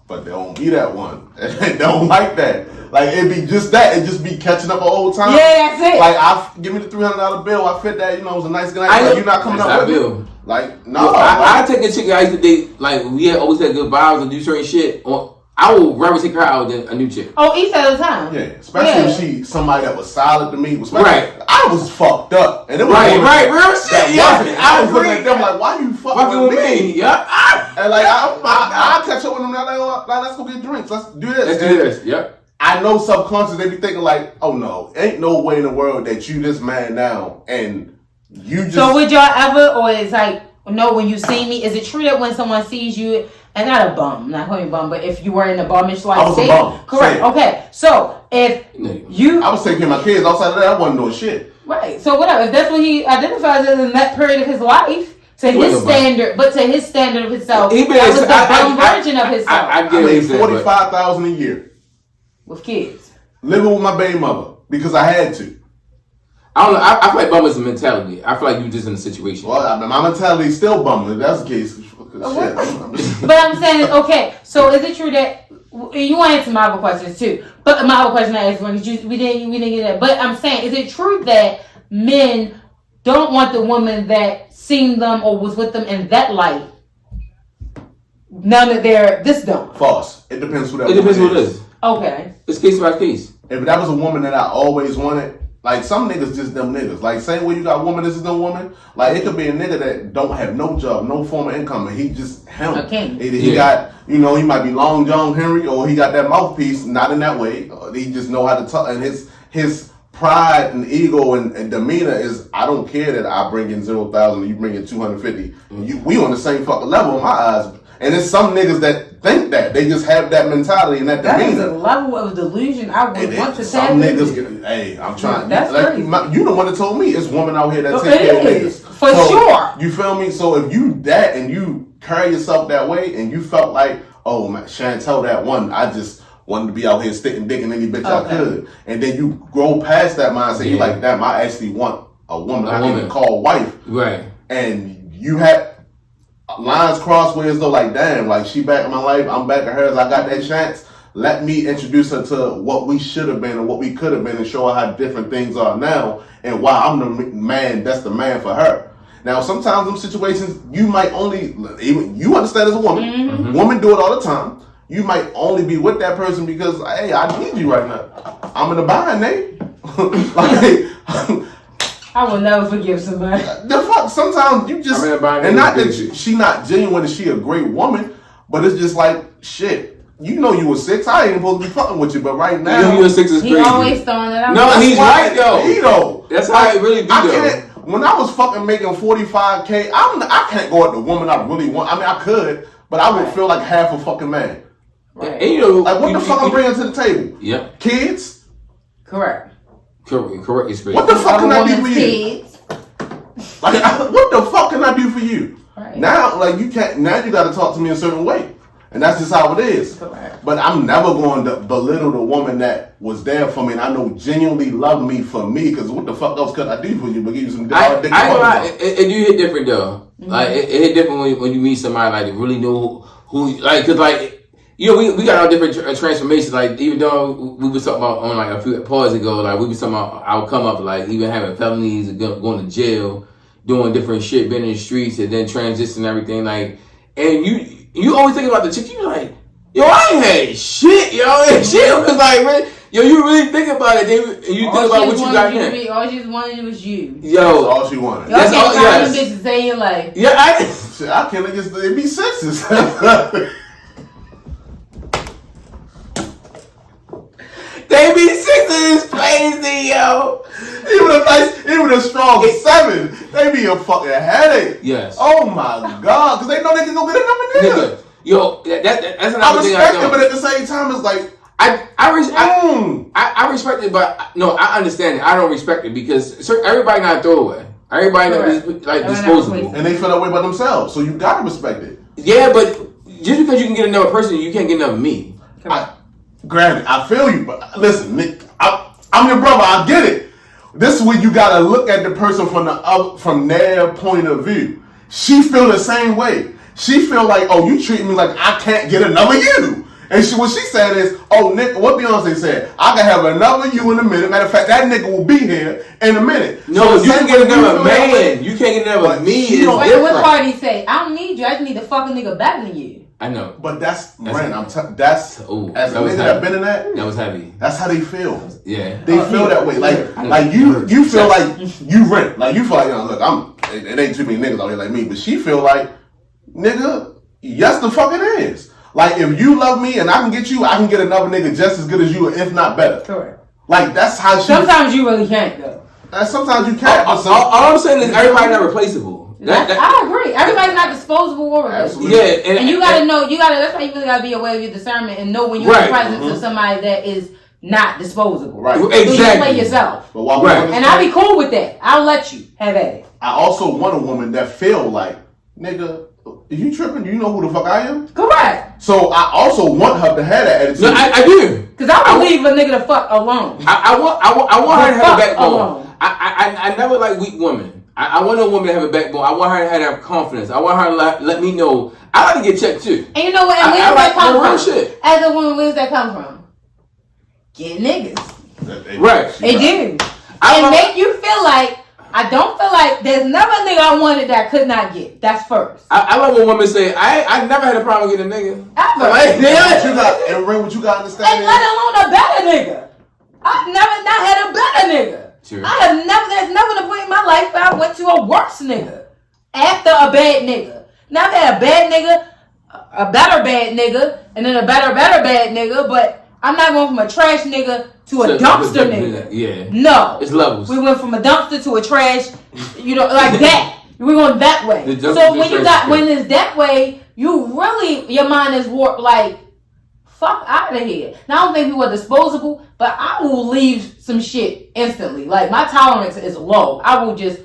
But they don't be that one. They don't like that. Like, it be just that. It just be catching up the whole time. Yeah, that's it. Like, give me the $300 bill. I fit that. You know, it was a nice guy. Like, you not coming up with bill. Me. Like, no. I take a chick I used to date. Like, we always had good vibes and do certain shit. I will rather take her out than a new chick. Oh, each at a time. Yeah, especially if she somebody that was solid to me. Right. I was fucked up. And it was right, real shit. Yeah. I was looking at them like, why you fucking with me? Yeah. And like, I'll catch up with them now. Like, let's go get drinks. Let's do this. Yep. I know subconscious they be thinking like, oh no, ain't no way in the world that you this man now and you just. So would y'all ever, or it's like, no, when you see me, is it true that when someone sees you, and not a bum, not calling you bum, but if you were in a bummish like I was state, a bum. correct? Okay, so if I was taking care of my kids. Outside of that, I wasn't doing shit. Right. So whatever. If that's what he identifies as in that period of his life, to his standard, but to his standard of himself, that was the dumb version of himself. I made $45,000 a year with kids, living with my baby mother because I had to. I don't know. I feel like bum is a mentality. I feel like you just in a situation. Well, my mentality is still bumming. If that's the case, but I'm saying, okay. So is it true that you want to answer my other questions too? But my other question I asked one because we didn't get that. But I'm saying, is it true that men don't want the woman that seen them or was with them in that light? Now that they're this dumb. False. It depends who that. It depends who it is. Okay. It's case by case. If that was a woman that I always wanted. Like, some niggas just them niggas. Like, same way you got a woman, this is no woman. Like, it could be a nigga that don't have no job, no form of income, and he just him. Okay. Either he got, he might be Long John Henry, or he got that mouthpiece, not in that way. He just know how to talk, and his pride and ego and demeanor is, I don't care that I bring in 0,000 and you bring in 250. We on the same fucking level in my eyes. And it's some niggas that think that. They just have that mentality and that demeanor. That is a level of delusion I would want to tap some niggas, hey, I'm trying. That's crazy. You the one that told me it's women out here that take care of niggas. For sure. You feel me? So if you that and you carry yourself that way and you felt like, oh, man, Shantell that one, I just wanted to be out here sticking dick in any bitch I could. And then you grow past that mindset. You like, damn, I actually want a woman I can call wife. Right. And you had lines crossed where it's though like, damn, like she back in my life, I'm back in hers, I got that chance. Let me introduce her to what we should have been and what we could have been and show her how different things are now and why I'm the man that's the man for her. Now, sometimes in situations, you might only, even you understand as a woman, women do it all the time. You might only be with that person because, hey, I need you right now. I'm in a bind, Nate. Like, I will never forgive somebody. The fuck, sometimes you just, and not that she not genuine and she a great woman, but it's just like, shit, you know you were 6, I ain't supposed to be fucking with you, but right now. You were 6 is crazy. He always throwing it out. No, he's right though. He though. That's how it really be though. When I was fucking making $45K, I can't go at the woman I really want. I mean, I could, but I would feel like half a fucking man. Right. And you know, like what the fuck I'm bringing to the table? Yep. Kids? Correct experience. What the fuck can I do for you? Like, what the fuck can I do for you? Right. Now, like, you can't. Now you got to talk to me a certain way, and that's just how it is. Correct. But I'm never going to belittle the woman that was there for me, and I know genuinely loved me for me. Because what the fuck else could I do for you? But give you some. I it do hit different though. Mm-hmm. Like it hit different when you meet somebody like that really know who like because like. You know, we got our different transformations. Like, even though we was talking about on like a few pause ago, like we was talking about our come up, like even having felonies, going to jail, doing different shit, being in the streets, and then transitioning everything. Like, and you always think about the chick. You like, yo, I ain't had shit, yo, and shit was like, yo, you really think about it. Then you think about what you got in. All she wanted was you. Yo, that's all she wanted. That's all. Yes. Bitches say in your life. Yeah, I can't just it be sexist. They be 6 is crazy, yo. Even a strong 7, they be a fucking headache. Yes. Oh my god, because they know they can go get another nigga. Yo, that's another I thing. Respect it, but at the same time, it's like I respect it, but no, I understand it. I don't respect it because everybody not throwaway. Everybody not like disposable, and they feel that way by themselves. So you gotta respect it. Yeah, but just because you can get another person, you can't get another me. Granted, I feel you, but listen, Nick, I'm your brother. I get it. This is where you gotta look at the person from their point of view. She feel the same way. She feel like, oh, you treat me like I can't get another you. And what she said is, oh, Nick, what Beyonce said, I can have another you in a minute. Matter of fact, that nigga will be here in a minute. No, so you can get another man. You can't get another me. What Cardi say? I don't need you. I just need to fuck a nigga better than you. I know, but that's Ren. As a nigga that been in that was heavy. That's how they feel. Yeah, they feel that way. Like you feel like you Ren. Like you feel like, look, it ain't too many niggas out here like me, but she feel like, nigga, yes the fuck it is. Like if you love me and I can get you, I can get another nigga just as good as you, if not better. Correct. Like that's how she. Sometimes you really can't though. Sometimes you can't. All I'm saying is everybody not replaceable. I agree. Everybody's not disposable or replaceable. Yeah, and you gotta know. That's why you really gotta be aware of your discernment and know when you're in the presence of somebody that is not disposable. Right. So Exactly. you play yourself. But while Right. And I'll be cool with that. I'll let you have at it. I also want a woman that feel like, nigga, if you tripping, you know who the fuck I am? Correct. So I also want her to have that attitude. No, I do. Because I would leave a nigga the fuck alone. I want her to have a backbone. Alone. I never like weak women. I want a woman to have a backbone. I want her to have confidence. I want her to let me know. I like to get checked too. And you know what? And where I does like that come the real from? shit. As a woman, where does that come from? Get niggas. Right. It do. I And love- make you feel like, I don't feel like there's never a nigga I wanted that I could not get. That's first. I love when women say, I never had a problem getting a nigga. Ever. Like, What you got, and Rin, what you got to understand And let alone a better nigga. I've never not had a better nigga. Sure. There's never been a point in my life where I went to a worse nigga after a bad nigga. Now I've had a bad nigga, a better bad nigga, and then a better bad nigga, but I'm not going from a trash nigga to a dumpster nigga. Yeah. No. It's levels. We went from a dumpster to a trash, like that. We're going that way. The dumpster So to when you trash got, is when it's that way, you really, your mind is warped like, fuck out of here. Now I don't think people are disposable, but I will leave some shit instantly. Like my tolerance is low. I will just.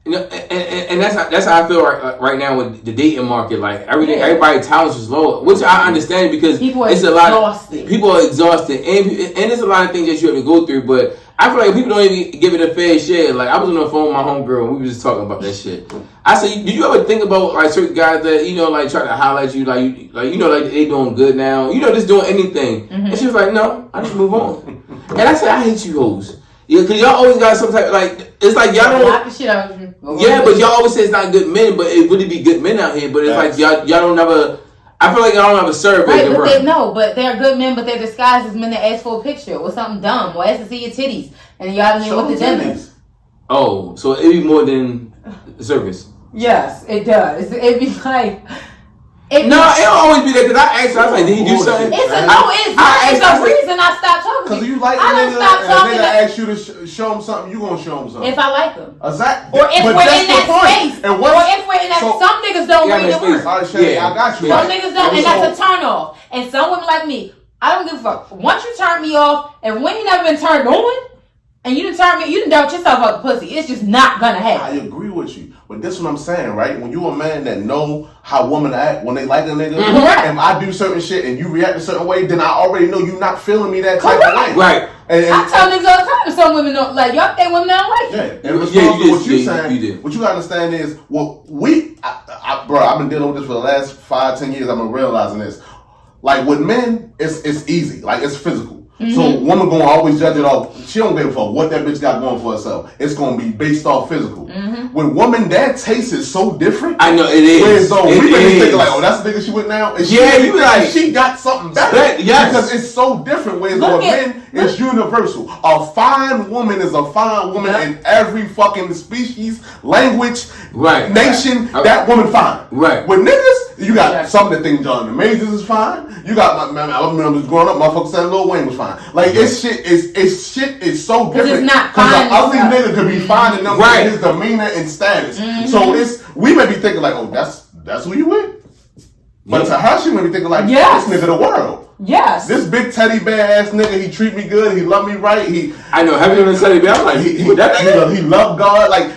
You know, and that's how I feel right now with the dating market. Like everybody's tolerance is low, which I understand because People are it's a lot. exhausted. People are exhausted, and there's a lot of things that you have to go through. But I feel like people don't even give it a fair share. Like I was on the phone with my homegirl, and we were just talking about that shit. I said, "Did you ever think about like certain guys that like try to highlight you, like they doing good now, just doing anything?" Mm-hmm. And she was like, "No, I just move on." And I said, "I hate you hoes." Yeah, because y'all always got some type it's like y'all don't. Knock the shit out of you. Yeah, but y'all always say it's not good men, but it really be good men out here. But it's like y'all don't never. I feel like y'all don't have a survey. Right, but they know, but they're good men, but they're disguised as men that ask for a picture or something dumb or ask to see your titties, and y'all didn't Show with the them dinner. titties. Oh, so it be more than the service. Yes, it does. It be like. No, it don't always be that. Because I asked her, I was like, did he do something? It's a reason I stopped talking. Because you like I a don't nigga, stop and a talking nigga to- asks you to show him something, you gonna show him something. If I like them. Exactly. Or if But we're that's in the that point. space. And Or if we're in that, some niggas don't Yeah, read the space. word. All right, Shay, Yeah. I got you. Yeah. Some niggas don't, and that's a turn off. And some women like me, I don't give a fuck. Once you turn me off, and when you never been turned on, and you didn't turn me, you didn't doubt yourself out the pussy. It's just not gonna I happen. agree with you. But this what I'm saying, right? When you a man that know how women act when they like a nigga, Correct. and I do certain shit and you react a certain way, then I already know you not feeling me that type of way. Right. And I tell niggas all the time, some women don't like y'all think women don't like yeah, it. and response Yeah, to you what did, you yeah, saying, you did. what you gotta understand is, well, bro, I've been dealing with this for the last 5-10 years. I've been realizing this. Like with men, it's easy. Like it's physical. So woman gonna always judge it off. She don't give a fuck what that bitch got going for herself. It's gonna be based off physical. With woman, that taste is so different. I know it is. Whereas though It we may be is. thinking like, oh, that's the nigga she with now. And Yeah, she you like- she got something better. Yes. Because it's so different. Whereas though Look at- men, it's universal. A fine woman is a fine woman in every fucking species, language, Right. nation. Right. That woman fine. Right. With niggas, you got some that think John the Majors is fine. You got I remember growing up, motherfuckers saying Lil Wayne was fine. Like it's so different. it's not Because fine an ugly itself. nigga could be fine enough Right. with his demeanor and status. So we may be thinking like, oh, that's who you with. But to her, she may be thinking like, Yes. this nigga the world. Yes. This big teddy bear ass nigga, he treat me good, he love me right, I know, having on Teddy Bear, I'm like, with that nigga? he love God, like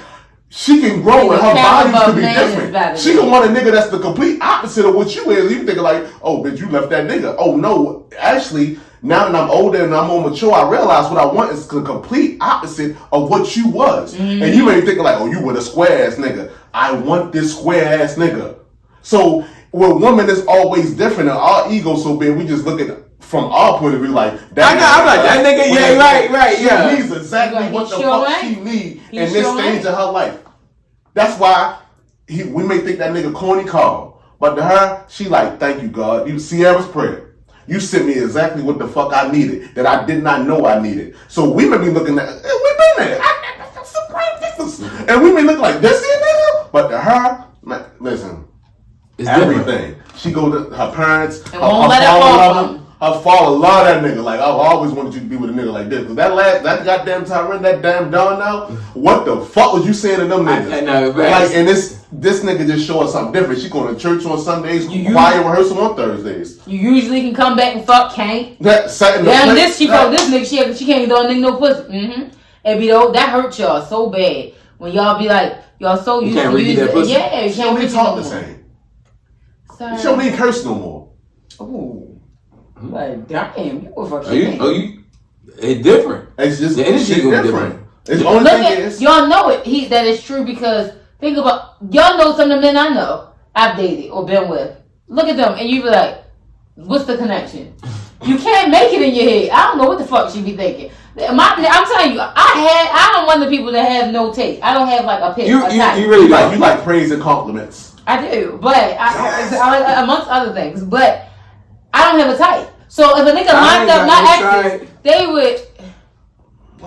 she can grow and her The body caliber can of be man is different. better She than can want a nigga that's the complete opposite of what you is. You thinking like, oh, bitch, you left that nigga. Oh no, actually, now that I'm older and I'm more mature, I realize what I want is the complete opposite of what you was. And you may be thinking like, oh, you with a square ass nigga. I want this square ass nigga. So with women, it's always different, and our ego so big. We just look at from our point of view like that. I'm like, that nigga, yeah, right, yeah. She needs exactly Like, what the he sure fuck ain't. she need He in this sure stage ain't. of her life. That's why we may think that nigga corny Carl, but to her, she like, thank you, God. You Sierra's prayer. You sent me exactly what the fuck I needed that I did not know I needed. So we may be looking at, we've been there. And we may look like this here nigga, but to her, man, listen, It's everything. She go to her parents, her won't let it father fall love from her. them. Her father love that nigga. Like, I've always wanted you to be with a nigga like this. Cause that goddamn Tyrin, that damn Don now, what the fuck was you saying to them niggas? I know, like, and this nigga just showing something different. She going to church on Sundays, choir rehearsal on Thursdays. You usually can come back and fuck, can't. Damn, this nigga, she can't do a nigga no pussy. Mm-hmm. And be though, that hurts y'all so bad. When y'all be like, y'all so used to use it. Yeah, you can't really talk the same. She don't even curse no more. Ooh. Like, damn, you a fucking it's different. It's just the energy gonna be different. It's the only thing is, y'all know it. That is true because think about y'all know some of the men I know I've dated or been with. Look at them and you be like, what's the connection? You can't make it in your head. I don't know what the fuck she be thinking. I'm telling you, I'm one of the people that have no taste. I don't have like a pick. You really like you like praise and compliments. I do, but I amongst other things, but I don't have a type. So if a nigga lined up my exes, they would.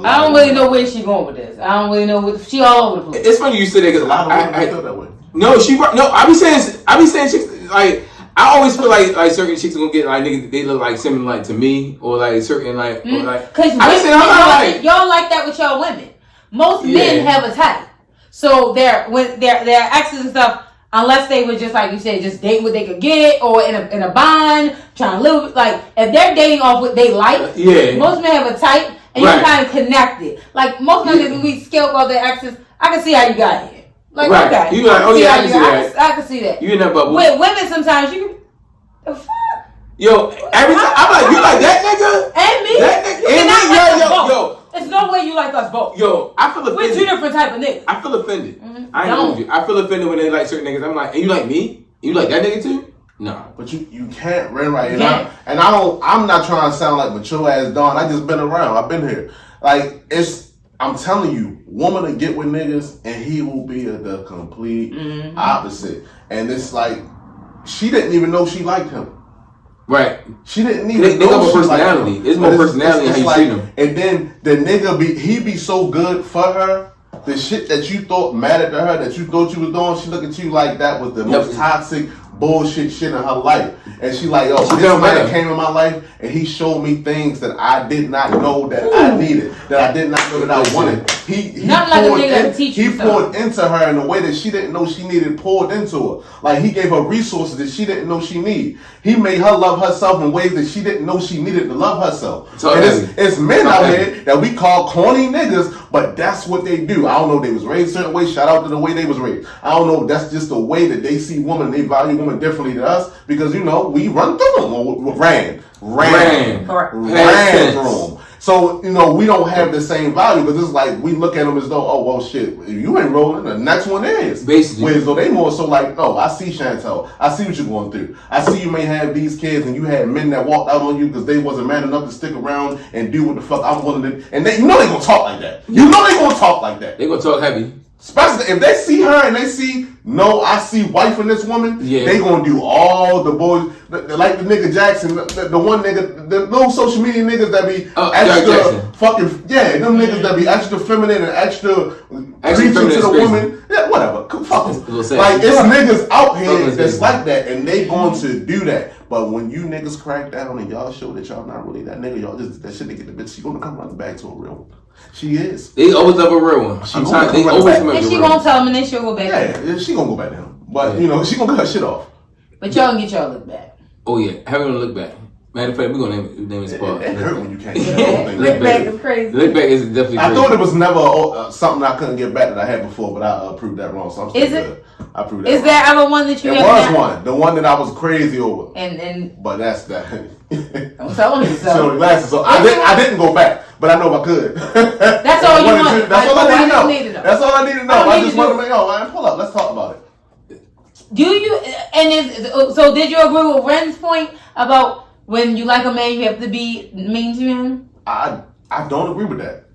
I don't really know where she going with this. I don't really know what she all over the place. It's funny you say that because I feel that way. No, I be saying chicks like. I always feel like certain chicks are gonna get like niggas. They look like similar like to me or like certain like or like. Cause y'all like that with y'all women. Most men have a type, so their exes and stuff. Unless they were just like you said, just date what they could get or in a bind, trying to live like if they're dating off what they like. Most men have a type, and you're kind of connected. Like most niggas, when we scale about their exes, I can see how you got here. Like, okay. You like, I can see that. I can see that. You in that bubble. With women, sometimes you can. The fuck? Yo, every time I'm like, you like that nigga? And me? That nigga? Yo. There's no way you like us both. Yo, I feel offended. We're two different type of niggas. I feel offended. I ain't gonna you. I feel offended when they like certain niggas. I'm like, and you like me? You like that nigga too? No. But you can't run right now. And I'm not trying to sound like mature ass Don. I just been around. I've been here. Like I'm telling you, woman to get with niggas and he will be the complete opposite. And it's like she didn't even know she liked him. Right. She didn't even know she personality. Liked him. It's more personality how you like, treat him. And then the nigga he be so good for her. The shit that you thought mattered to her, that you thought you was doing, she look at you like that was the most toxic bullshit shit in her life. And she like, oh, this man came in my life and he showed me things that I did not know that I needed, that I did not know that I wanted. He poured into her in a way that she didn't know she needed poured into her. Like he gave her resources that she didn't know she needed. He made her love herself in ways that she didn't know she needed to love herself. So it's men out here that we call corny niggas, but that's what they do. I don't know if they was raised a certain way. Shout out to the way they was raised. I don't know if that's just the way that they see women. They value women differently than us because, you know, we run through them or ran through them. So, you know, we don't have the same value because it's like we look at them as though, oh, well, shit, if you ain't rolling, the next one is. Basically. Whereas though they more so like, no, I see Shantell. I see what you're going through. I see you may have these kids and you had men that walked out on you because they wasn't man enough to stick around and do what the fuck I'm willing to. And you know they gonna talk like that. You know they gonna talk like that. They gonna talk heavy. Especially if they see her and they see, no, I see wife in this woman, they gonna do all the boys, like the nigga Jackson, the one nigga, the little social media niggas that be extra fucking, them niggas that be extra feminine and extra preaching to the woman. Yeah, whatever. Fuck them. Like, it's niggas out here that's like that and they going to do that. But when you niggas crack down and y'all show that y'all not really that nigga, y'all just that shit to get the bitch, she gonna come running back to a real one. She is. They always have a real one. They always and she won't tell him and then she'll go back. Yeah, she gonna go back to him. But you know, she gonna cut her shit off. But y'all gonna get y'all look back. Oh yeah, having a look back. Matter of fact, we're gonna name it spot. It hurt when you can't. Look back is crazy. Look back is definitely crazy. I thought it was never something I couldn't get back that I had before, but I proved that wrong. So I'm still good. I proved that. Is there ever one that you? It was one. The one that I was crazy over. And. But that's that. I'm telling you so. So the glasses. So I didn't go back, but I know if I could. That's all you want. That's all I need to know. That's all I need to know. I just want to make. Oh, pull up. Let's talk about it. Do you? So did you agree with Ren's point about? When you like a man, you have to be mean to him? I don't agree with that.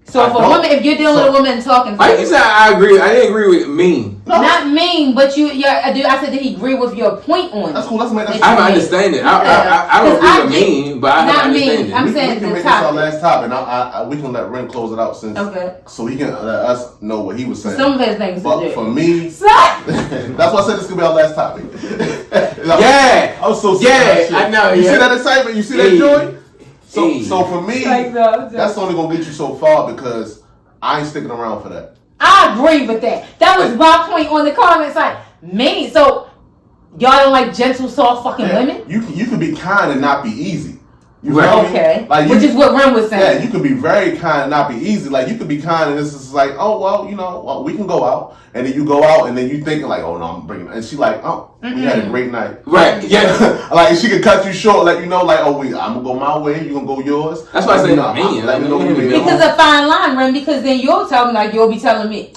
So if you're dealing with a woman talking, I said I agree. I didn't agree with mean. No. Not mean, but I said did he agree with your point on? That's cool. Let's make that. I understand it. I don't agree with mean, but I understand it. I'm saying we can make this our last topic, and we can let Ren close it out so he can let us know what he was saying. Some of his things. But for me, that's why I said this could be our last topic. Yeah. I'm so sick of that shit. I know. You see that excitement? You see that joy? So for me, Like, that's only gonna get you so far because I ain't sticking around for that. I agree with that. That was my point on the comments. Like, man, so y'all don't like gentle, soft fucking women? You can be kind and not be easy. You Right. feel me? Okay. Like which is what Ren was saying. Yeah, you can be very kind and not be easy. Like you can be kind and this is like, oh well, we can go out, and then you go out and then you thinking like, oh no, I'm bringing, and she like, oh, we had a great night. Right. Yeah. Like she could cut you short, let you know, like, oh, I'm gonna go my way, you gonna go yours. That's why I say let me know you because a fine line, Ren. Because then you'll tell me like you'll be telling me.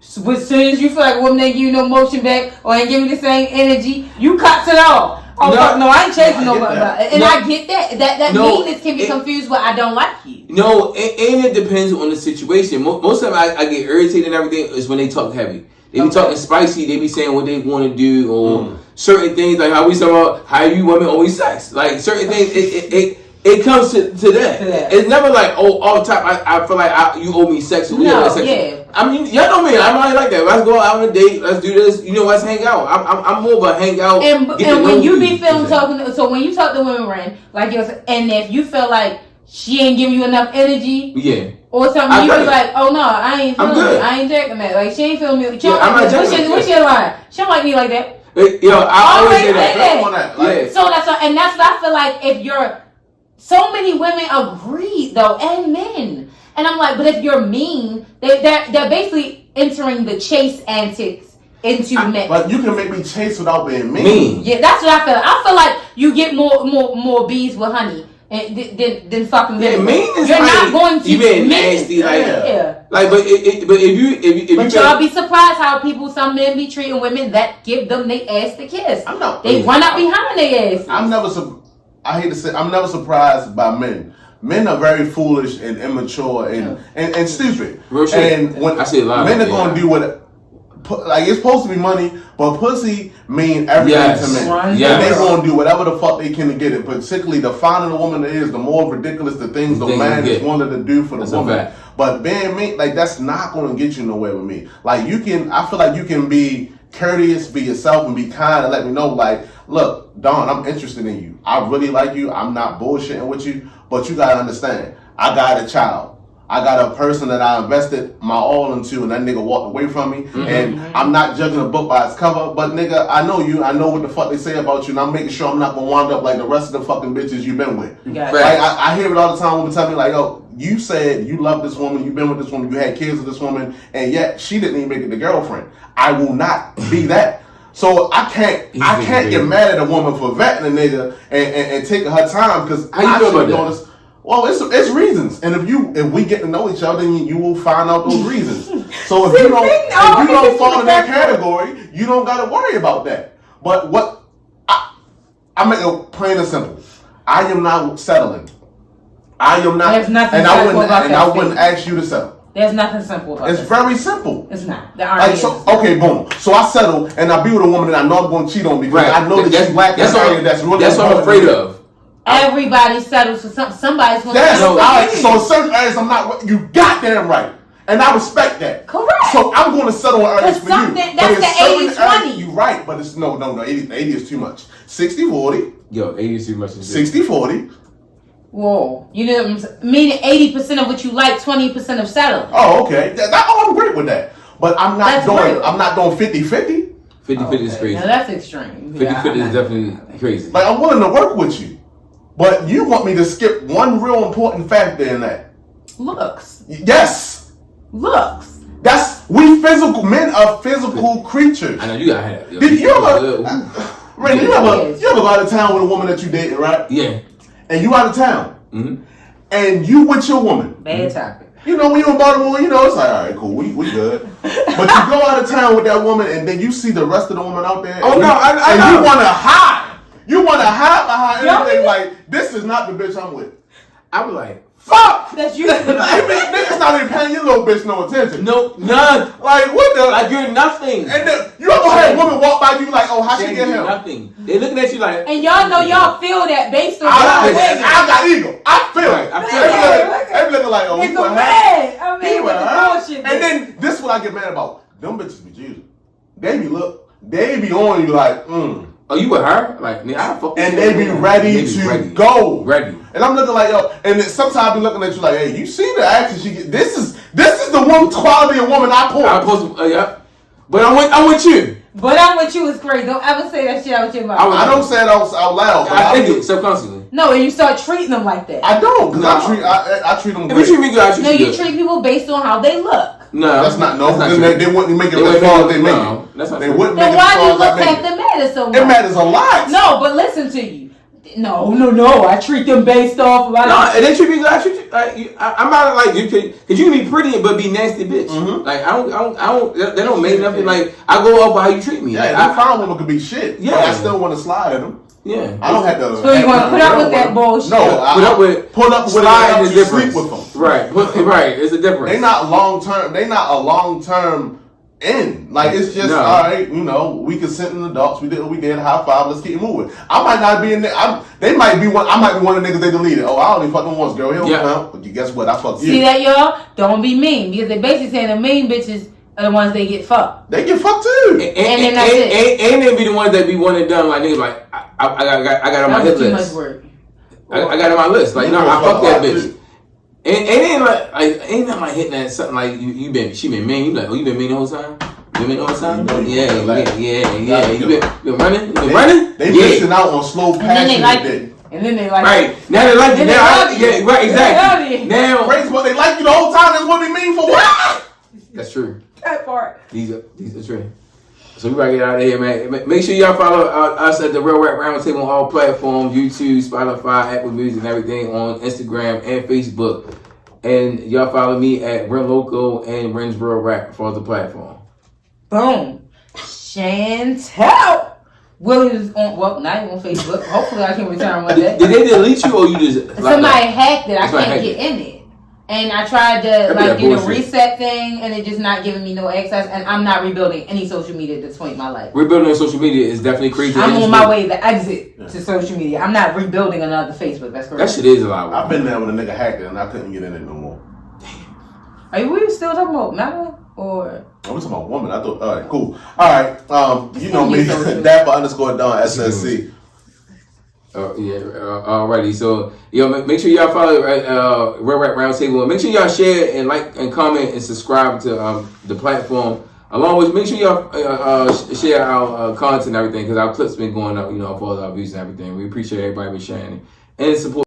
As soon as you feel like a woman ain't give you no motion back or ain't give me the same energy, you cuts it off. Oh fuck no, I ain't chasing nobody. And I get that. That meanness can be confused with I don't like you. No, and it depends on the situation. Most of the time I get irritated and everything is when they talk heavy. They be talking spicy. They be saying what they want to do or certain things like how we talk about how you women always sex. Like certain things, it comes to that. It's never like all the time. I feel like you owe me sex. Yeah. I mean, y'all know me. I'm not like that. Let's go out on a date. Let's do this. Let's hang out. I'm more of a hang out. And when you be feeling so when you talk to women, Ren, like and if you feel like she ain't giving you enough energy, or something, you be like, oh no, I ain't feeling it. I ain't jacking that. Like she ain't feeling me. What's your line? She don't like me like that. I always say that. So that's what I feel like. If you're so many women agree though, and men. And I'm like, but if you're mean, they're basically entering the chase antics into men. But you can make me chase without being mean. Yeah, that's what I feel. I feel like you get more bees with honey than fucking men. You're not going to be nasty like Like, but if y'all be surprised how some men be treating women that give them their ass to kiss. They run up behind their ass. I hate to say, I'm never surprised by men. Men are very foolish and immature and stupid. Real shit. And when I see a lot men are going to do what, like it's supposed to be money, but pussy mean everything to men. Right. And they're going to do whatever the fuck they can to get it. Particularly the finer the woman is, the more ridiculous the things the man is wanting to do for the woman. But being mean, like that's not going to get you nowhere with me. Like I feel like you can be courteous, be yourself, and be kind, and let me know, like, look, Dawn, I'm interested in you. I really like you. I'm not bullshitting with you. But you gotta understand, I got a child. I got a person that I invested my all into, and that nigga walked away from me. And I'm not judging a book by its cover, but nigga, I know you. I know what the fuck they say about you, and I'm making sure I'm not gonna wind up like the rest of the fucking bitches you've been with. Like, I hear it all the time. Women tell me like, yo, you said you love this woman, you've been with this woman, you had kids with this woman, and yet she didn't even make it the girlfriend. I will not be that. So I can't get mad at a woman for vetting a nigga and taking her time because how you feel about that? Well, it's reasons, and if we get to know each other, then you will find out those reasons. So if you don't fall in that category, you don't gotta worry about that. But what I make it plain and simple. I am not settling. I am not, and I wouldn't ask you to settle. There's nothing simple about it. It's very simple. It's not. Okay, boom. So I settle and I be with a woman that I know I'm going to cheat on because I know that she's black. That's what I'm afraid of. Everybody settles for something. Somebody's going to settle. So in certain areas, I'm not. You goddamn right. And I respect that. Correct. So I'm going to settle in areas for you. That's the 80-20. You're right, but it's no. 80 is too much. 60-40. Yo, 80 is too much. 60-40. Whoa, you know what I'm saying? Meaning 80% of what you like, 20% of settling. Oh, okay. I'm great with that. But I'm not doing 50-50. 50-50 is crazy. Now that's extreme. 50-50 is definitely crazy. Like I'm willing to work with you, but you want me to skip one real important factor in that. Looks. Yes. Looks. Men are physical creatures. I know you got hair. Did you ever? Ren, you ever go out of town with a woman that you dated, right? Yeah. And you out of town, and you with your woman. Bad topic. You know, when you in Baltimore, it's like, all right, cool, we good. But you go out of town with that woman, and then you see the rest of the women out there. Oh, no, I know. You want to hide. You want to hide behind everything like, this is not the bitch I'm with. I'm like, fuck! That's you. Niggas not even paying your little bitch no attention. No, none. Like, what the? Like, you're nothing. And then, you ever had a woman walk by you like, oh, how she get him? Nothing. They looking at you like. And y'all know y'all feel that based on I got ego. I feel it. They looking like, oh, he went mad. I mean, with the bullshit. And then, this is what I get mad about. Them bitches be Jesus. They be on you like, Oh, you with her? Like, nigga, I fuck with And you. they be ready to go. Ready. And I'm looking like, yo, and then sometimes I be looking at you like, hey, you see the action she get? This is the one quality of woman I pull. I post, yeah. But I'm with you. But I'm with you is crazy. Don't ever say that shit out your mouth. I don't say it out loud. But I think it subconsciously. No, and you start treating them like that. I don't, because I treat them If great. you treat me good, I treat No, you you good. treat people based on how they look. No, That's not true. They wouldn't make it They as wouldn't far as make they it- make no, it. that's not They true. wouldn't Then make it as why far do as I look make have it. to matter so much? It matters a lot. No, but listen to you. No. I treat them based off of. No, and they treat me good. I treat you. I'm not like you because you can be pretty but be nasty, bitch. Mm-hmm. Like I don't. They don't make nothing. Like I go off of how you treat me. Yeah, Like, that fine woman could be shit. Yeah. But I still want to slide at them. Yeah. I don't have to. So you want to put up with that bullshit? No, Put up with slide is to different. sleep with them. Right. Right. It's a difference. They not long term. They not a long term end. Like it's just all right. You know, we consenting adults. We did what we did. High five. Let's keep moving. I might not be in there. They might be one. I might be one of the niggas they deleted. Oh, I only fucking once, girl. But you guess what? I fucked you. See that, y'all? Don't be mean because they basically saying the mean bitches are the ones they get fucked. They get fucked too. And then that's it. And they be the ones that be one and done. Like niggas, like I got on my hit too list. much work. I got on my list. Like I fuck that bitch. And ain't like ain't nothing like hitting that something like she been mean. You like, oh, you been mean the whole time? You been mean the whole time? Yeah. You been running? They missing out on slow passion. And then they like right now they like you now. Yeah, right, exactly. Now crazy, but they like you the whole time. That's what they mean for what? That's true. that part. These are true. So we gotta get out of here, man. Make sure y'all follow us at the Real Rap Roundtable on all platforms: YouTube, Spotify, Apple Music, and everything on Instagram and Facebook. And y'all follow me at Rin Loco and Rin's Real Rap for the platform. Boom. Shantell. Williams on not even on Facebook. Hopefully I can return one day. Did they delete you or you just Somebody hacked it. I Somebody can't hacked get in it. And I tried to That'd be do that the bullshit. reset thing and it just not giving me no access and I'm not rebuilding any social media at this point in my life. Rebuilding on social media is definitely crazy. I'm on my way to exit to social media. I'm not rebuilding another Facebook. That's correct. That shit is a lot. I've been there when a nigga hacked it and I couldn't get in it no more. Are we still talking about Meta or? I'm talking about woman. I thought, all right, cool. All right, you know me, Dapper _ Don SSC. Alrighty. So, make sure y'all follow Real Rap Roundtable. Make sure y'all share and like and comment and subscribe to the platform. Along with, make sure y'all share our content and everything because our clips been going up, for all our views and everything. We appreciate everybody for sharing it and support.